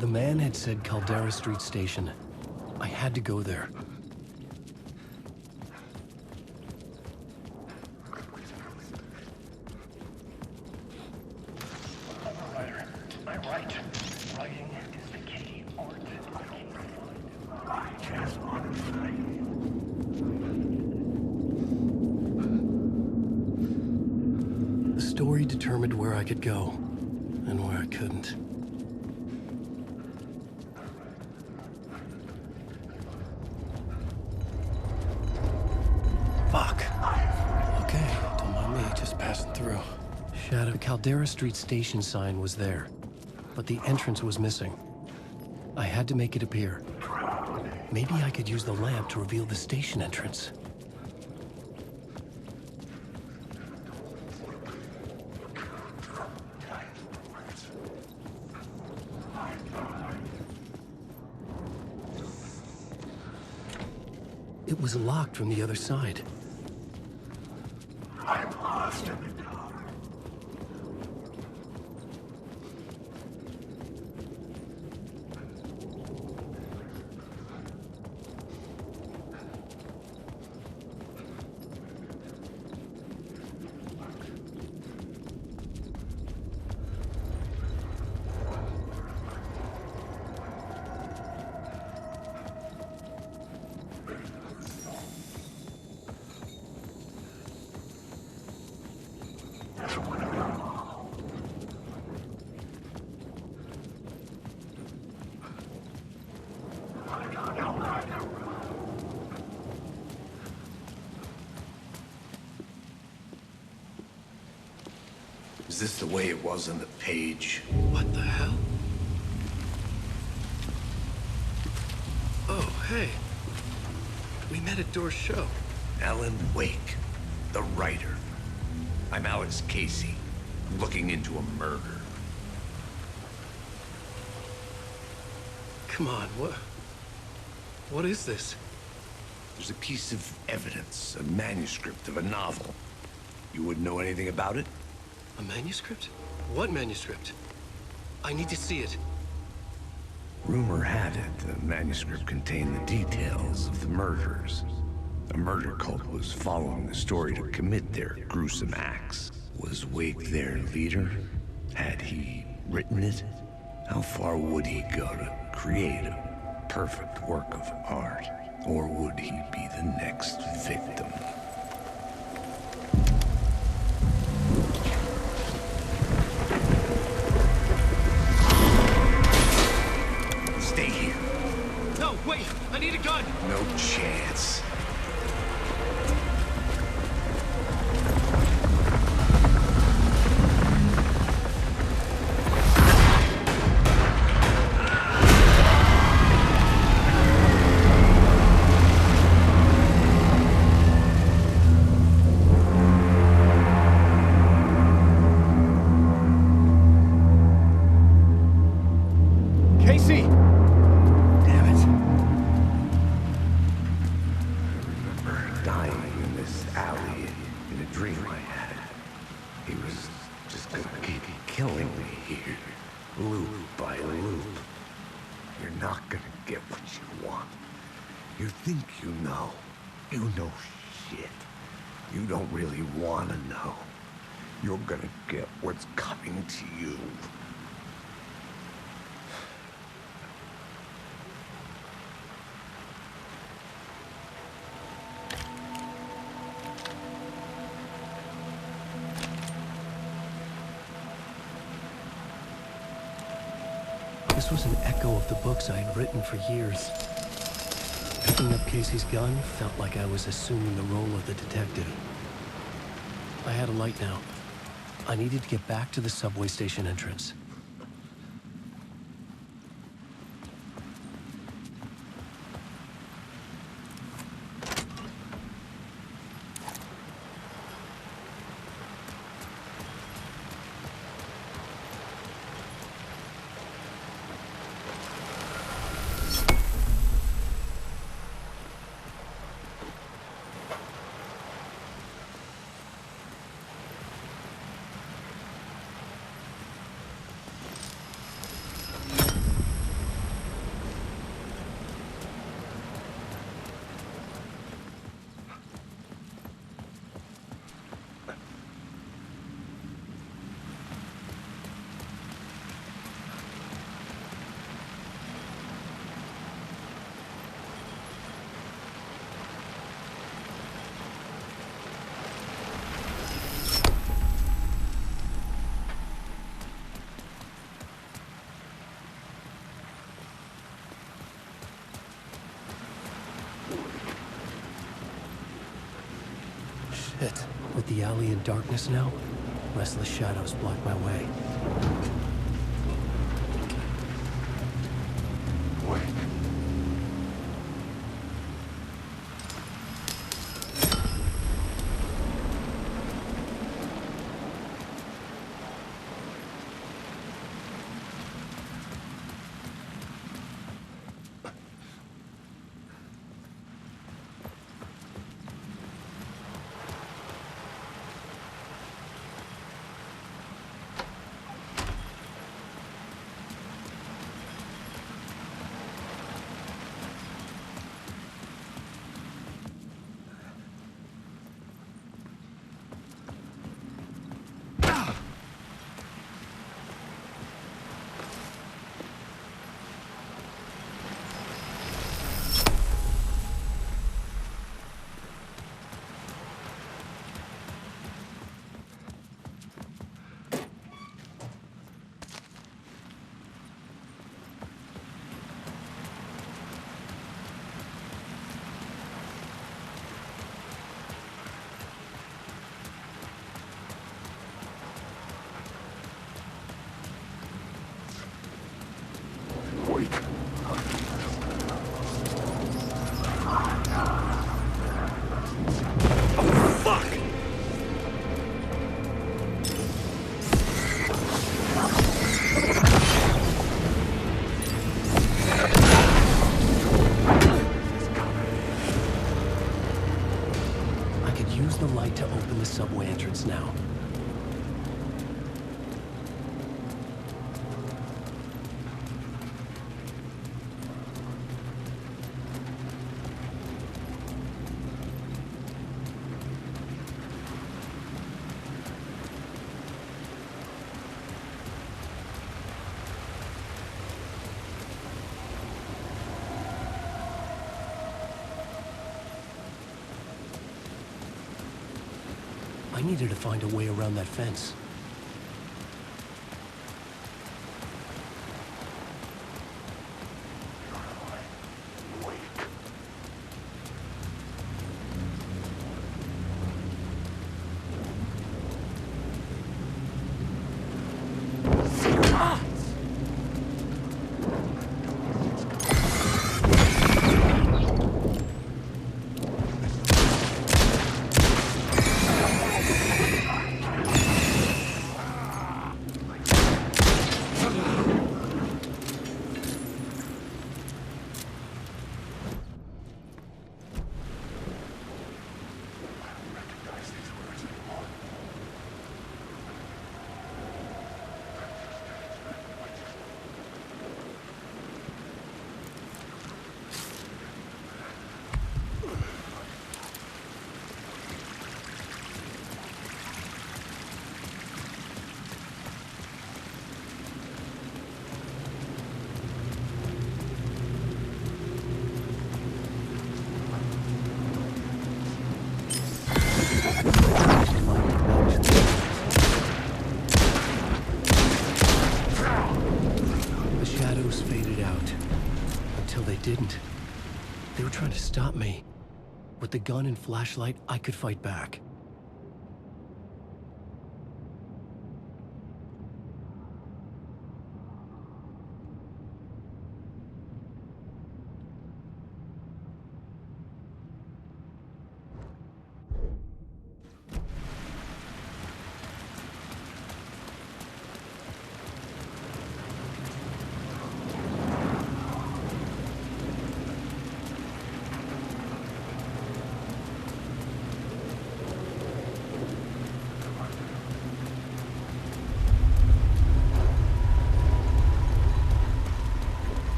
The man had said Caldera Street Station. I had to go there. Ryder, I'm right. Writing is the key. Art, I can't find The story determined where I could go, and where I couldn't. Fuck. Okay, don't mind me, just passing through. Shadow. The Caldera Street Station sign was there, but the entrance was missing. I had to make it appear. Maybe I could use the lamp to reveal the station entrance. It was locked from the other side. I'm lost in the dark. Is this the way it was on the page? What the hell? Oh, hey. We met at Door's show. Alan Wake, the writer. I'm Alex Casey, looking into a murder. Come on, what is this? There's a piece of evidence, a manuscript of a novel. You wouldn't know anything about it? A manuscript? What manuscript? I need to see it. Rumor had it the manuscript contained the details of the murders. A murder cult was following the story to commit their gruesome acts. Was Wake their leader? Had he written it? How far would he go to create a perfect work of art? Or would he be the next victim? Stay here. No, wait! I need a gun! No chance. dream I had. He was just gonna keep killing me here, loop by loop. You're not gonna get what you want. You think you know. You know shit. You don't really want to know. You're gonna get what's coming to you. This was an echo of the books I had written for years. Picking up Casey's gun felt like I was assuming the role of the detective. I had a light now. I needed to get back to the subway station entrance. Shit. With the alley in darkness now, restless shadows block my way. Subway entrance now. I needed to find a way around that fence. stop me. With the gun and flashlight, I could fight back.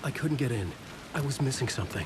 I couldn't get in. I was missing something.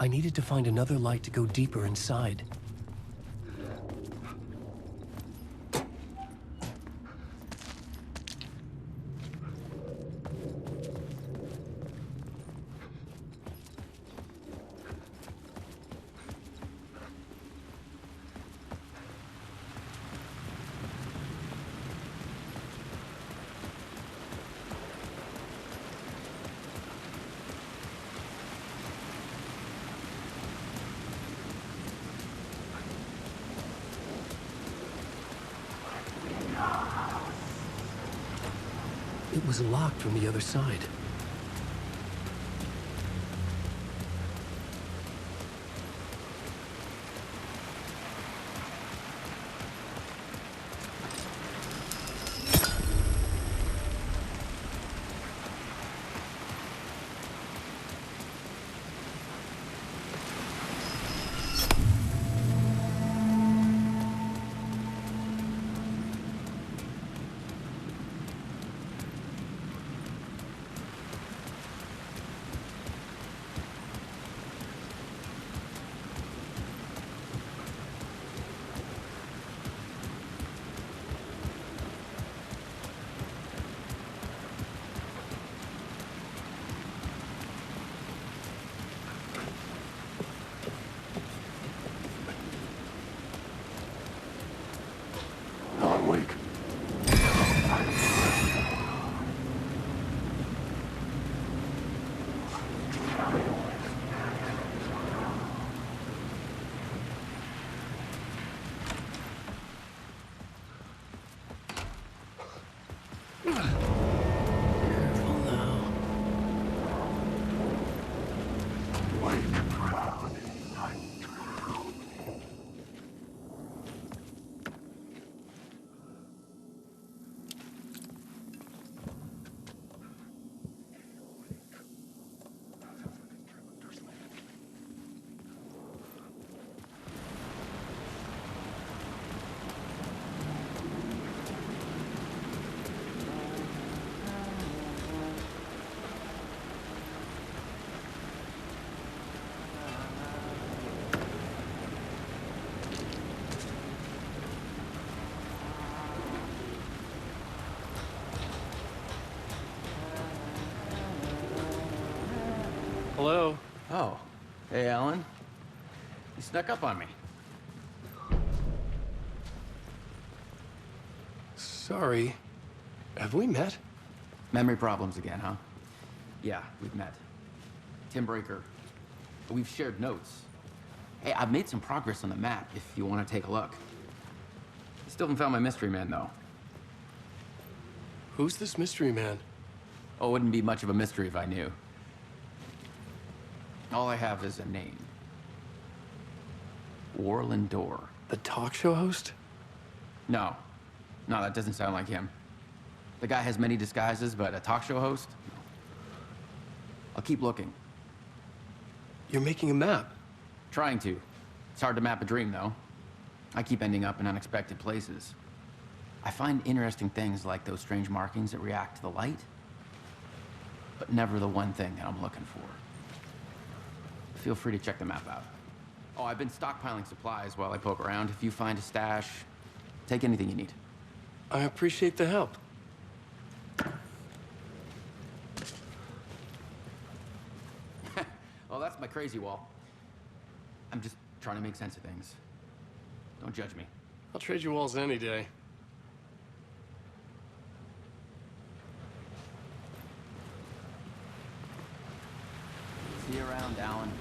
I needed to find another light to go deeper inside. It was locked from the other side. Hello? Oh. Hey, Alan. You snuck up on me. Sorry. Have we met? Memory problems again, huh? Yeah, we've met. Tim Breaker. We've shared notes. Hey, I've made some progress on the map if you want to take a look. Still haven't found my mystery man, though. Who's this mystery man? Oh, it wouldn't be much of a mystery if I knew. All I have is a name. Warlin Door. The talk show host? No. No, that doesn't sound like him. The guy has many disguises, but a talk show host? I'll keep looking. You're making a map? Trying to. It's hard to map a dream, though. I keep ending up in unexpected places. I find interesting things like those strange markings that react to the light, but never the one thing that I'm looking for. Feel free to check the map out. Oh, I've been stockpiling supplies while I poke around. If you find a stash, take anything you need. I appreciate the help. Oh, that's my crazy wall. I'm just trying to make sense of things. Don't judge me. I'll trade you walls any day. See you around, Alan.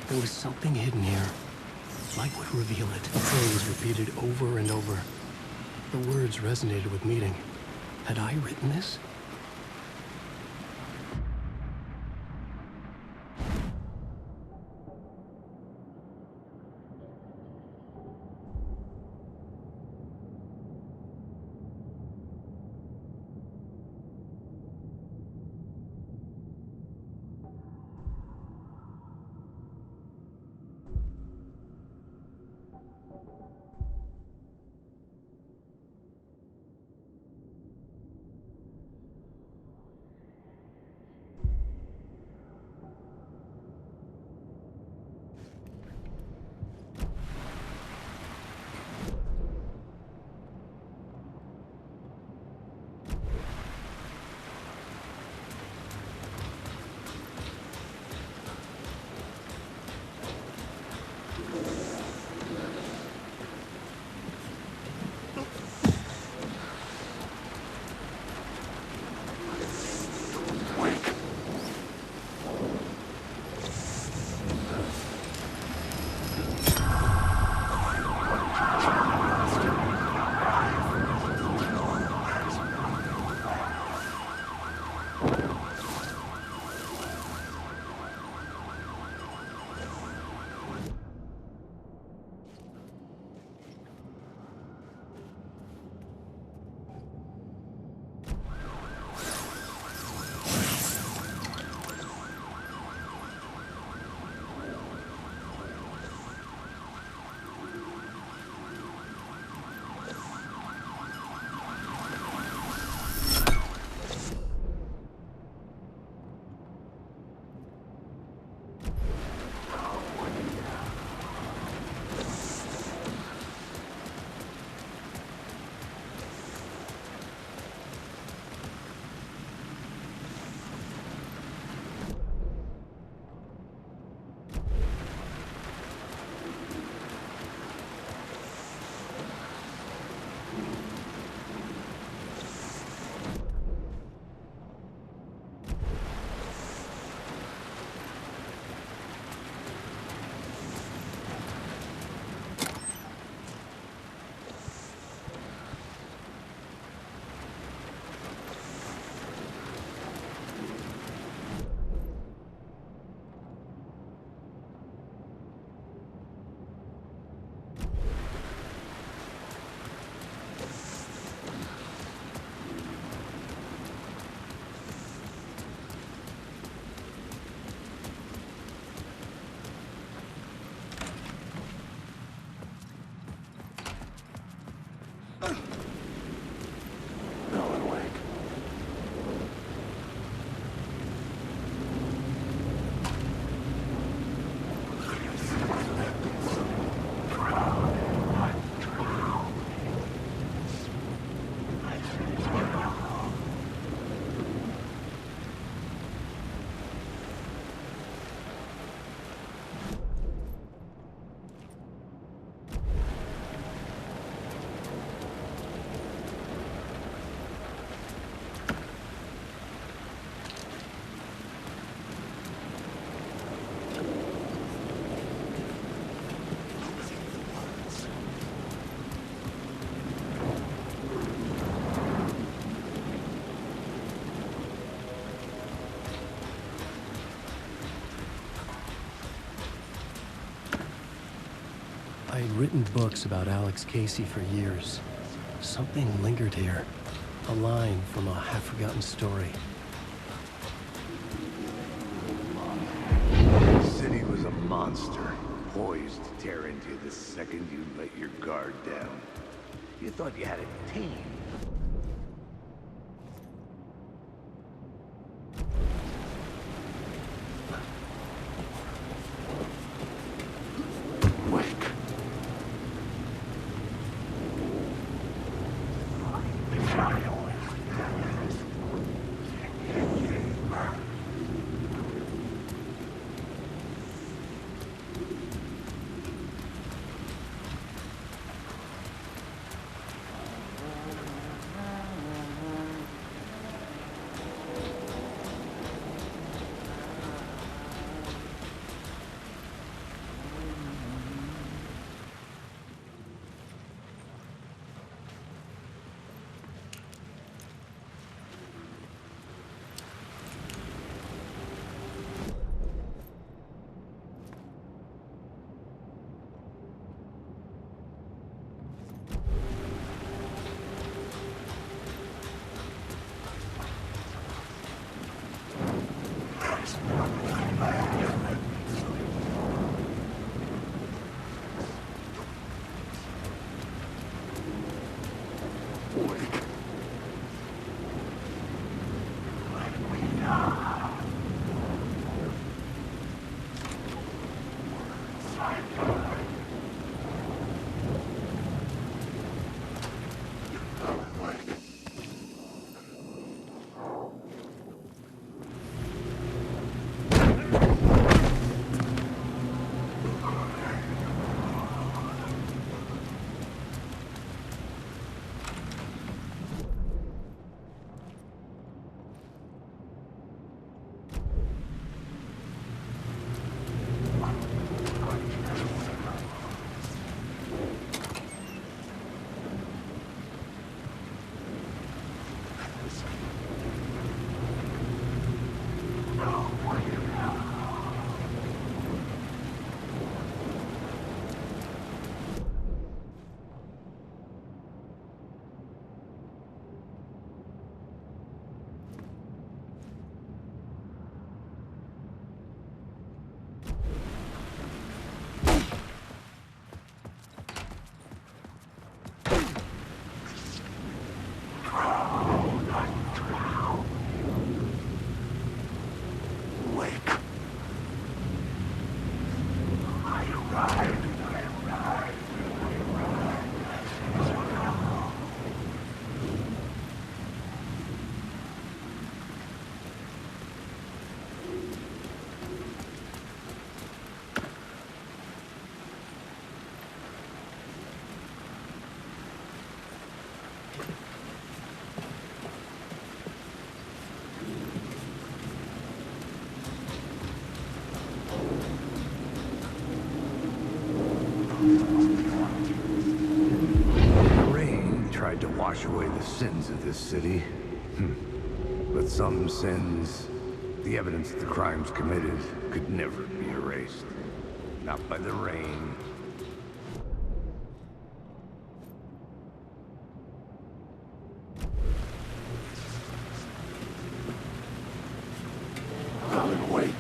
There was something hidden here. Light would reveal it. The phrase repeated over and over. The words resonated with meaning. Had I written this? I had written books about Alex Casey for years. Something lingered here. A line from a half-forgotten story. Said he was a monster, poised to tear into you the second you let your guard down. You thought you had it tamed. Tried to wash away the sins of this city. But some sins, the evidence of the crimes committed, could never be erased. Not by the rain. Alan Wake.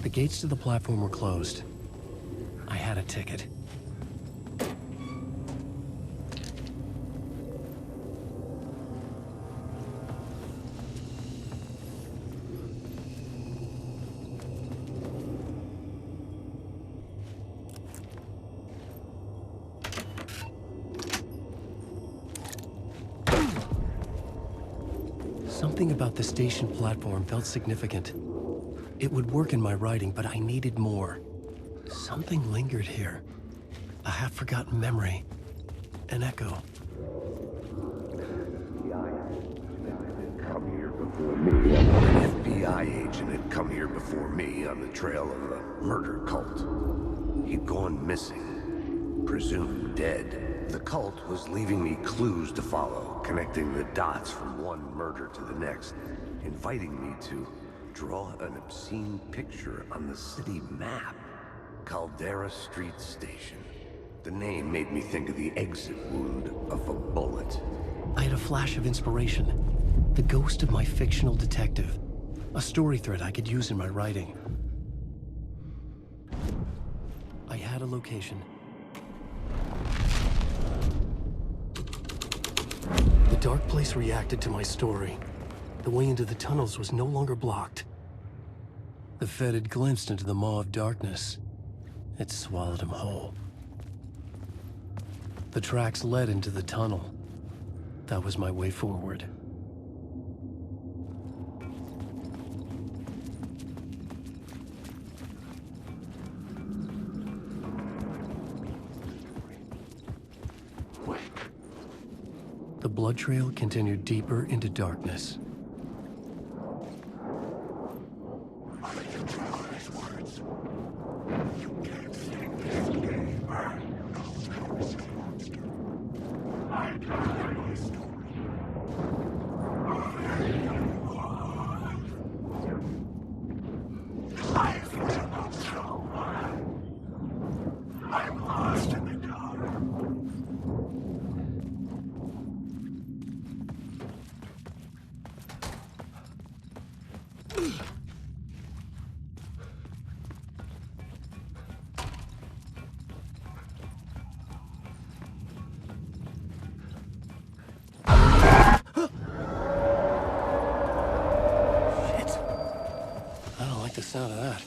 The gates to the platform were closed. I had a ticket. Something about the station platform felt significant. It would work in my writing, but I needed more. Something lingered here. A half-forgotten memory. An echo. An FBI agent had come here before me on the trail of a murder cult. He'd gone missing, presumed dead. The cult was leaving me clues to follow, connecting the dots from one murder to the next, inviting me to draw an obscene picture on the city map. Caldera Street Station. The name made me think of the exit wound of a bullet. I had a flash of inspiration. The ghost of my fictional detective. A story thread I could use in my writing. I had a location. The dark place reacted to my story. The way into the tunnels was no longer blocked. The Fed had glimpsed into the maw of darkness. It swallowed him whole. The tracks led into the tunnel. That was my way forward. The blood trail continued deeper into darkness. The sound of that.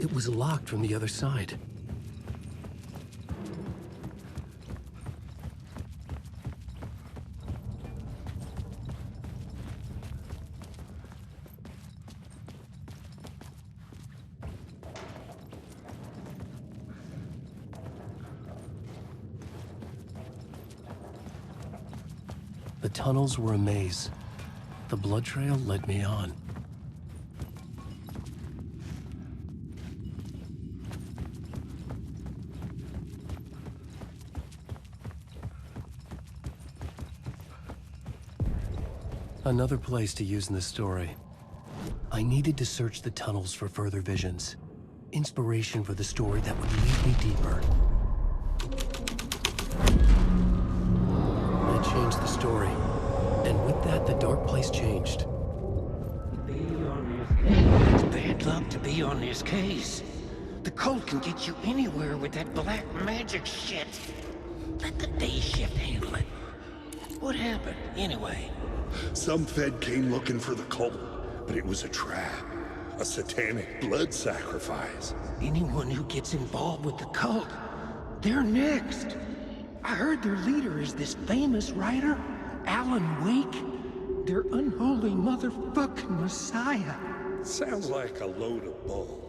It was locked from the other side. The tunnels were a maze. The blood trail led me on. Another place to use in the story. I needed to search the tunnels for further visions. Inspiration for the story that would lead me deeper. I changed the story. And with that, the dark place changed. It's bad luck to be on this case. The cult can get you anywhere with that black magic shit. Let the day shift handle it. What happened, anyway? Some Fed came looking for the cult, but it was a trap. A satanic blood sacrifice. Anyone who gets involved with the cult, they're next. I heard their leader is this famous writer, Alan Wake. Their unholy motherfucking messiah. Sounds like a load of bull.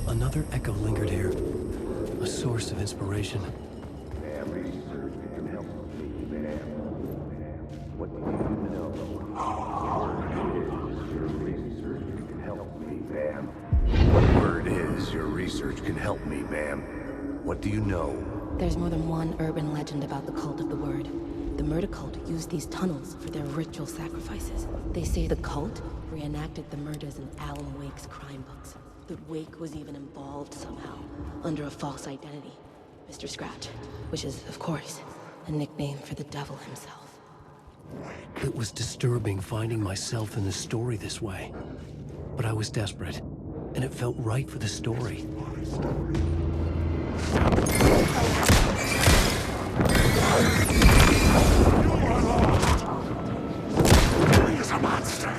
Another echo lingered here. A source of inspiration. Ma'am, research can help me, ma'am. What do you know? Your research can help me, ma'am. What word is your research can help me, ma'am? What do you know? There's more than one urban legend about the cult of the Word. The murder cult used these tunnels for their ritual sacrifices. They say the cult reenacted the murders in Alan Wake's crime books. That Wake was even involved somehow, under a false identity. Mr. Scratch, which is, of course, a nickname for the devil himself. It was disturbing finding myself in the story this way. But I was desperate, and it felt right for the story. He is a monster!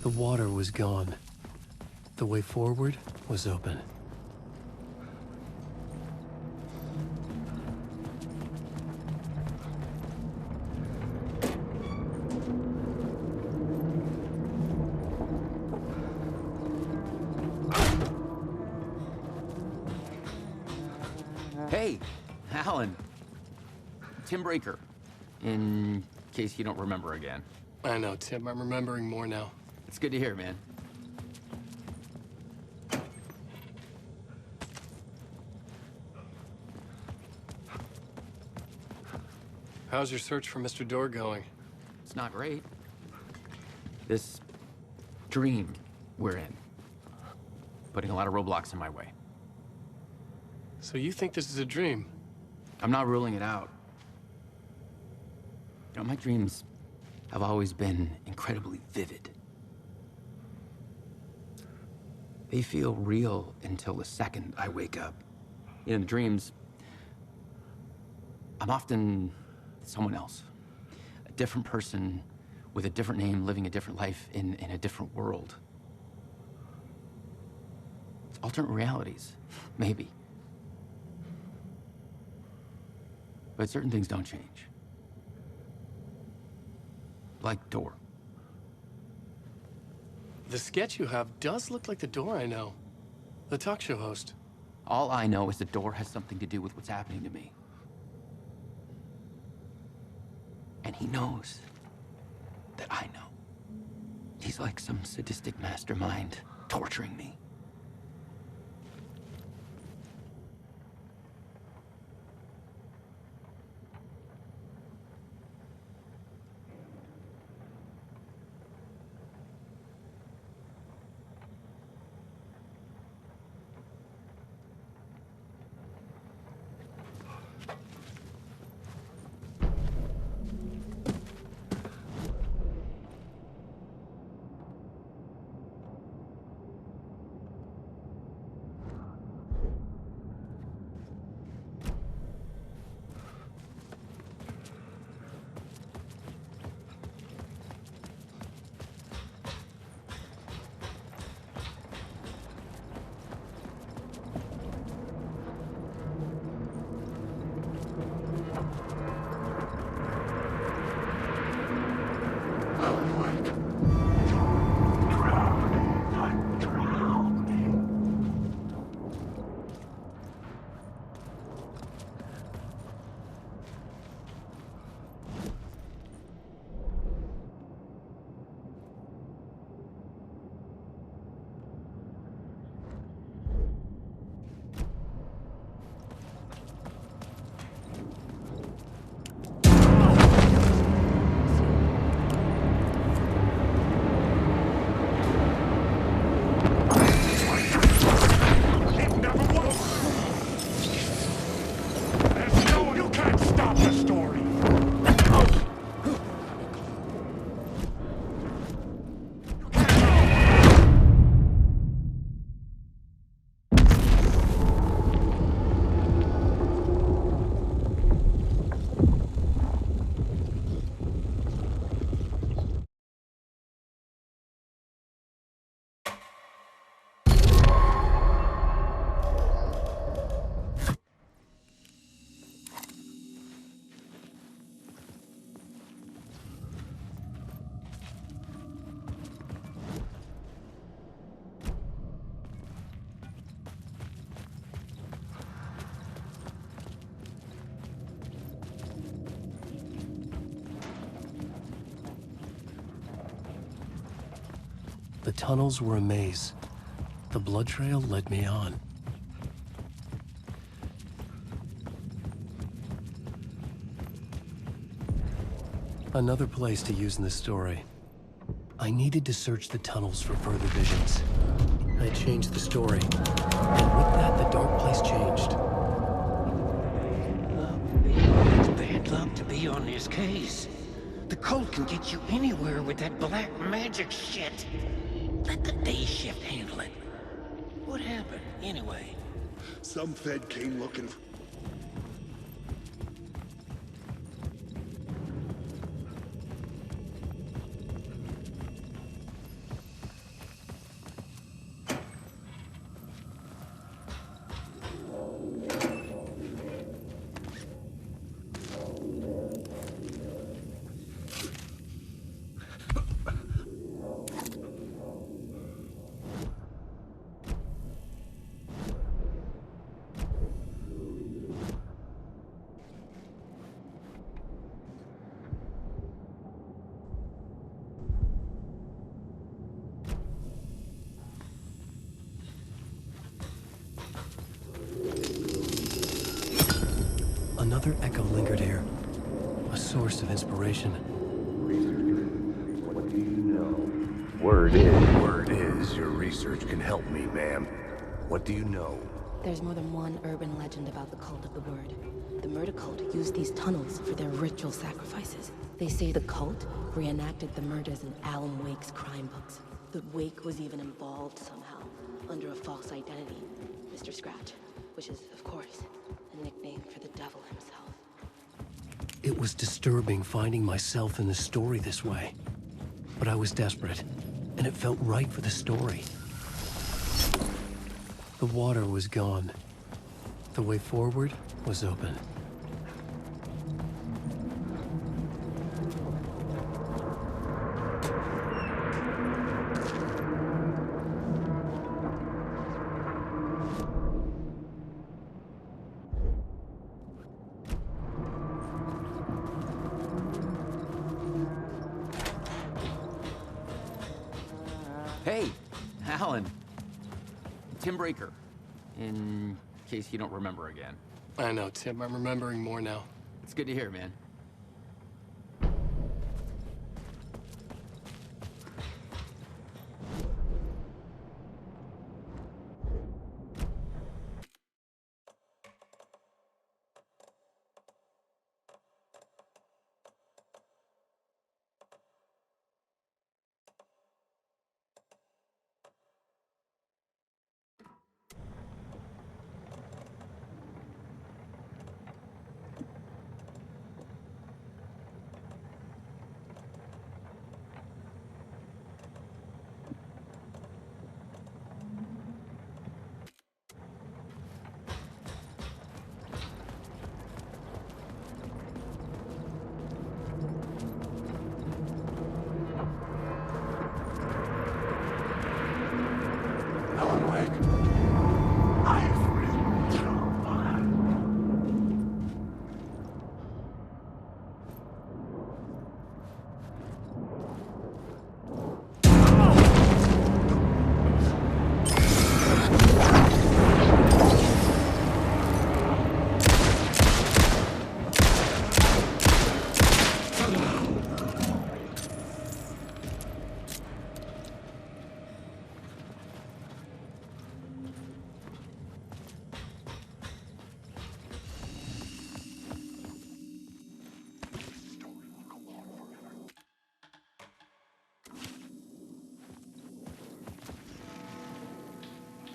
The water was gone. The way forward was open. Hey, Alan. Tim Breaker, in case you don't remember again. I know, Tim. I'm remembering more now. It's good to hear, man. How's your search for Mr. Door going? It's not great. This dream we're in, putting a lot of roadblocks in my way. So you think this is a dream? I'm not ruling it out. You know, my dreams have always been incredibly vivid. They feel real until the second I wake up. In the dreams, I'm often someone else. A different person with a different name, living a different life in a different world. It's alternate realities, maybe. But certain things don't change. Like Door. The sketch you have does look like the Door I know. The talk show host. All I know is the Door has something to do with what's happening to me. And he knows that I know. He's like some sadistic mastermind torturing me. The tunnels were a maze. The blood trail led me on. Another place to use in the story. I needed to search the tunnels for further visions. I changed the story, and with that, the dark place changed. It's bad luck to be on this case. The cult can get you anywhere with that black magic shit. Let the day shift handle it. What happened, anyway? Some Fed came looking for... Another echo lingered here. A source of inspiration. What do you know? Word is your research can help me, ma'am. What do you know? There's more than one urban legend about the Cult of the Word. The murder cult used these tunnels for their ritual sacrifices. They say the cult reenacted the murders in Alan Wake's crime books. The Wake was even involved somehow, under a false identity, Mr. Scratch, which is, of course, a nickname for the devil himself. It was disturbing finding myself in the story this way. But I was desperate, and it felt right for the story. The water was gone. The way forward was open. Hey, Alan. Tim Breaker, in case you don't remember again. I know, Tim. I'm remembering more now. It's good to hear, man. Alan Wake. I've written trauma.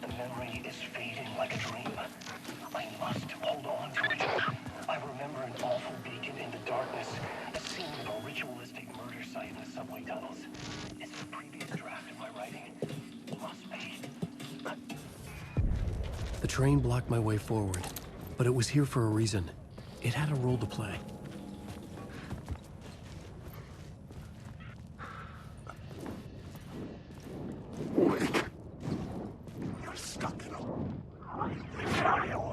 The memory is fading like a dream. I must hold on to it. I remember an awful beacon in the darkness, a scene of a ritualistic murder site in the subway tunnels. It's the previous draft of my writing. Must be. The train blocked my way forward, but it was here for a reason. It had a role to play. Wake. You're stuck in a trial.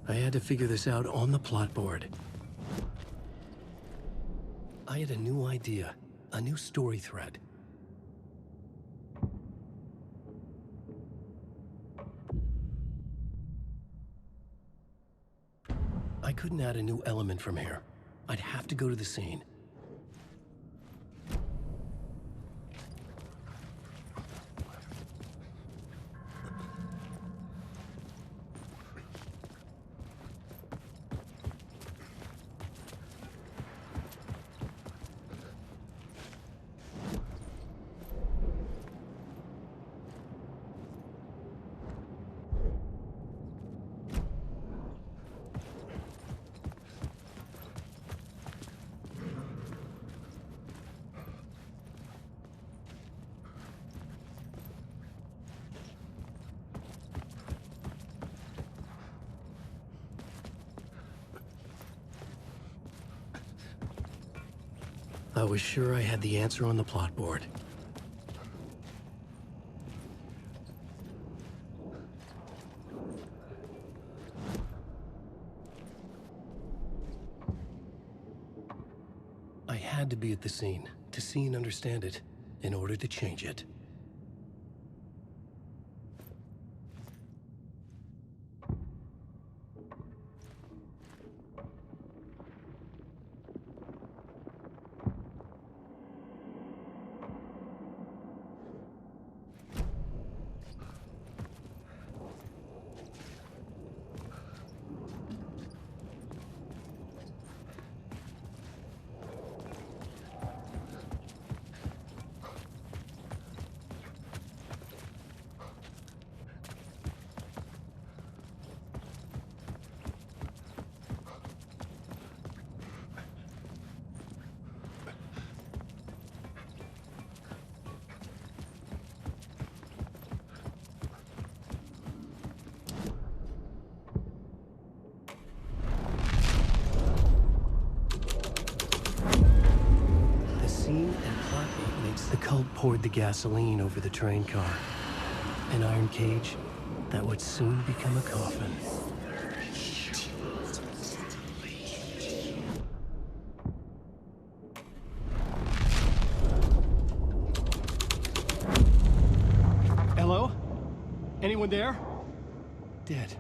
I had to figure this out on the plot board. I had a new idea, a new story thread. I couldn't add a new element from here. I'd have to go to the scene. I was sure I had the answer on the plot board. I had to be at the scene, to see and understand it, in order to change it. The cult poured the gasoline over the train car. An iron cage that would soon become a coffin. Hello? Anyone there? Dead.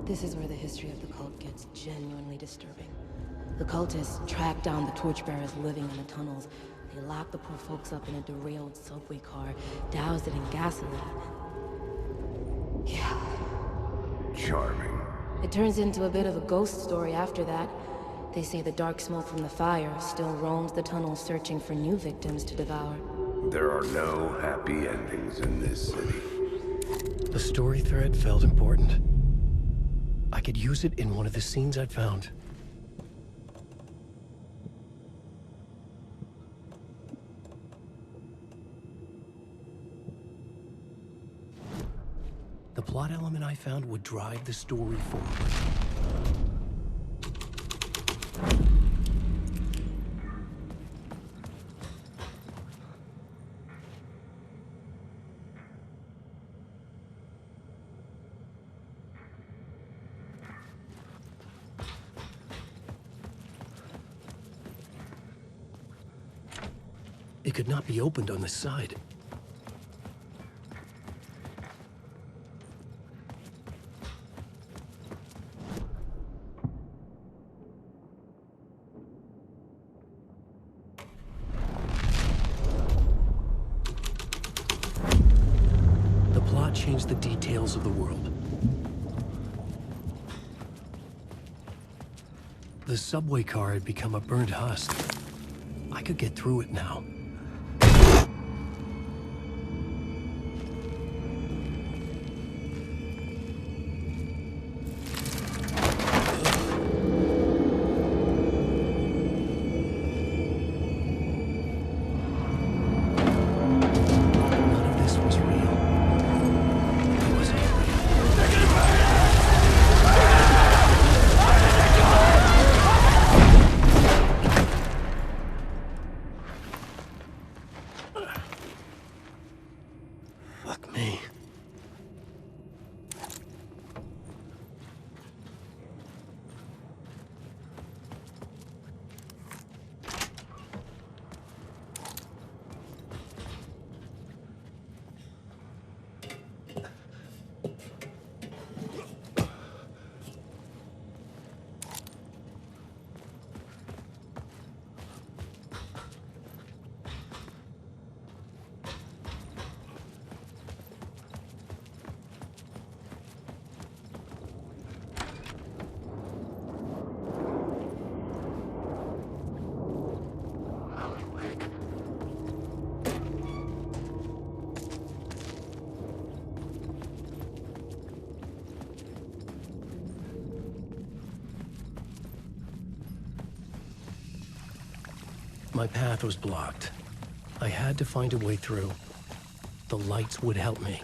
This is where the history of the cult gets genuinely disturbing. The cultists track down the torchbearers living in the tunnels. They lock the poor folks up in a derailed subway car, douse it in gasoline. Yeah. Charming. It turns into a bit of a ghost story after that. They say the dark smoke from the fire still roams the tunnels searching for new victims to devour. There are no happy endings in this city. The story thread felt important. I could use it in one of the scenes I'd found. The plot element I found would drive the story forward. It could not be opened on the side. The plot changed the details of the world. The subway car had become a burnt husk. I could get through it now. My path was blocked. I had to find a way through. The lights would help me.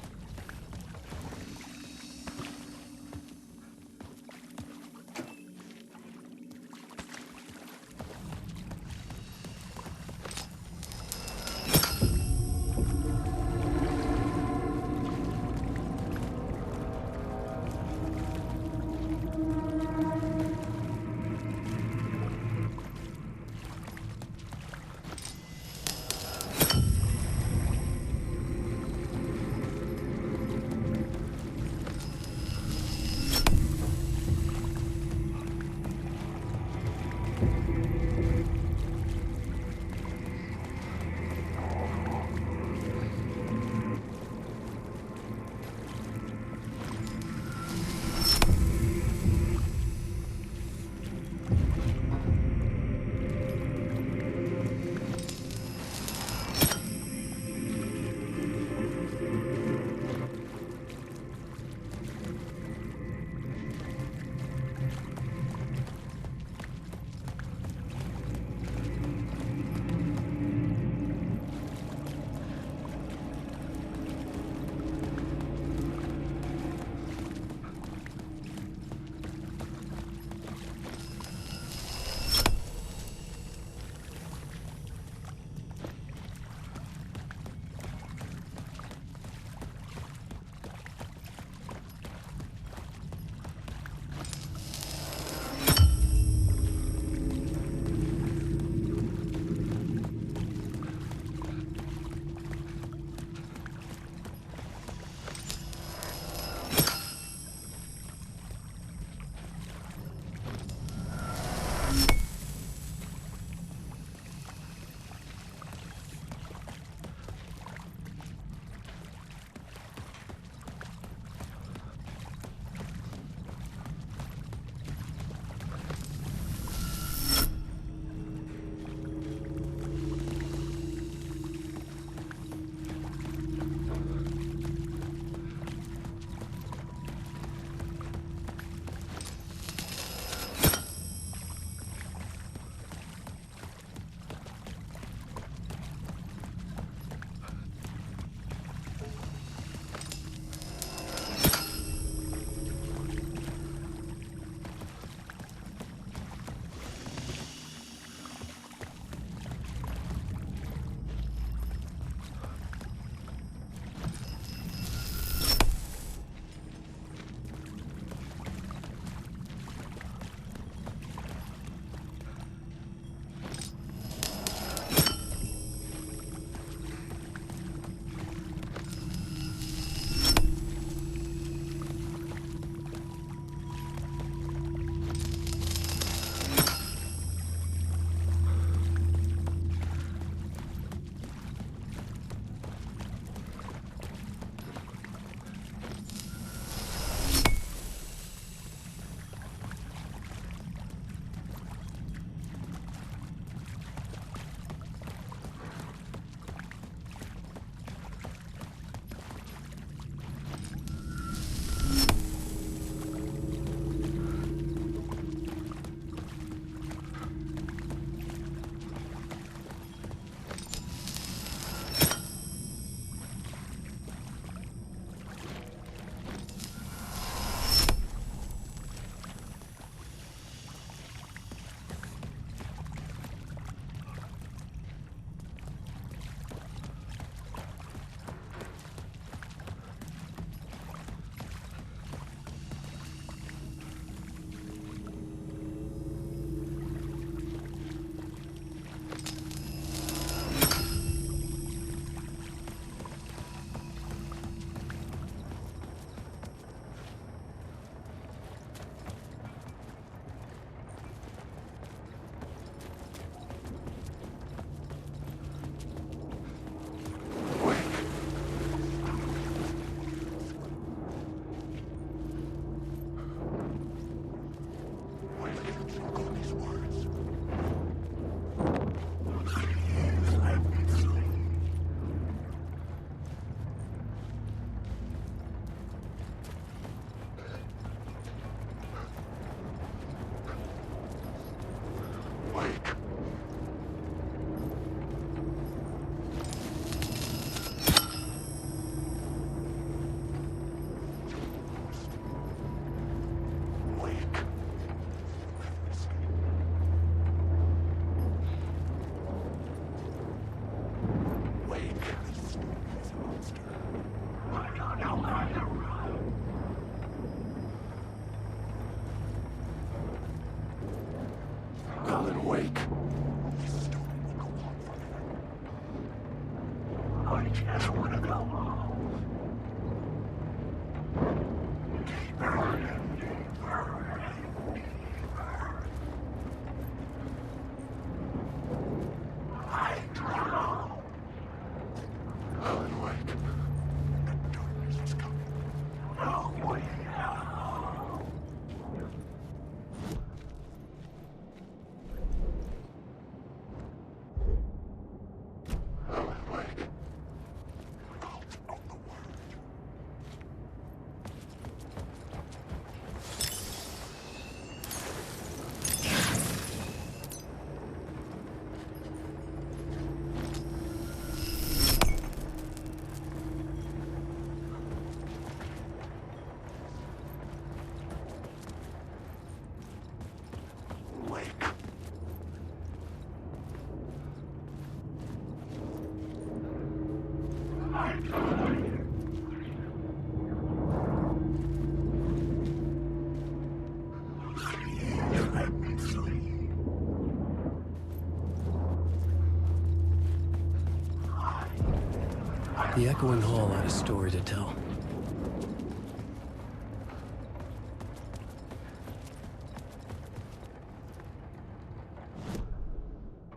The Echoing Hall had a story to tell.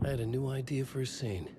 I had a new idea for a scene.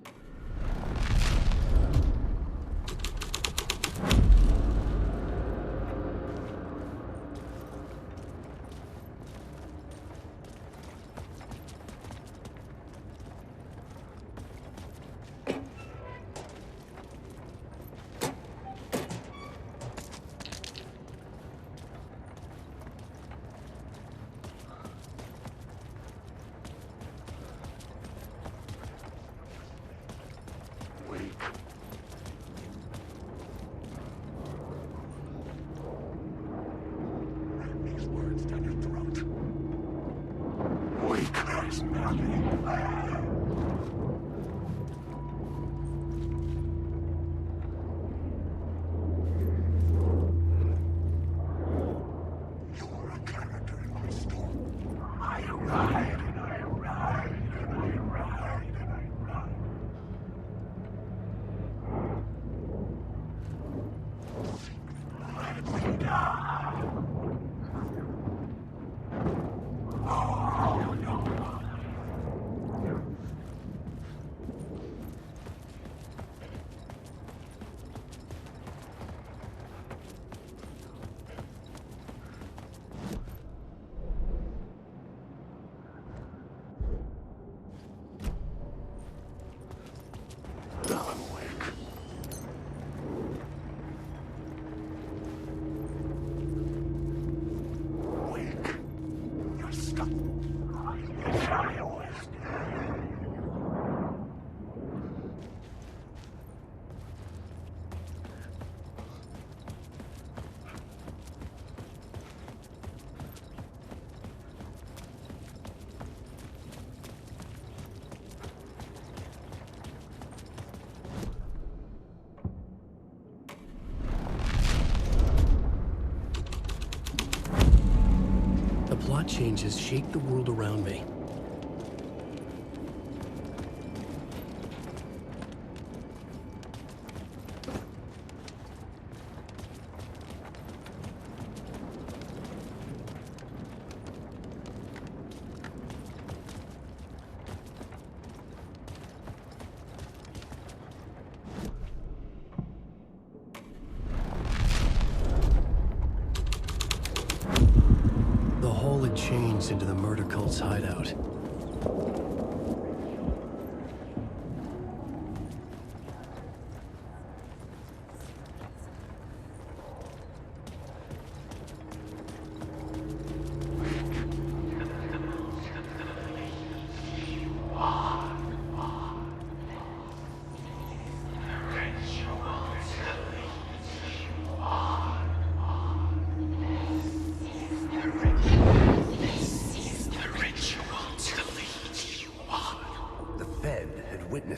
Plot changes shake the world around me. Changed into the murder cult's hideout.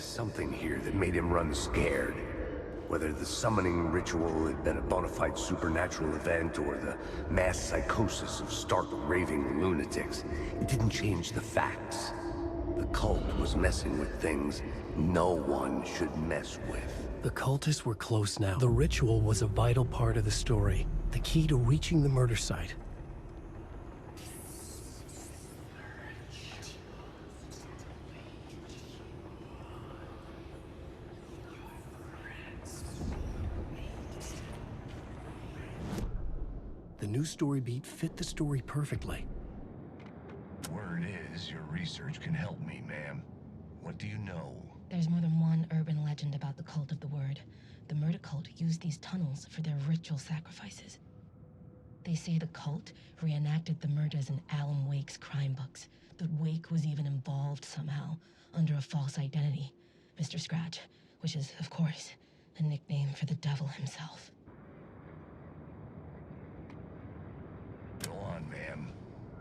Something here that made him run scared. Whether the summoning ritual had been a bona fide supernatural event or the mass psychosis of stark raving lunatics, it didn't change the facts. The cult was messing with things no one should mess with. The cultists were close now. The ritual was a vital part of the story, the key to reaching the murder site. The new story beat fit the story perfectly. Word is, your research can help me, ma'am. What do you know? There's more than one urban legend about the Cult of the Word. The murder cult used these tunnels for their ritual sacrifices. They say the cult reenacted the murders in Alan Wake's crime books. That Wake was even involved somehow, under a false identity. Mr. Scratch, which is, of course, a nickname for the devil himself. Go on, ma'am.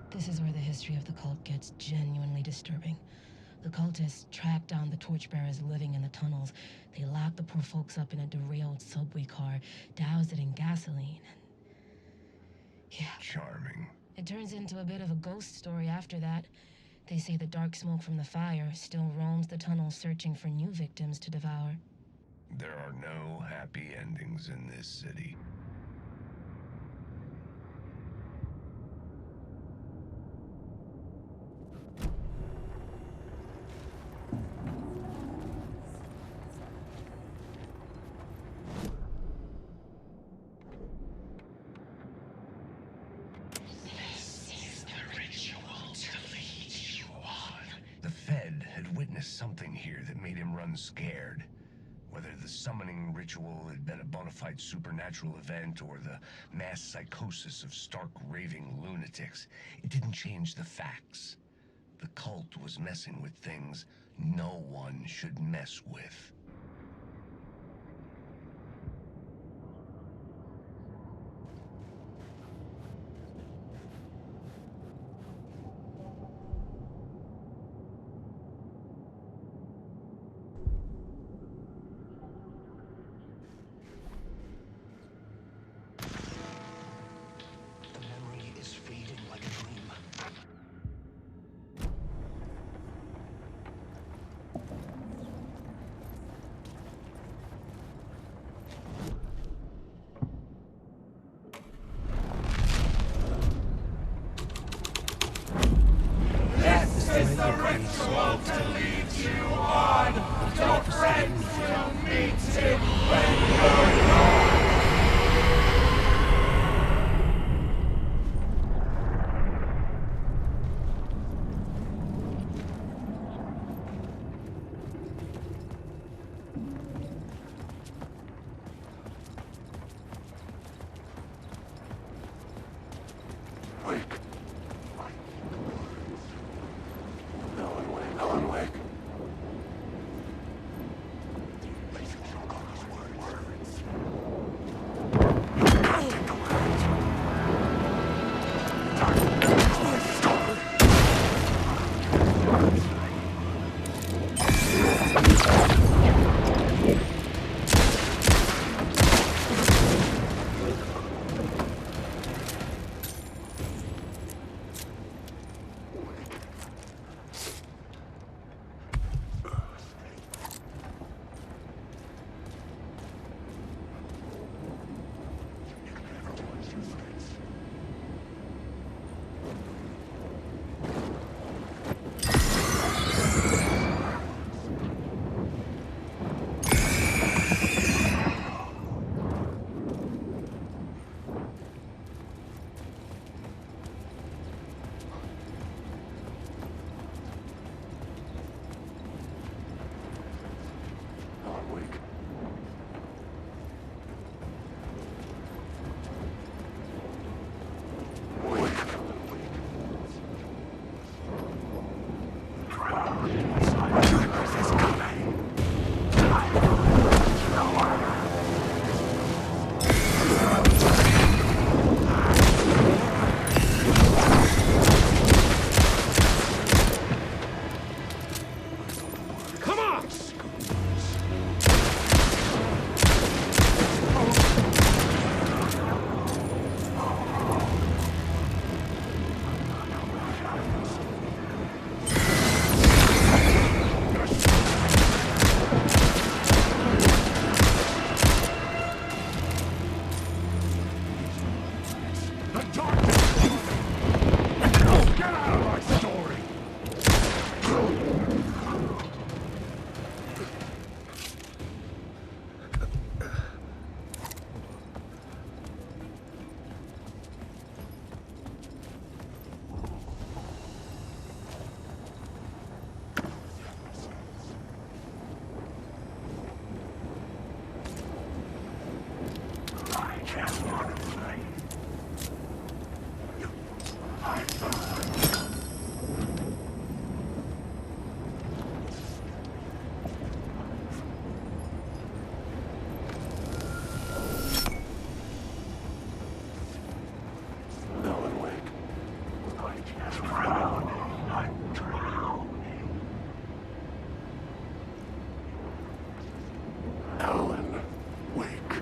This is where the history of the cult gets genuinely disturbing. The cultists tracked down the torchbearers living in the tunnels. They locked the poor folks up in a derailed subway car, doused it in gasoline, and... yeah. Charming. It turns into a bit of a ghost story after that. They say the dark smoke from the fire still roams the tunnels searching for new victims to devour. There are no happy endings in this city. This is the ritual to lead you on. The Fed had witnessed something here that made him run scared. Whether the summoning ritual had been a bona fide supernatural event or the mass psychosis of stark raving lunatics, it didn't change the facts. The cult was messing with things no one should mess with. The memory is fading like a dream. This is the ritual to lead you on. Your friends will meet him when you're gone. Alan Wake.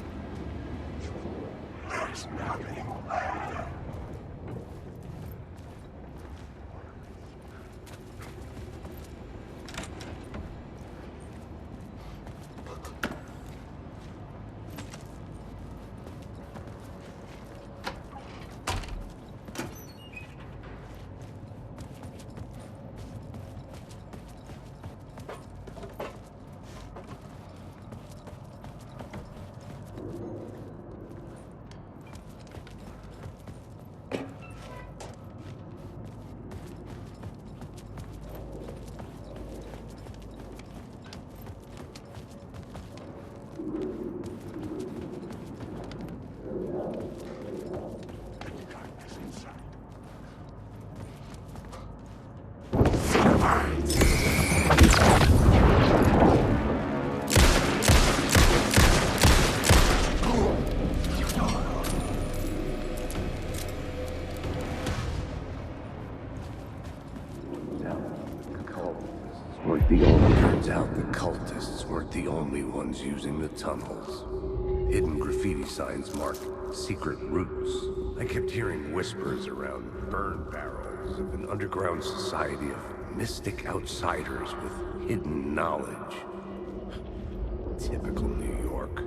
Turns out the cultists weren't the only ones using the tunnels. Hidden graffiti signs marked secret routes. I kept hearing whispers around burn barrels of an underground society of mystic outsiders with hidden knowledge. Typical New York.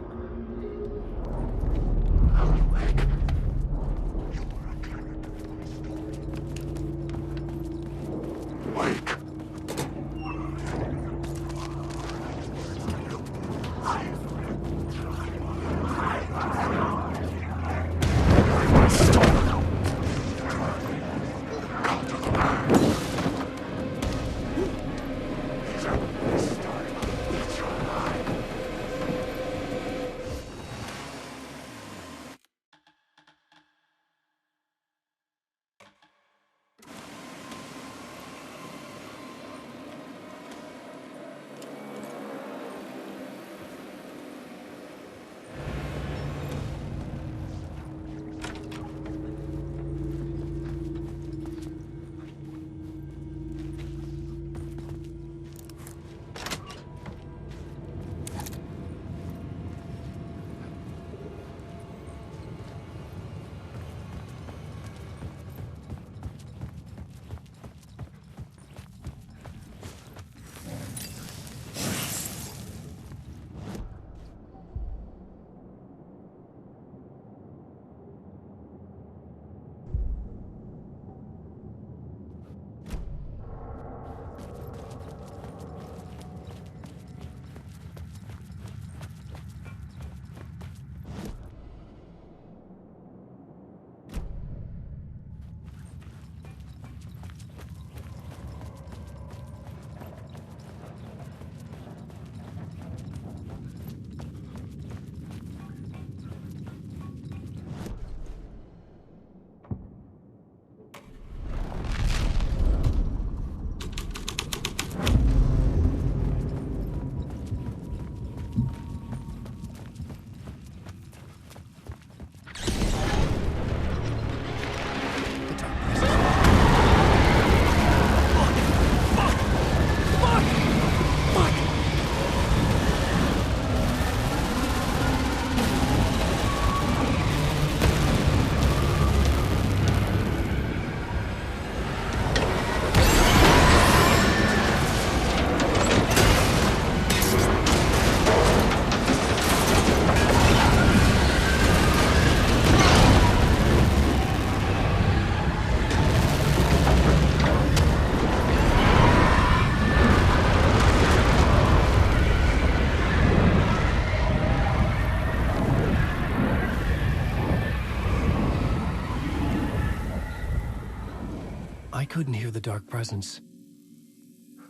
I couldn't hear the dark presence.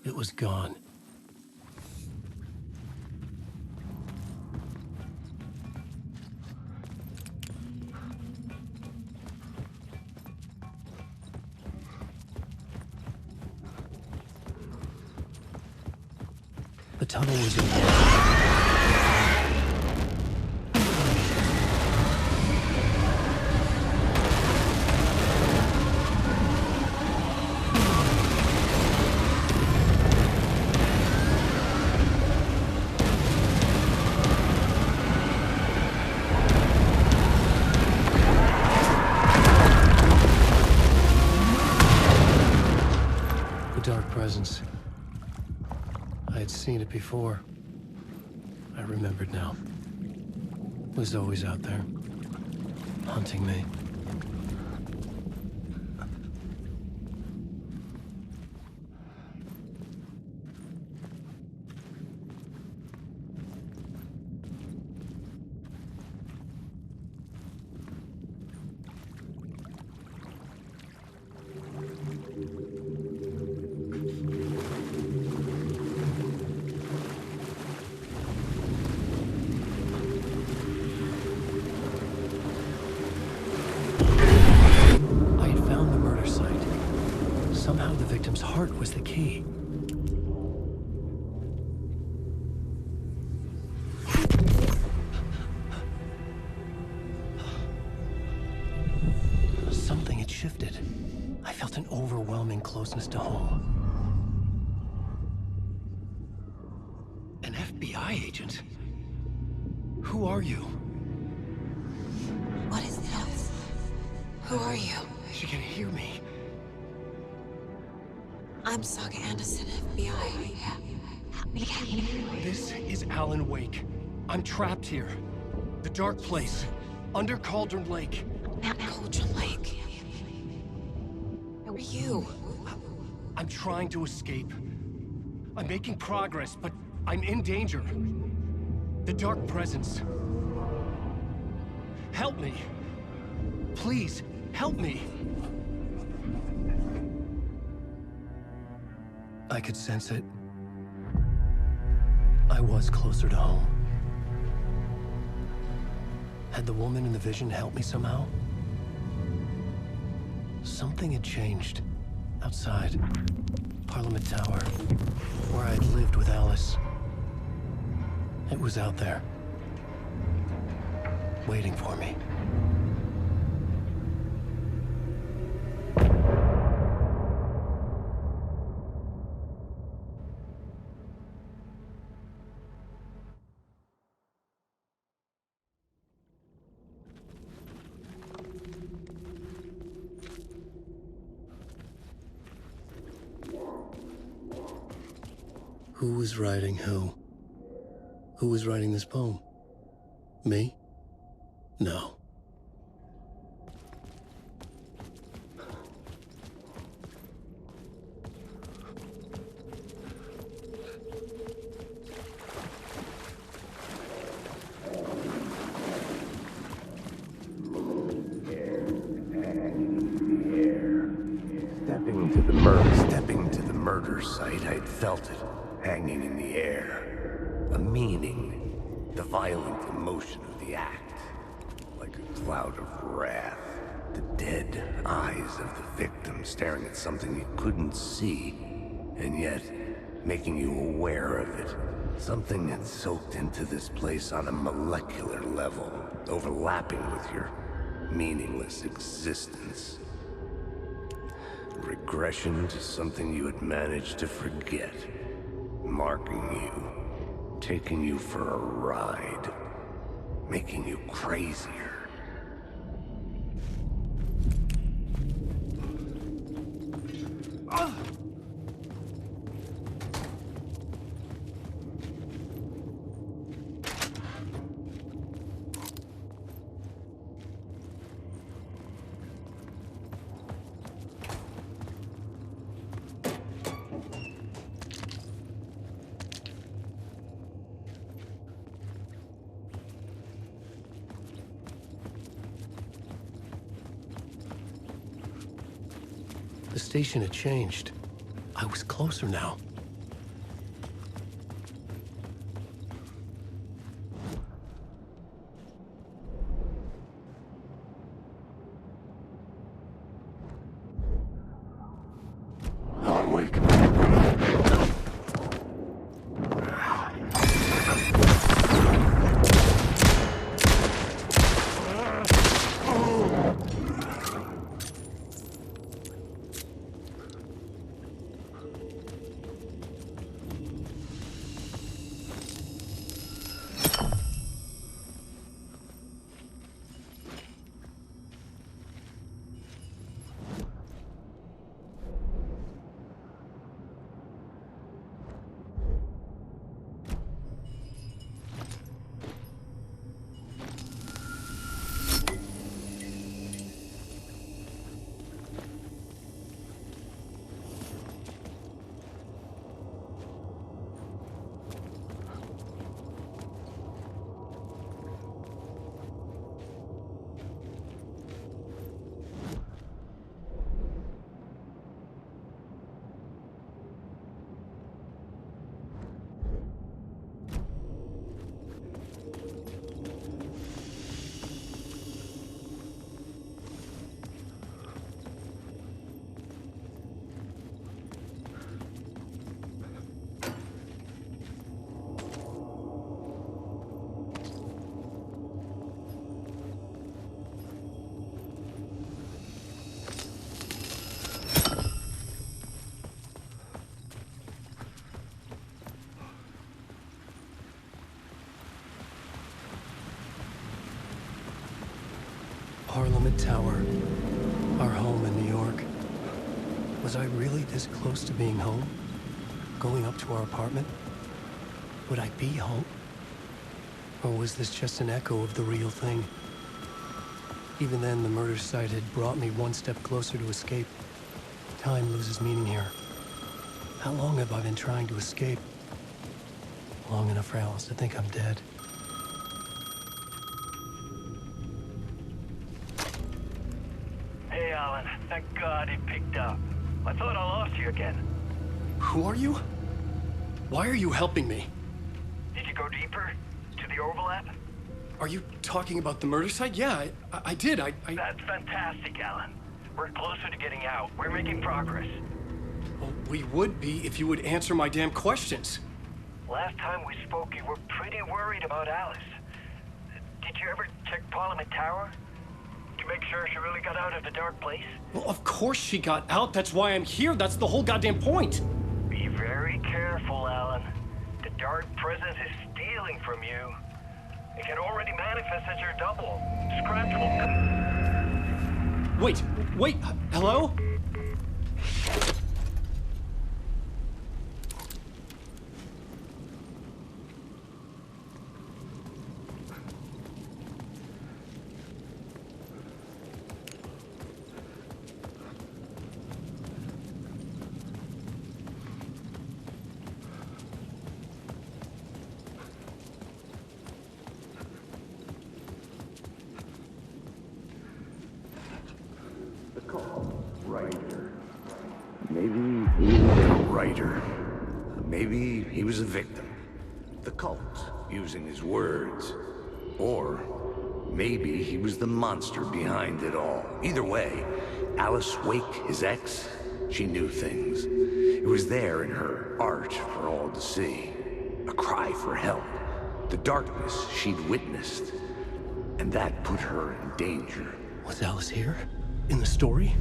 It was gone. The tunnel was in. Presence. I had seen it before. I remembered now. It was always out there, hunting me. Somehow the victim's heart was the key. Something had shifted. I felt an overwhelming closeness to home. FBI agent? Who are you? What is this? Who are you? She can hear me. I'm Saga Anderson, FBI. This is Alan Wake. I'm trapped here. The dark place. Under Cauldron Lake. At Cauldron Lake. Who are you? I'm trying to escape. I'm making progress, but I'm in danger. The Dark Presence. Help me. Please, help me. I could sense it. I was closer to home. Had the woman in the vision helped me somehow? Something had changed. Outside. Parliament Tower. Where I'd lived with Alice. It was out there. Waiting for me. Who was writing who? Who was writing this poem? Me? No. Stepping to the murder site, I'd felt it, hanging in the air. A meaning, the violent emotion of the act. Like a cloud of wrath. The dead eyes of the victim staring at something you couldn't see, and yet making you aware of it. Something had soaked into this place on a molecular level, overlapping with your meaningless existence. Regression to something you had managed to forget. Marking you. Taking you for a ride. Making you crazier. The station had changed. I was closer now. Alan Wake. Monument Tower, our home in New York. Was I really this close to being home? Going up to our apartment? Would I be home? Or was this just an echo of the real thing? Even then, the murder site had brought me one step closer to escape. Time loses meaning here. How long have I been trying to escape? Long enough for Alice to think I'm dead. Hey, Alan. Thank God it picked up. I thought I lost you again. Who are you? Why are you helping me? Did you go deeper? To the overlap? Are you talking about the murder site? Yeah, I did. That's fantastic, Alan. We're closer to getting out. We're making progress. Well, we would be if you would answer my damn questions. Last time we spoke, you were pretty worried about Alice. Did you ever check Parliament Tower? To make sure she really got out of the dark place? Well, of course she got out. That's why I'm here. That's the whole goddamn point. Be very careful, Alan. The dark presence is stealing from you. It can already manifest as your double. Scratch will... Wait, hello? Writer. Maybe he was a writer. Maybe he was a victim. The cult, using his words. Or maybe he was the monster behind it all. Either way, Alice Wake, his ex, she knew things. It was there in her art for all to see. A cry for help. The darkness she'd witnessed. And that put her in danger. Was Alice here? In the story?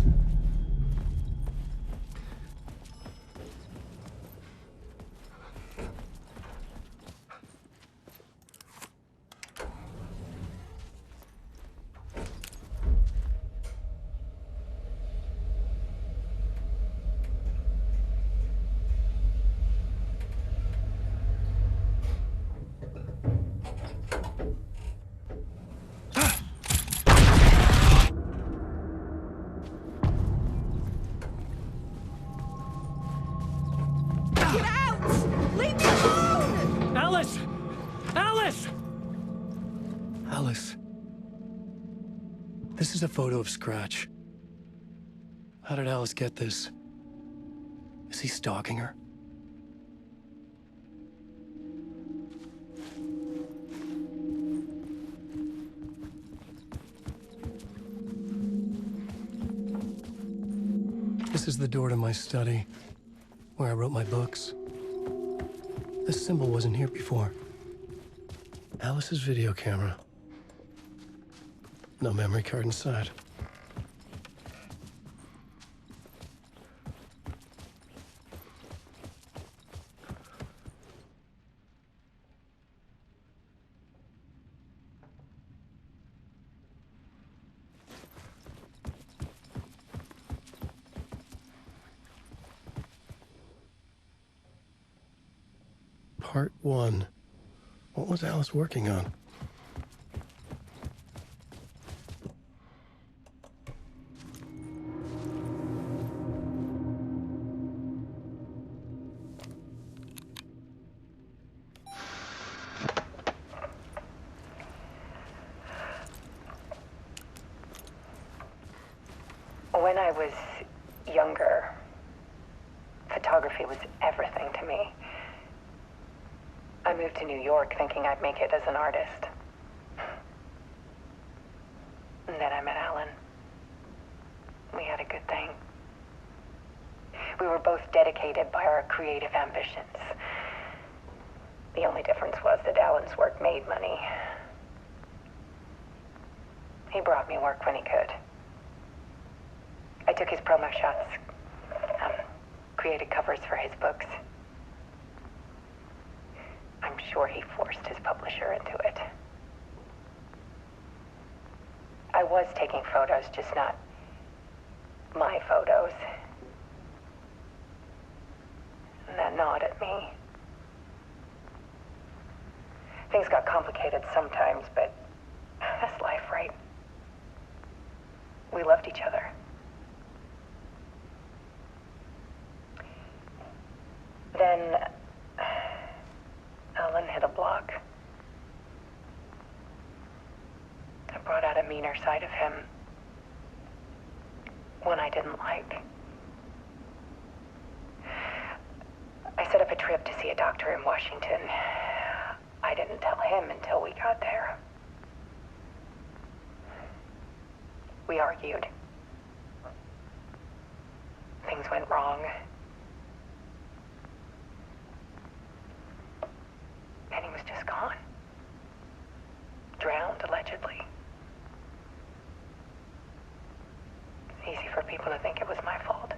This is a photo of Scratch. How did Alice get this? Is he stalking her? This is the door to my study, where I wrote my books. This symbol wasn't here before. Alice's video camera. No memory card inside. Part 1. What was Alice working on? When I was younger, photography was everything to me. I moved to New York thinking I'd make it as an artist. And then I met Alan. We had a good thing. We were both dedicated by our creative ambitions. The only difference was that Alan's work made money. He brought me work when he could. I took his promo shots, created covers for his books. I'm sure he forced his publisher into it. I was taking photos, just not my photos. And that gnawed at me. Things got complicated sometimes, but that's life, right? We loved each other. Then Alan hit a block. I brought out a meaner side of him. One I didn't like. I set up a trip to see a doctor in Washington. I didn't tell him until we got there. We argued. Things went wrong. And he was just gone. Drowned, allegedly. It's easy for people to think it was my fault.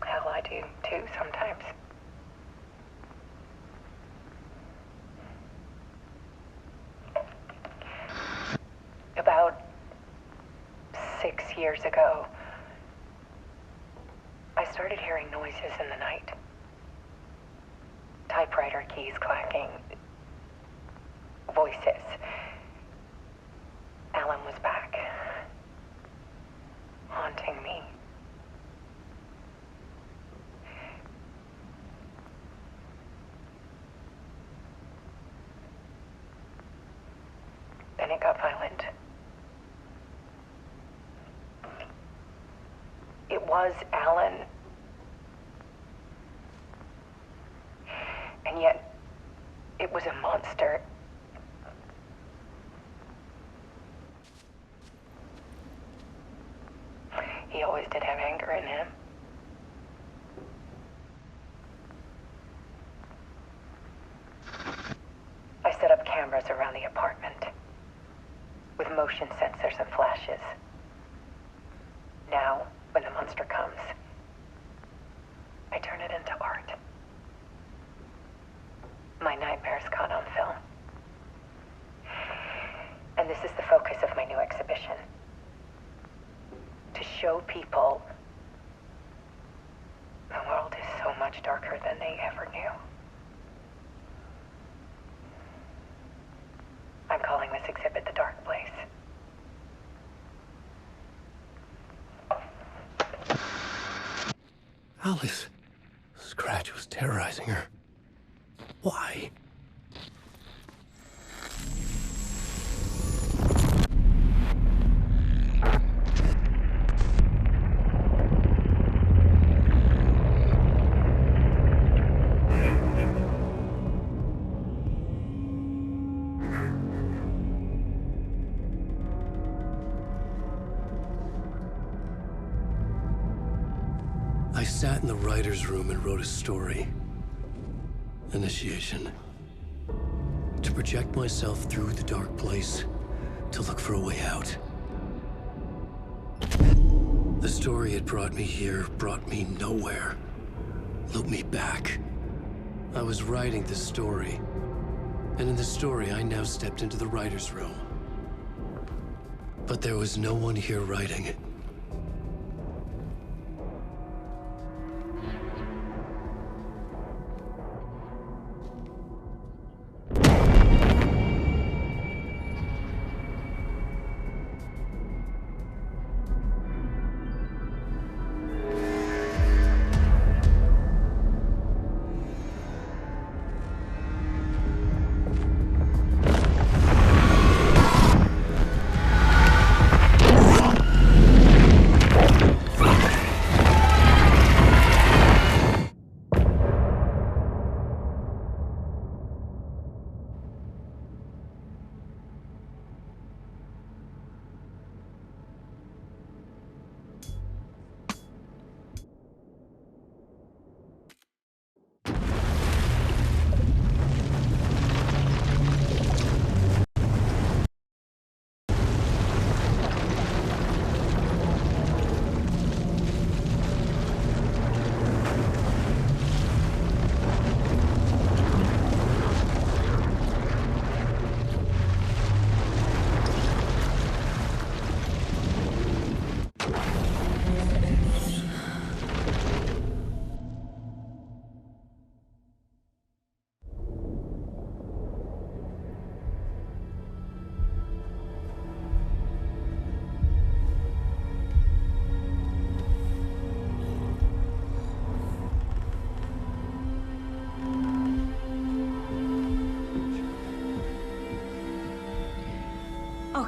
Hell, I do too sometimes. About 6 years ago, I started hearing noises in the night. Typewriter keys clacking. Voices. Alan was back. Haunting me. Then it got violent. It was Alan. And yet, it was a monster. He always did have anger in him. I set up cameras around the apartment with motion sensors and flashes. Now, when the monster comes, I turn it into art. My nightmares caught on film. And this is the focus of my new exhibition. To show people the world is so much darker than they ever knew. I'm calling this exhibit The Dark Place. Alice. Scratch was terrorizing her. Why? I sat in the writer's room and wrote a story. Initiation. To project myself through the dark place, to look for a way out. The story had brought me here, brought me nowhere. Looped me back. I was writing the story. And in the story, I now stepped into the writer's room. But there was no one here writing it.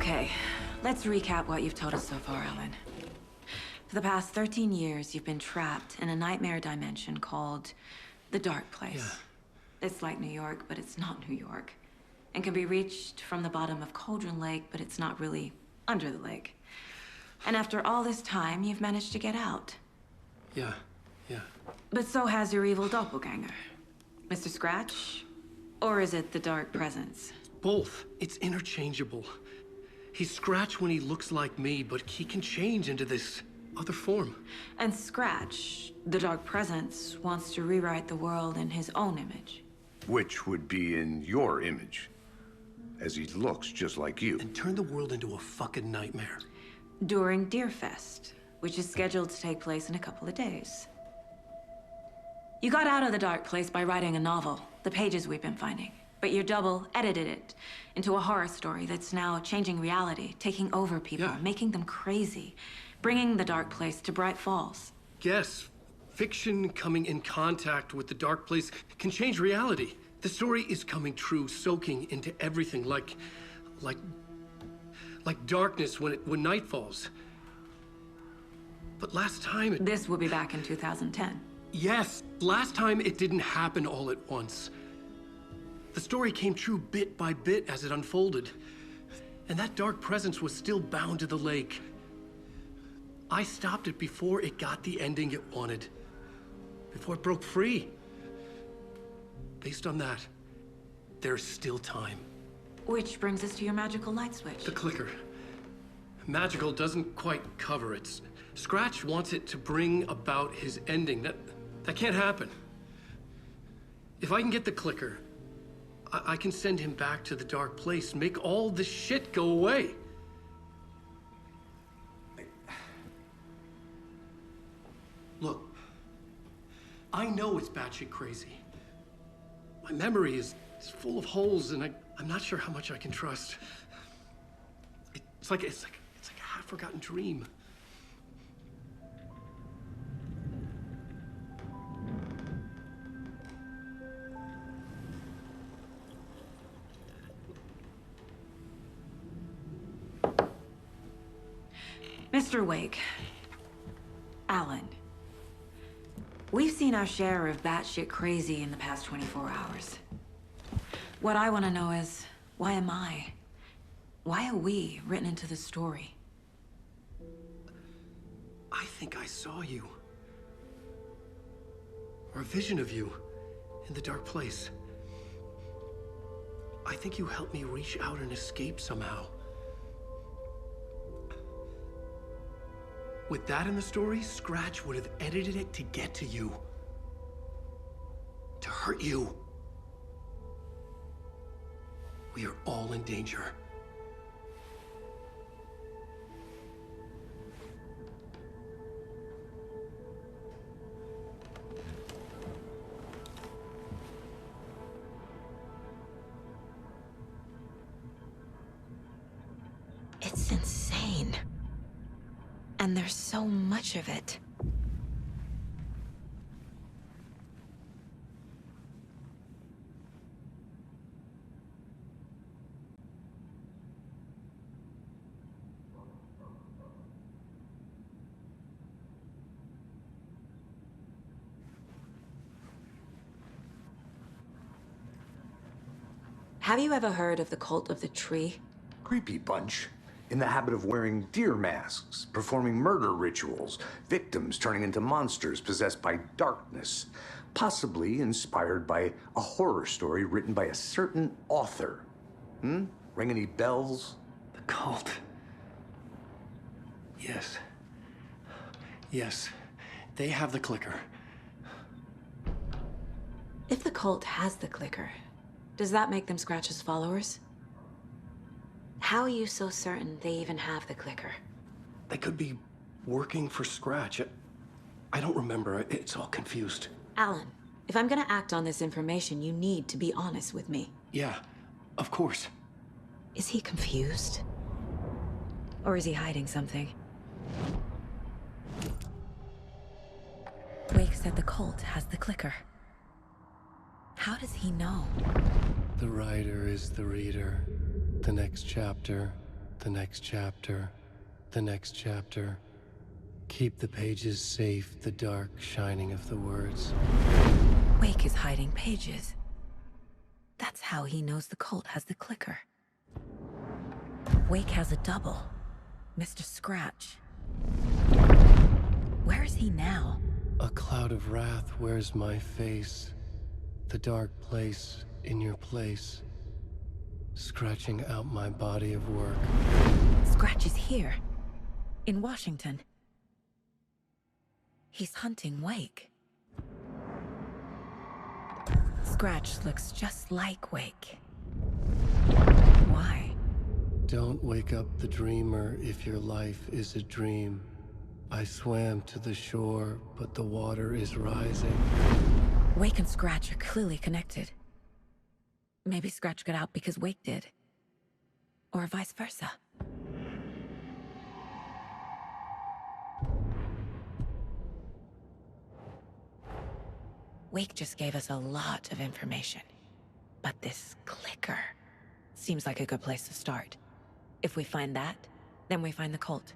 Okay, let's recap what you've told us so far, Alan. For the past 13 years, you've been trapped in a nightmare dimension called the Dark Place. Yeah. It's like New York, but it's not New York. And can be reached from the bottom of Cauldron Lake, but it's not really under the lake. And after all this time, you've managed to get out. Yeah. But so has your evil doppelganger. Mr. Scratch? Or is it the Dark Presence? Both. It's interchangeable. He's Scratch when he looks like me, but he can change into this other form. And Scratch, the Dark Presence, wants to rewrite the world in his own image. Which would be in your image, as he looks just like you. And turn the world into a fucking nightmare. During Deerfest, which is scheduled to take place in a couple of days. You got out of the Dark Place by writing a novel, the pages we've been finding. But your double edited it into a horror story that's now changing reality, taking over people, making them crazy, bringing the Dark Place to Bright Falls. Yes, fiction coming in contact with the Dark Place can change reality. The story is coming true, soaking into everything, like darkness when night falls. But last time This will be back in 2010. Yes, last time it didn't happen all at once. The story came true bit by bit as it unfolded. And that Dark Presence was still bound to the lake. I stopped it before it got the ending it wanted. Before it broke free. Based on that, there's still time. Which brings us to your magical light switch. The clicker. Magical doesn't quite cover it. Scratch wants it to bring about his ending. That can't happen. If I can get the clicker, I can send him back to the Dark Place, make all this shit go away. Look, I know it's batshit crazy. My memory is full of holes, and I'm not sure how much I can trust. It's like a half-forgotten dream. Mr. Wake, Alan, we've seen our share of batshit crazy in the past 24 hours. What I want to know is, why am I? Why are we written into the story? I think I saw you. Or a vision of you in the Dark Place. I think you helped me reach out and escape somehow. With that in the story, Scratch would have edited it to get to you. To hurt you. We are all in danger. It's insane. And there's so much of it. Have you ever heard of the Cult of the Tree? Creepy bunch. In the habit of wearing deer masks, performing murder rituals, victims turning into monsters possessed by darkness, possibly inspired by a horror story written by a certain author. Ring any bells? The cult. Yes. Yes. They have the clicker. If the cult has the clicker, does that make them Scratch's followers? How are you so certain they even have the clicker? They could be working for Scratch. I don't remember. It's all confused. Alan, if I'm gonna act on this information, you need to be honest with me. Yeah, of course. Is he confused? Or is he hiding something? Wake said the cult has the clicker. How does he know? The writer is the reader. The next chapter, The next chapter. The next chapter. Keep the pages safe, the dark shining of the words. Wake is hiding pages. That's how he knows the cult has the clicker. Wake has a double. Mr. Scratch. Where is he now? A cloud of wrath wears my face. The dark place in your place. Scratching out my body of work. Scratch is here. In Washington. He's hunting Wake. Scratch looks just like Wake. Why? Don't wake up the dreamer if your life is a dream. I swam to the shore, but the water is rising. Wake and Scratch are clearly connected. Maybe Scratch got out because Wake did. Or vice versa. Wake just gave us a lot of information. But this clicker seems like a good place to start. If we find that, then we find the cult.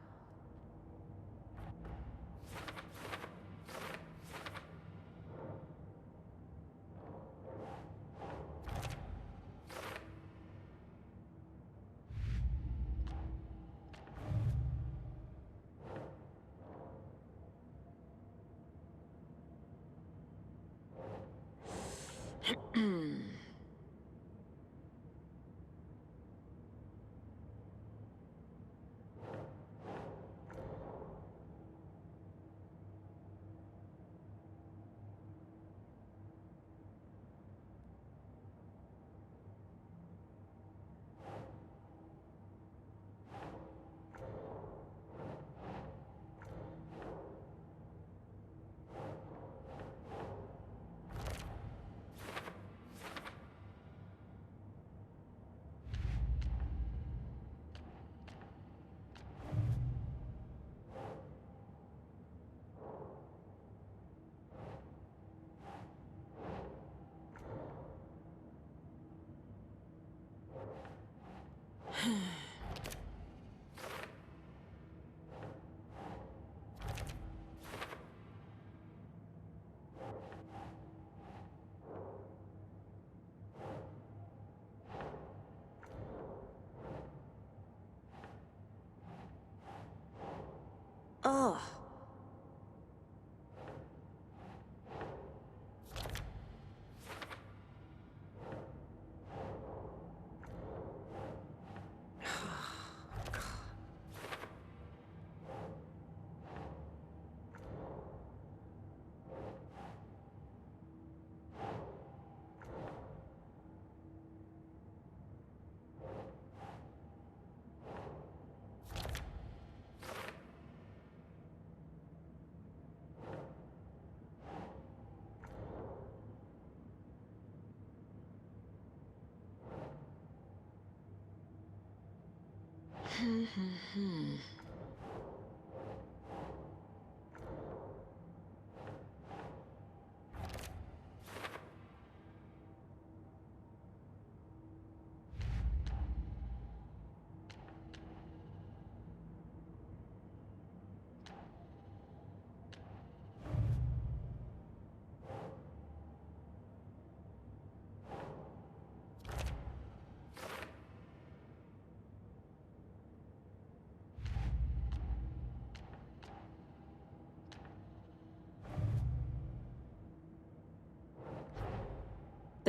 Oh.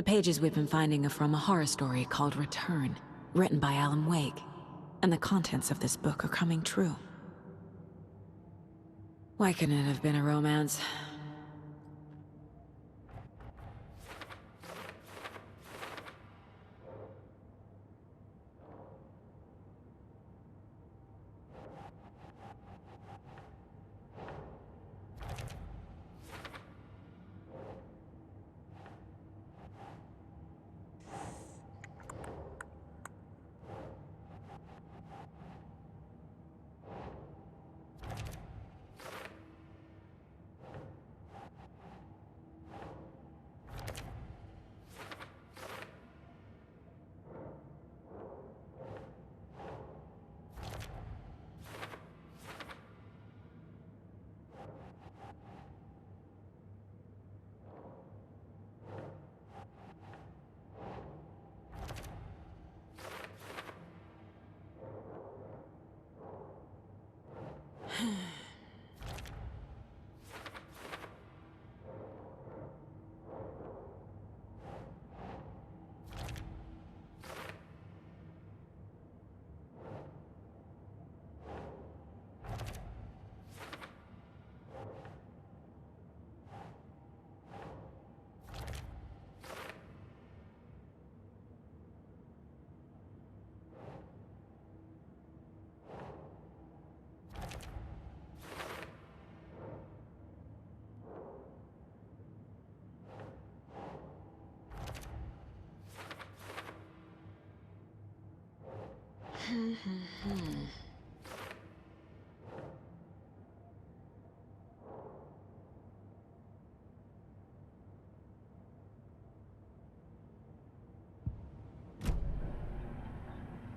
The pages we've been finding are from a horror story called Return, written by Alan Wake. And the contents of this book are coming true. Why couldn't it have been a romance?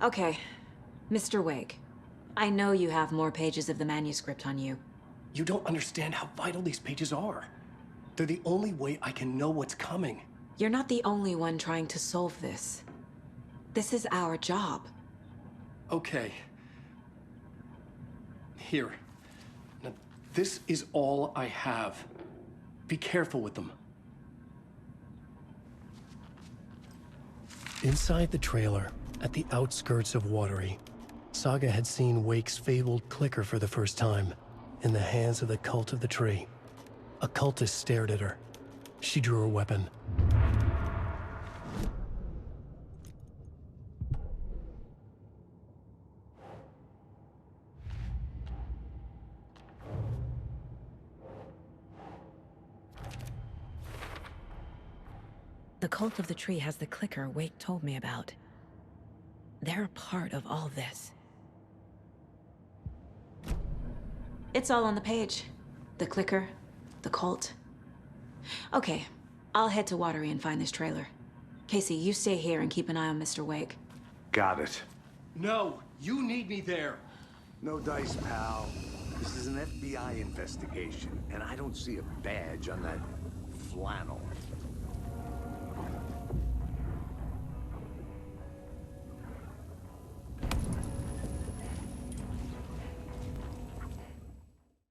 Okay, Mr. Wake. I know you have more pages of the manuscript on you. You don't understand how vital these pages are. They're the only way I can know what's coming. You're not the only one trying to solve this. This is our job. Okay. Here. Now, this is all I have. Be careful with them. Inside the trailer, at the outskirts of Watery, Saga had seen Wake's fabled clicker for the first time, in the hands of the Cult of the Tree. A cultist stared at her. She drew her weapon. The Cult of the Tree has the clicker Wake told me about. They're a part of all this. It's all on the page. The clicker, the cult. Okay, I'll head to Watery and find this trailer. Casey, you stay here and keep an eye on Mr. Wake. Got it. No, you need me there. No dice, pal. This is an FBI investigation, and I don't see a badge on that flannel.